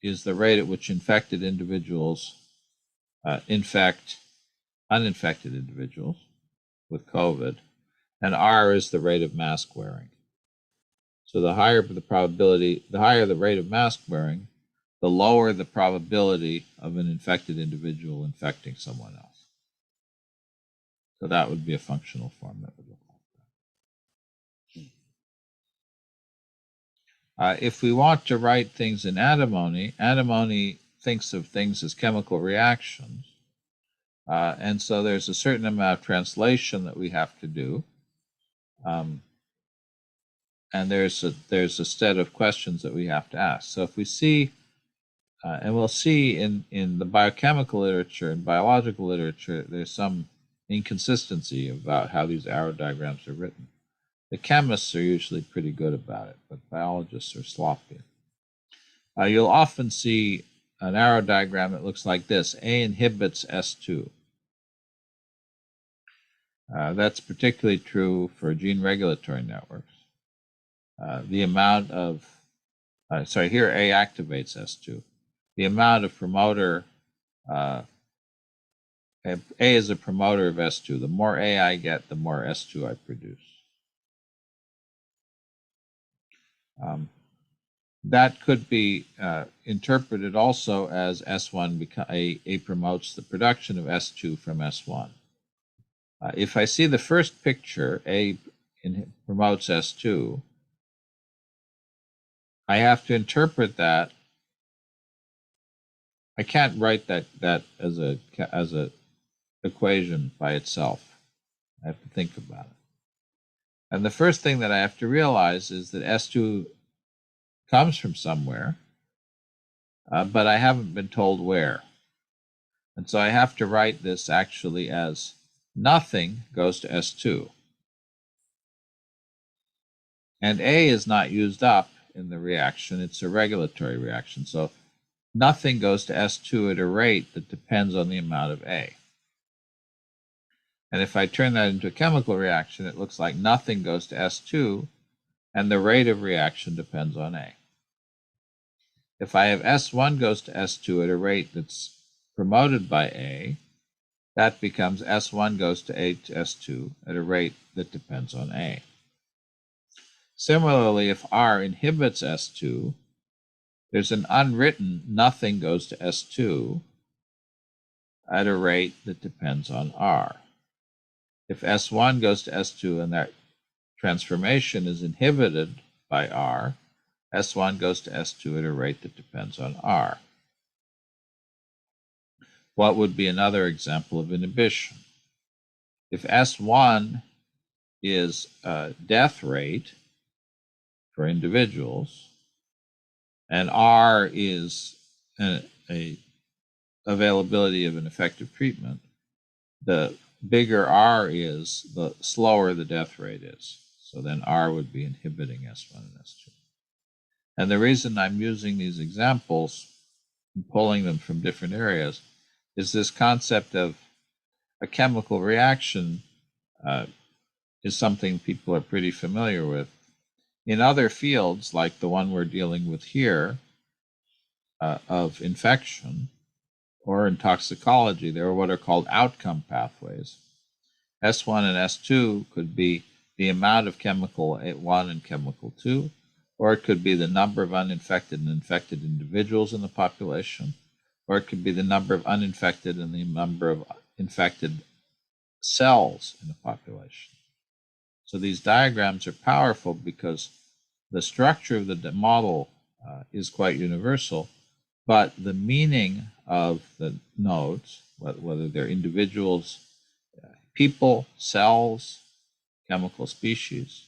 is the rate at which infected individuals infect uninfected individuals with COVID, and R is the rate of mask wearing. So the higher the probability, the higher the rate of mask wearing, the lower the probability of an infected individual infecting someone else. So that would be a functional form that would look like If we want to write things in antimony, antimony thinks of things as chemical reactions. And so there's a certain amount of translation that we have to do. And there's a set of questions that we have to ask. So if we see, and we'll see in the biochemical literature and biological literature, there's some inconsistency about how these arrow diagrams are written. The chemists are usually pretty good about it, but biologists are sloppy. You'll often see an arrow diagram that looks like this. A inhibits S2. That's particularly true for gene regulatory networks. The amount of, here A activates S2. The amount of promoter, A is a promoter of S2. The more A I get, the more S2 I produce. That could be interpreted also as S1, A promotes the production of S2 from S1. If I see the first picture, A promotes S2, I have to interpret that. I can't write that as a equation by itself. I have to think about it. And the first thing that I have to realize is that S2 comes from somewhere, but I haven't been told where. And so I have to write this actually as nothing goes to S2. And A is not used up in the reaction. It's a regulatory reaction. So nothing goes to S2 at a rate that depends on the amount of A. And if I turn that into a chemical reaction, it looks like nothing goes to S2, and the rate of reaction depends on A. If I have S1 goes to S2 at a rate that's promoted by A, that becomes S1 goes to S2 at a rate that depends on A. Similarly, if R inhibits S2, there's an unwritten nothing goes to S2 at a rate that depends on R. If S1 goes to S2 and that transformation is inhibited by R, S1 goes to S2 at a rate that depends on R. What would be another example of inhibition? If S1 is a death rate for individuals, and R is a availability of an effective treatment, the bigger R is, the slower the death rate is. So then R would be inhibiting S1 and S2. And the reason I'm using these examples and pulling them from different areas is this concept of a chemical reaction is something people are pretty familiar with. In other fields, like the one we're dealing with here, of infection, or in toxicology, there are what are called outcome pathways. S1 and S2 could be the amount of chemical 1 and chemical 2, or it could be the number of uninfected and infected individuals in the population, or it could be the number of uninfected and the number of infected cells in the population. So these diagrams are powerful because the structure of the model is quite universal, but the meaning of the nodes, whether they're individuals, people, cells, chemical species,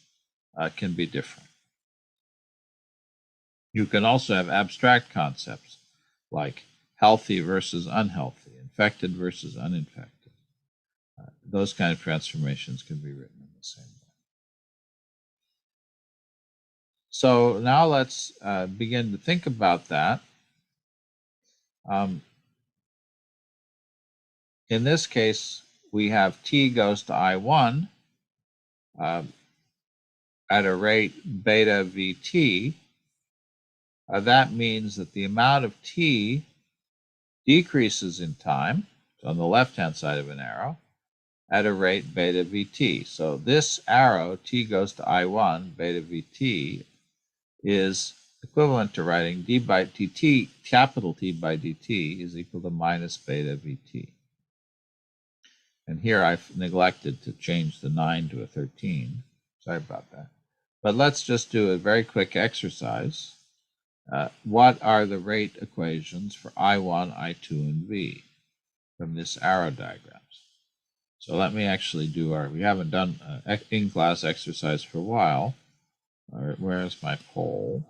can be different. You can also have abstract concepts like healthy versus unhealthy, infected versus uninfected. Those kind of transformations can be written in the same way. So now let's begin to think about that. In this case, we have T goes to I1 at a rate beta Vt. That means that the amount of T decreases in time, on the left-hand side of an arrow, at a rate beta Vt. So this arrow, T goes to I1, beta Vt, is equivalent to writing d by dt, capital T by dt, is equal to minus beta Vt. And here I've neglected to change the 9 to a 13. Sorry about that. But let's just do a very quick exercise. What are the rate equations for I1, I2, and V from this arrow diagrams? So let me actually do we haven't done in-class exercise for a while. All right, where's my poll?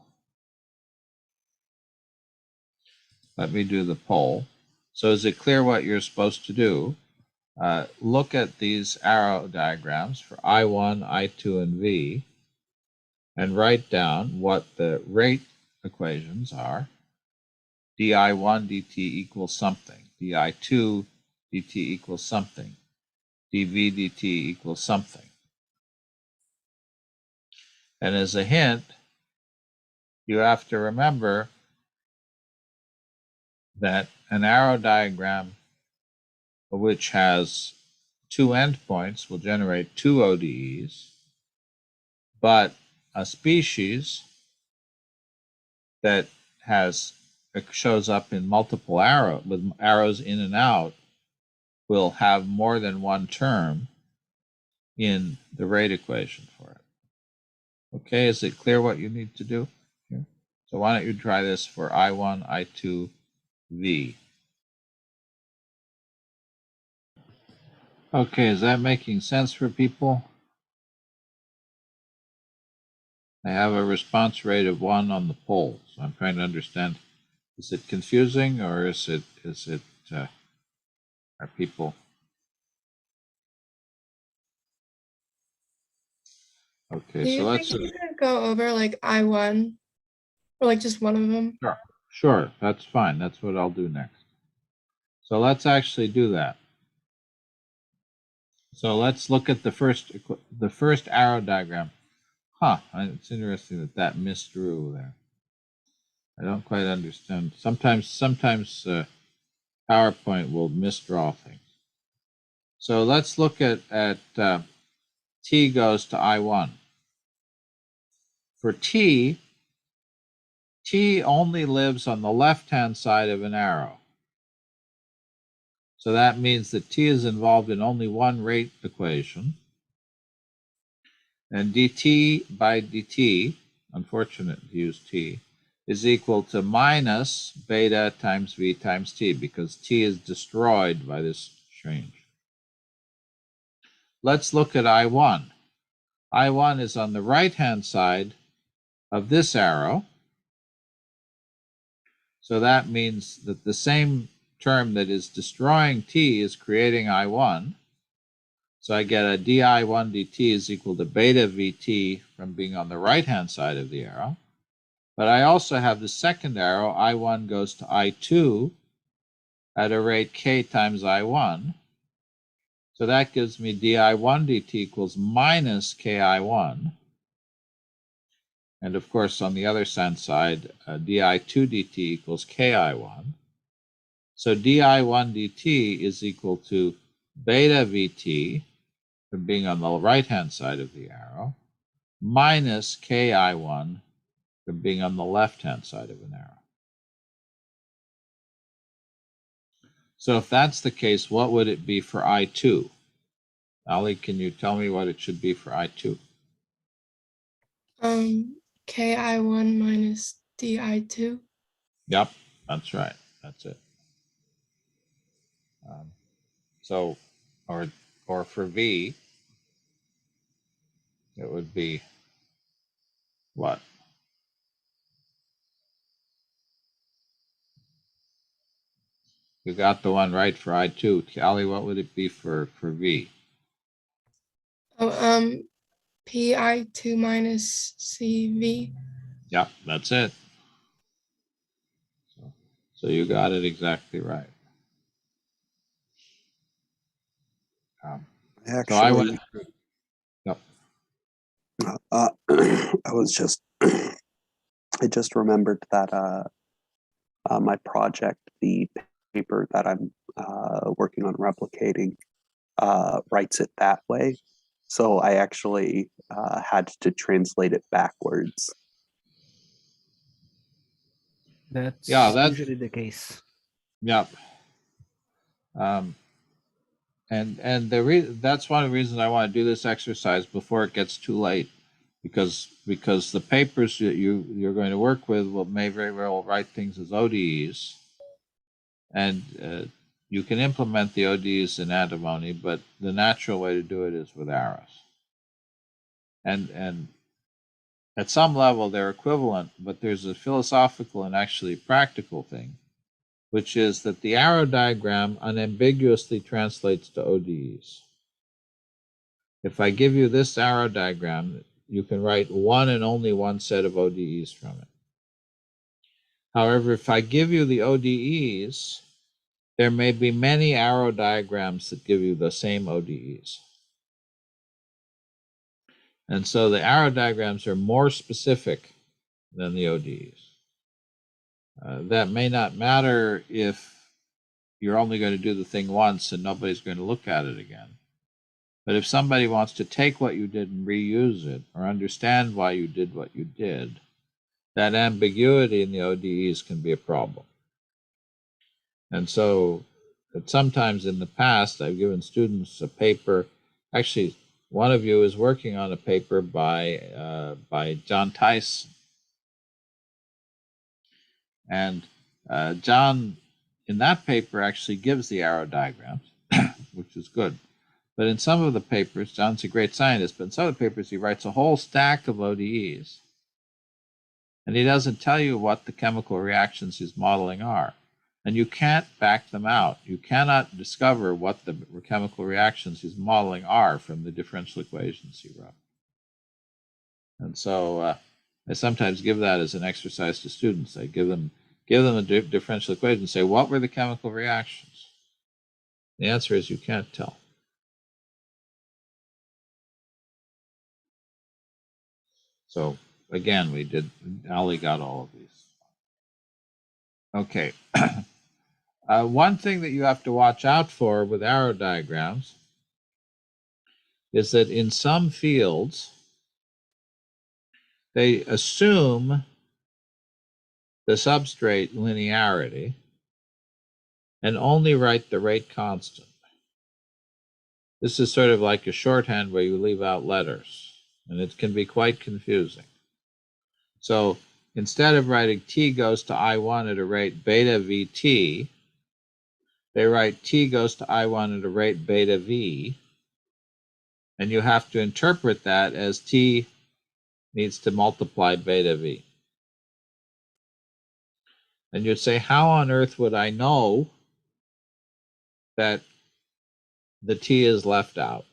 Let me do the poll. So is it clear what you're supposed to do? Look at these arrow diagrams for I1, I2, and V, and write down what the rate equations are. di1 dt equals something, di2 dt equals something, dv dt equals something. And as a hint, you have to remember that an arrow diagram which has two endpoints will generate two ODEs, but a species that shows up in multiple with arrows in and out will have more than one term in the rate equation for it. Okay, is it clear what you need to do here? So why don't you try this for I1, I2, V. Okay, is that making sense for people? I have a response rate of 1 on the poll, so I'm trying to understand, is it confusing or is it are people? Okay, Do so you let's think you could go over like I1 or like just one of them? Sure, that's fine. That's what I'll do next. So let's actually do that. So let's look at the first arrow diagram. It's interesting that misdrew there. I don't quite understand. Sometimes PowerPoint will misdraw things. So let's look at T goes to I1. For T only lives on the left-hand side of an arrow. So that means that T is involved in only one rate equation. And dt by dt, unfortunate to use T, is equal to minus beta times V times T, because T is destroyed by this change. Let's look at I1. I1 is on the right-hand side of this arrow. So that means that the same term that is destroying T is creating I1. So I get a di1 dt is equal to beta Vt from being on the right-hand side of the arrow. But I also have the second arrow, I1 goes to I2 at a rate k times I1. So that gives me di1 dt equals minus ki1. And of course, on the other side, di2 dt equals ki1. So di1 dt is equal to beta Vt from being on the right-hand side of the arrow minus ki1 from being on the left-hand side of an arrow. So if that's the case, what would it be for I2? Ali, can you tell me what it should be for I2? Ki1 minus di2. Yep, that's right. That's it. So, or for V, it would be what? You got the one right for I2. Ali, what would it be for V? Oh, pi2 minus cv. Yep, that's it. So you got it exactly right. Actually, Yep. I was just, I just remembered that my project, the paper that I'm working on replicating, writes it that way. So I actually had to translate it backwards. That's that's usually the case. Yep. And that's one of the reasons I want to do this exercise before it gets too late, because the papers that you're going to work with may very well write things as ODEs, and you can implement the ODEs in antimony, but the natural way to do it is with arrows. And at some level they're equivalent, but there's a philosophical and actually practical thing, which is that the arrow diagram unambiguously translates to ODEs. If I give you this arrow diagram, you can write one and only one set of ODEs from it. However, if I give you the ODEs, there may be many arrow diagrams that give you the same ODEs. And so the arrow diagrams are more specific than the ODEs. That may not matter if you're only going to do the thing once and nobody's going to look at it again. But if somebody wants to take what you did and reuse it, or understand why you did what you did, that ambiguity in the ODEs can be a problem. And so sometimes in the past, I've given students a paper. Actually, one of you is working on a paper by John Tyson. And John, in that paper, actually gives the arrow diagrams, which is good. But in some of the papers, John's a great scientist, but in some of the papers, he writes a whole stack of ODEs. And he doesn't tell you what the chemical reactions he's modeling are. And you can't back them out. You cannot discover what the chemical reactions he's modeling are from the differential equations he wrote. And so I sometimes give that as an exercise to students. I give them a differential equation and say, what were the chemical reactions? The answer is you can't tell. So again, Ali got all of these. Okay. One thing that you have to watch out for with arrow diagrams is that in some fields, they assume the substrate linearity and only write the rate constant. This is sort of like a shorthand where you leave out letters, and it can be quite confusing. So instead of writing t goes to I1 at a rate beta vt, they write t goes to I1 at a rate beta v, and you have to interpret that as t needs to multiply beta v. And you'd say, how on earth would I know that the t is left out?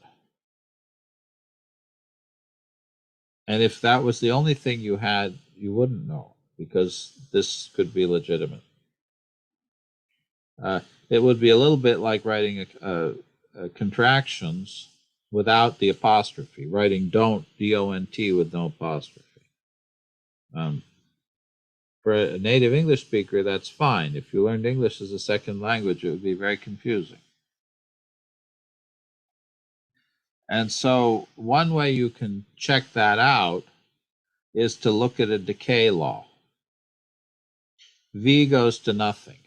And if that was the only thing you had, you wouldn't know, because this could be legitimate. It would be a little bit like writing contractions without the apostrophe, writing don't, D-O-N-T, with no apostrophe. For a native English speaker, that's fine. If you learned English as a second language, it would be very confusing. And so one way you can check that out is to look at a decay law. V goes to nothing.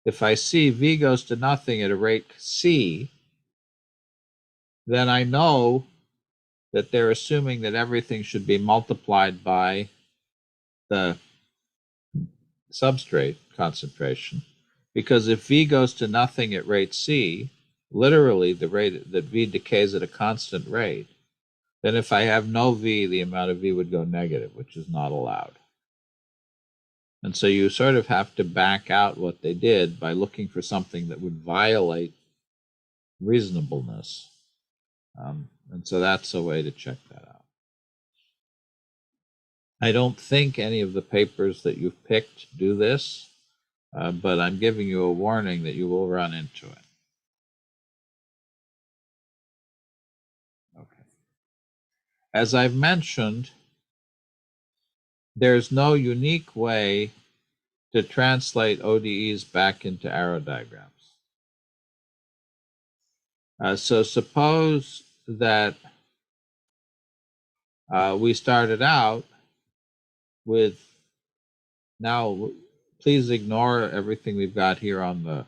If I see V goes to nothing at a rate C, then I know that they're assuming that everything should be multiplied by the substrate concentration. Because if V goes to nothing at rate C, literally the rate that V decays at a constant rate, then if I have no V, the amount of V would go negative, which is not allowed. And so you sort of have to back out what they did by looking for something that would violate reasonableness. And so that's a way to check that out. I don't think any of the papers that you've picked do this, but I'm giving you a warning that you will run into it. Okay. As I've mentioned, there's no unique way to translate ODEs back into arrow diagrams. So suppose that we started out with, now please ignore everything we've got here on the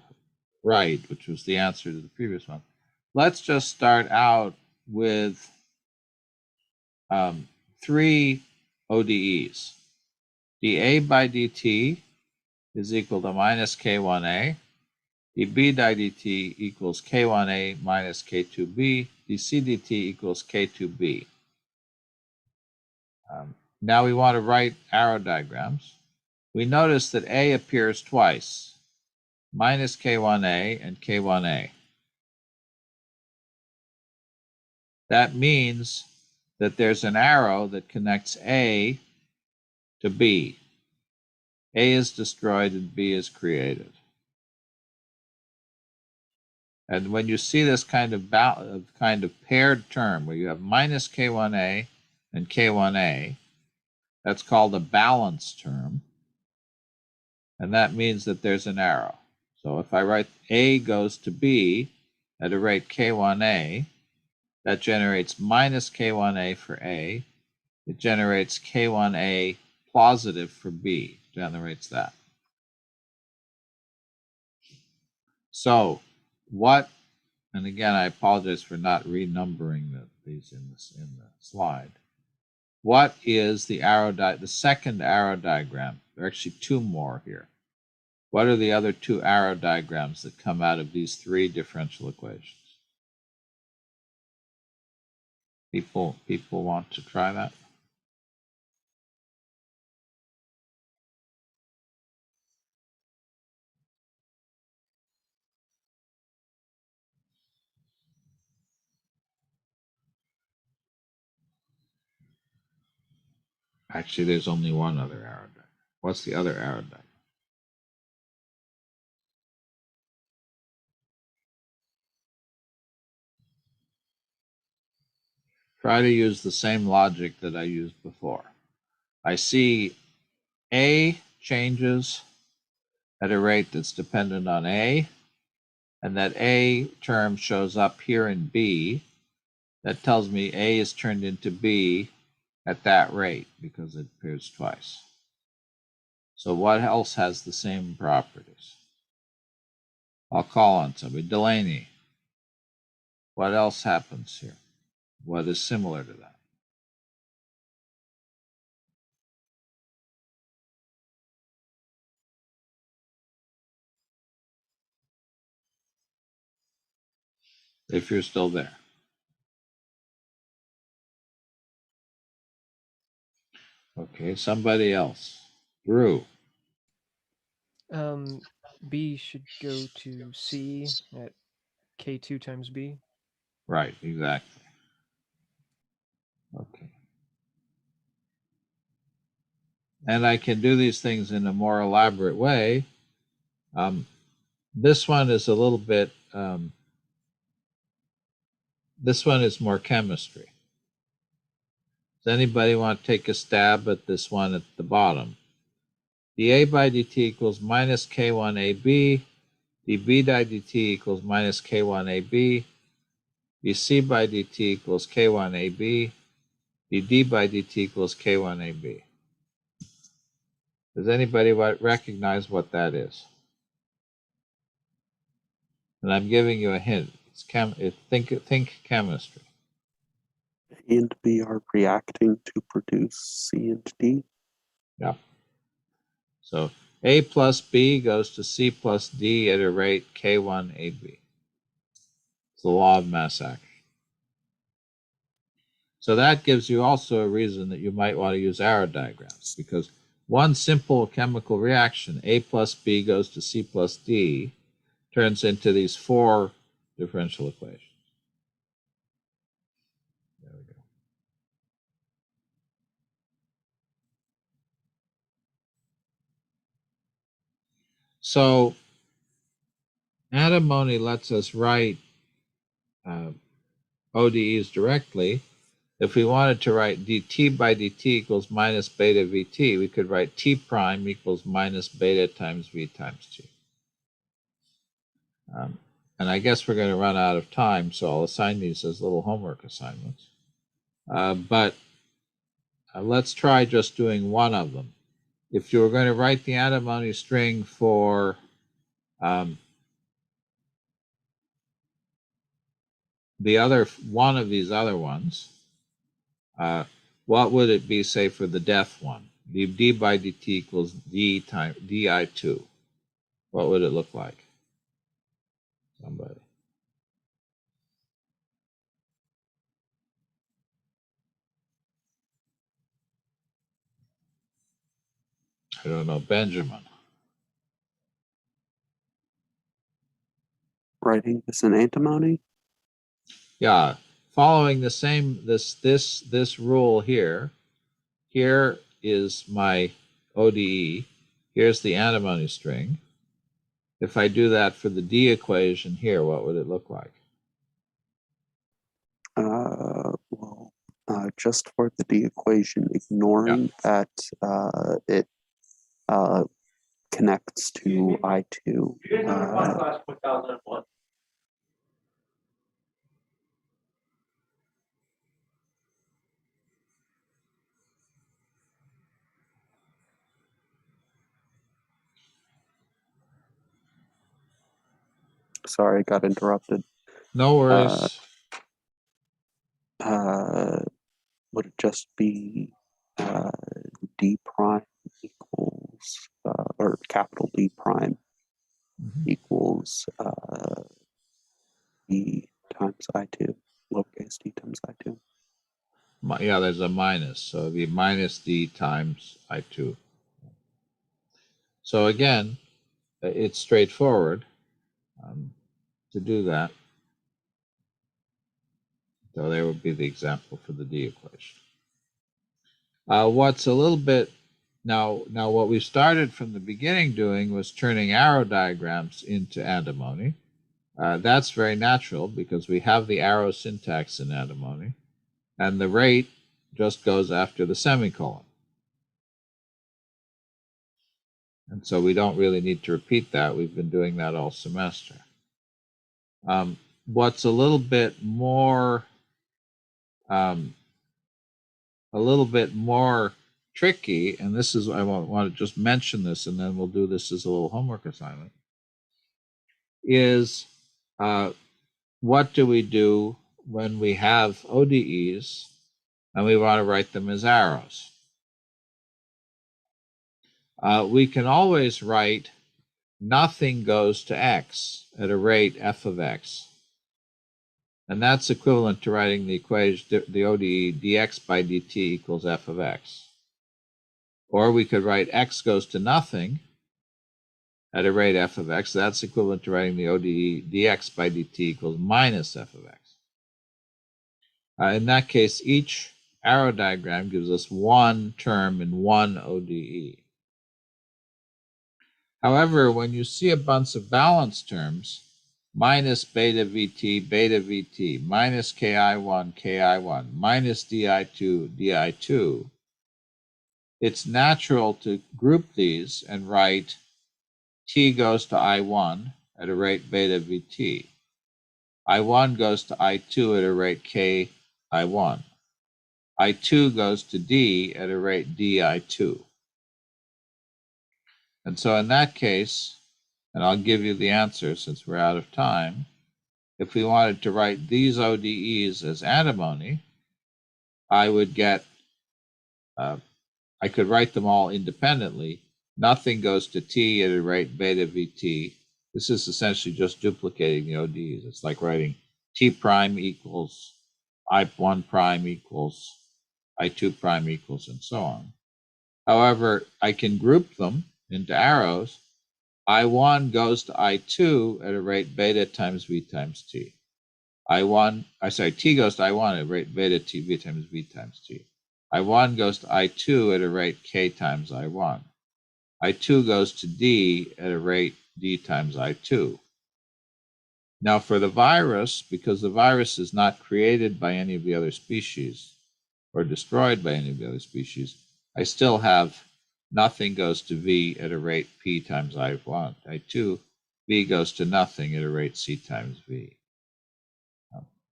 right, which was the answer to the previous one. Let's just start out with three ODEs. dA by dt is equal to minus K1A. dB by dt equals K1A minus K2B. dC dt equals K2B. Now we want to write arrow diagrams. We notice that A appears twice, minus K1A and K1A. That means that there's an arrow that connects A to B. A is destroyed and B is created. And when you see this kind of paired term where you have minus K1A and K1A, that's called a balance term. And that means that there's an arrow. So if I write A goes to B at a rate K1A, that generates minus K1A for A. It generates K1A positive for B, generates that. So what, and again, I apologize for not renumbering these in the slide. What is the the second arrow diagram? There are actually two more here. What are the other two arrow diagrams that come out of these three differential equations? People want to try that? Actually, there's only one other arrow diagram. What's the other arrow diagram? Try to use the same logic that I used before. I see A changes at a rate that's dependent on A, and that A term shows up here in B. That tells me A is turned into B at that rate because it appears twice. So what else has the same properties? I'll call on somebody. Delaney, what else happens here? What is similar to that? If you're still there. Okay, somebody else. Drew. B should go to C at K2 times B. Right, exactly. Okay. And I can do these things in a more elaborate way. This one is a little bit, this one is more chemistry. Does anybody want to take a stab at this one at the bottom? dA by dt equals minus K1AB, dB by dt equals minus K1AB, dC by dt equals K1AB, dD by dt equals K1AB. Does anybody recognize what that is? And I'm giving you a hint. Think chemistry. A and B are reacting to produce C and D. Yeah. So A plus B goes to C plus D at a rate K1AB. It's the law of mass action. So that gives you also a reason that you might want to use arrow diagrams, because one simple chemical reaction, A plus B goes to C plus D, turns into these four differential equations. There we go. So antimony lets us write ODEs directly. If we wanted to write dt by dt equals minus beta vt, we could write t prime equals minus beta times v times t. And I guess we're going to run out of time, so I'll assign these as little homework assignments. But let's try just doing one of them. If you were going to write the antimony string for the other one of these other ones, what would it be, say, for the deaf one? D by dt equals d times di2. What would it look like? Somebody. I don't know, Benjamin. Writing this in antimony. Yeah, following the same this rule here. Here is my ODE. Here's the antimony string. If I do that for the D equation here, what would it look like? Well, just for the D equation, ignoring that it connects to I2. Sorry, I got interrupted. No worries. Would it just be D prime equals, or capital D prime equals D times I2, lowercase d times I2? Yeah, there's a minus, so it'd be minus D times I2. So again, it's straightforward to do that. So there would be the example for the D equation. What's a little bit now what we started from the beginning doing was turning arrow diagrams into antimony. That's very natural because we have the arrow syntax in antimony, and the rate just goes after the semicolon. And so we don't really need to repeat that. We've been doing that all semester. What's a little bit more tricky, and this is, I want to just mention this, and then we'll do this as a little homework assignment, is what do we do when we have ODEs and we want to write them as arrows? We can always write nothing goes to x at a rate f of x. And that's equivalent to writing the equation, the ODE, dx by dt equals f of x. Or we could write x goes to nothing at a rate f of x. That's equivalent to writing the ODE, dx by dt equals minus f of x. In that case, each arrow diagram gives us one term in one ODE. However, when you see a bunch of balanced terms, minus beta VT, minus KI1, minus DI2, it's natural to group these and write T goes to I1 at a rate beta VT. I1 goes to I2 at a rate KI1. I2 goes to D at a rate DI2. And so in that case, and I'll give you the answer since we're out of time, if we wanted to write these ODEs as antimony, I would get, I could write them all independently. Nothing goes to T at a rate beta VT. This is essentially just duplicating the ODEs. It's like writing T prime equals I1 prime equals I2 prime equals, and so on. However, I can group them into arrows. I1 goes to I2 at a rate beta times V times T. T goes to I1 at a rate beta T V times V times T. I1 goes to I2 at a rate K times I1. I2 goes to D at a rate D times I2. Now for the virus, because the virus is not created by any of the other species or destroyed by any of the other species, I still have nothing goes to V at a rate P times I1. I2, V goes to nothing at a rate C times V.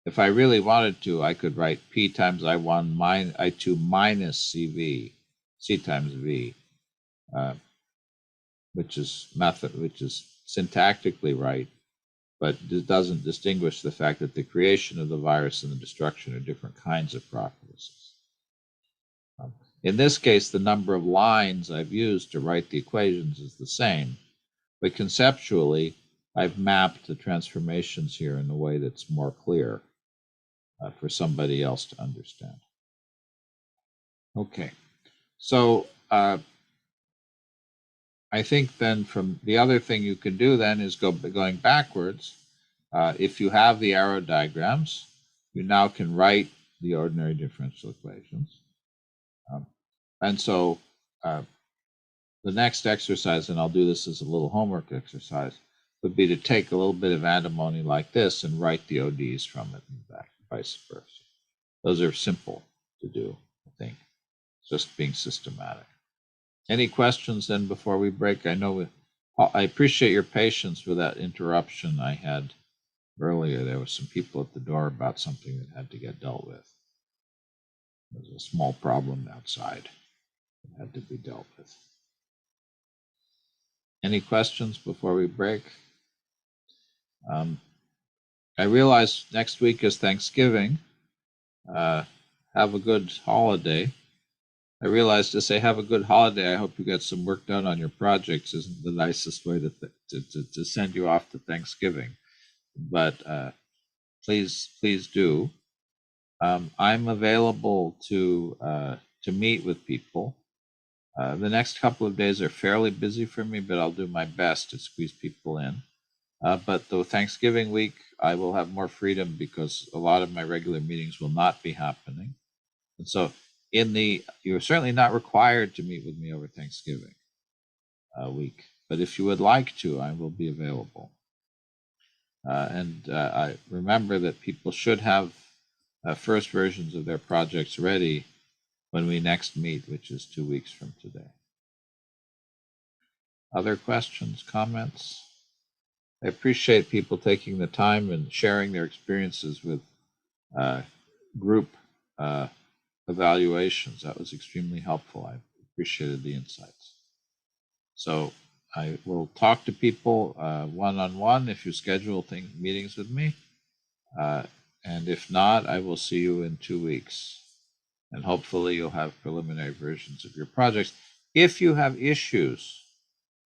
If I really wanted to, I could write P times I1 I2 minus CV, C times V, which is syntactically right, but it doesn't distinguish the fact that the creation of the virus and the destruction are different kinds of processes. In this case, the number of lines I've used to write the equations is the same, but conceptually, I've mapped the transformations here in a way that's more clear for somebody else to understand. Okay, so I think then from the other thing you can do then is going backwards. If you have the arrow diagrams, you now can write the ordinary differential equations. And so the next exercise, and I'll do this as a little homework exercise, would be to take a little bit of antimony like this and write the ODs from it and back, vice versa. Those are simple to do, I think, just being systematic. Any questions then before we break? I appreciate your patience with that interruption I had earlier. There were some people at the door about something that had to get dealt with. There was a small problem outside that had to be dealt with. Any questions before we break? I realize next week is Thanksgiving. Have a good holiday. I realize to say have a good holiday. I hope you get some work done on your projects isn't the nicest way to send you off to Thanksgiving. But please do. I'm available to meet with people. The next couple of days are fairly busy for me, but I'll do my best to squeeze people in. But the Thanksgiving week, I will have more freedom because a lot of my regular meetings will not be happening. And so you're certainly not required to meet with me over Thanksgiving week, but if you would like to, I will be available. And I remember that people should have first versions of their projects ready when we next meet, which is 2 weeks from today. Other questions, comments? I appreciate people taking the time and sharing their experiences with group evaluations. That was extremely helpful. I appreciated the insights. So I will talk to people one-on-one if you schedule meetings with me. And if not, I will see you in 2 weeks. And hopefully you'll have preliminary versions of your projects. If you have issues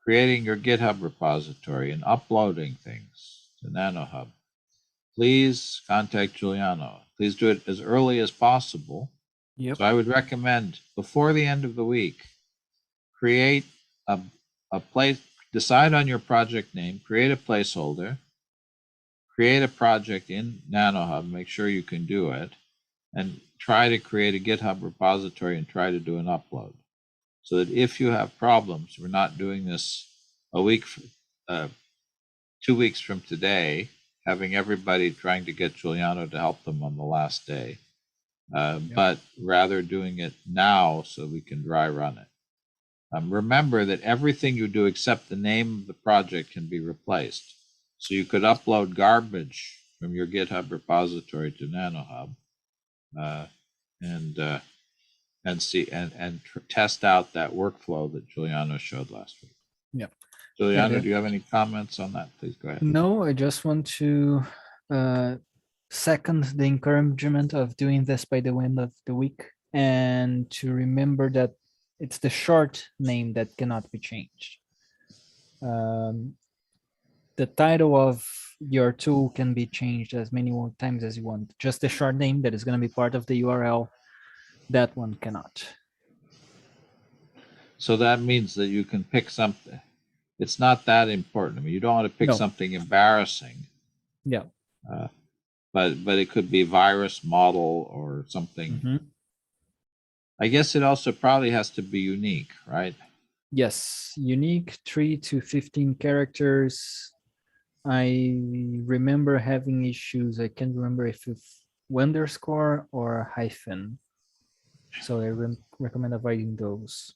creating your GitHub repository and uploading things to NanoHub, please contact Giuliano. Please do it as early as possible. Yep. So I would recommend before the end of the week, create a place, decide on your project name, create a placeholder, create a project in NanoHub, make sure you can do it, and try to create a GitHub repository and try to do an upload. So that if you have problems, we're not doing this 2 weeks from today, having everybody trying to get Giuliano to help them on the last day, but rather doing it now so we can dry run it. Remember that everything you do except the name of the project can be replaced. So you could upload garbage from your GitHub repository to NanoHub and see and test out that workflow that Giuliano showed last week. Yeah. Giuliano, do you have any comments on that? Please go ahead. No, I just want to second the encouragement of doing this by the end of the week and to remember that it's the short name that cannot be changed. The title of your tool can be changed as many more times as you want. Just the short name that is going to be part of the URL, that one cannot. So that means that you can pick something. It's not that important. I mean, you don't want to pick something embarrassing. Yeah. But it could be virus model or something. Mm-hmm. I guess it also probably has to be unique, right? Yes, unique 3 to 15 characters. I remember having issues. I can't remember if it's underscore or hyphen. So I recommend avoiding those.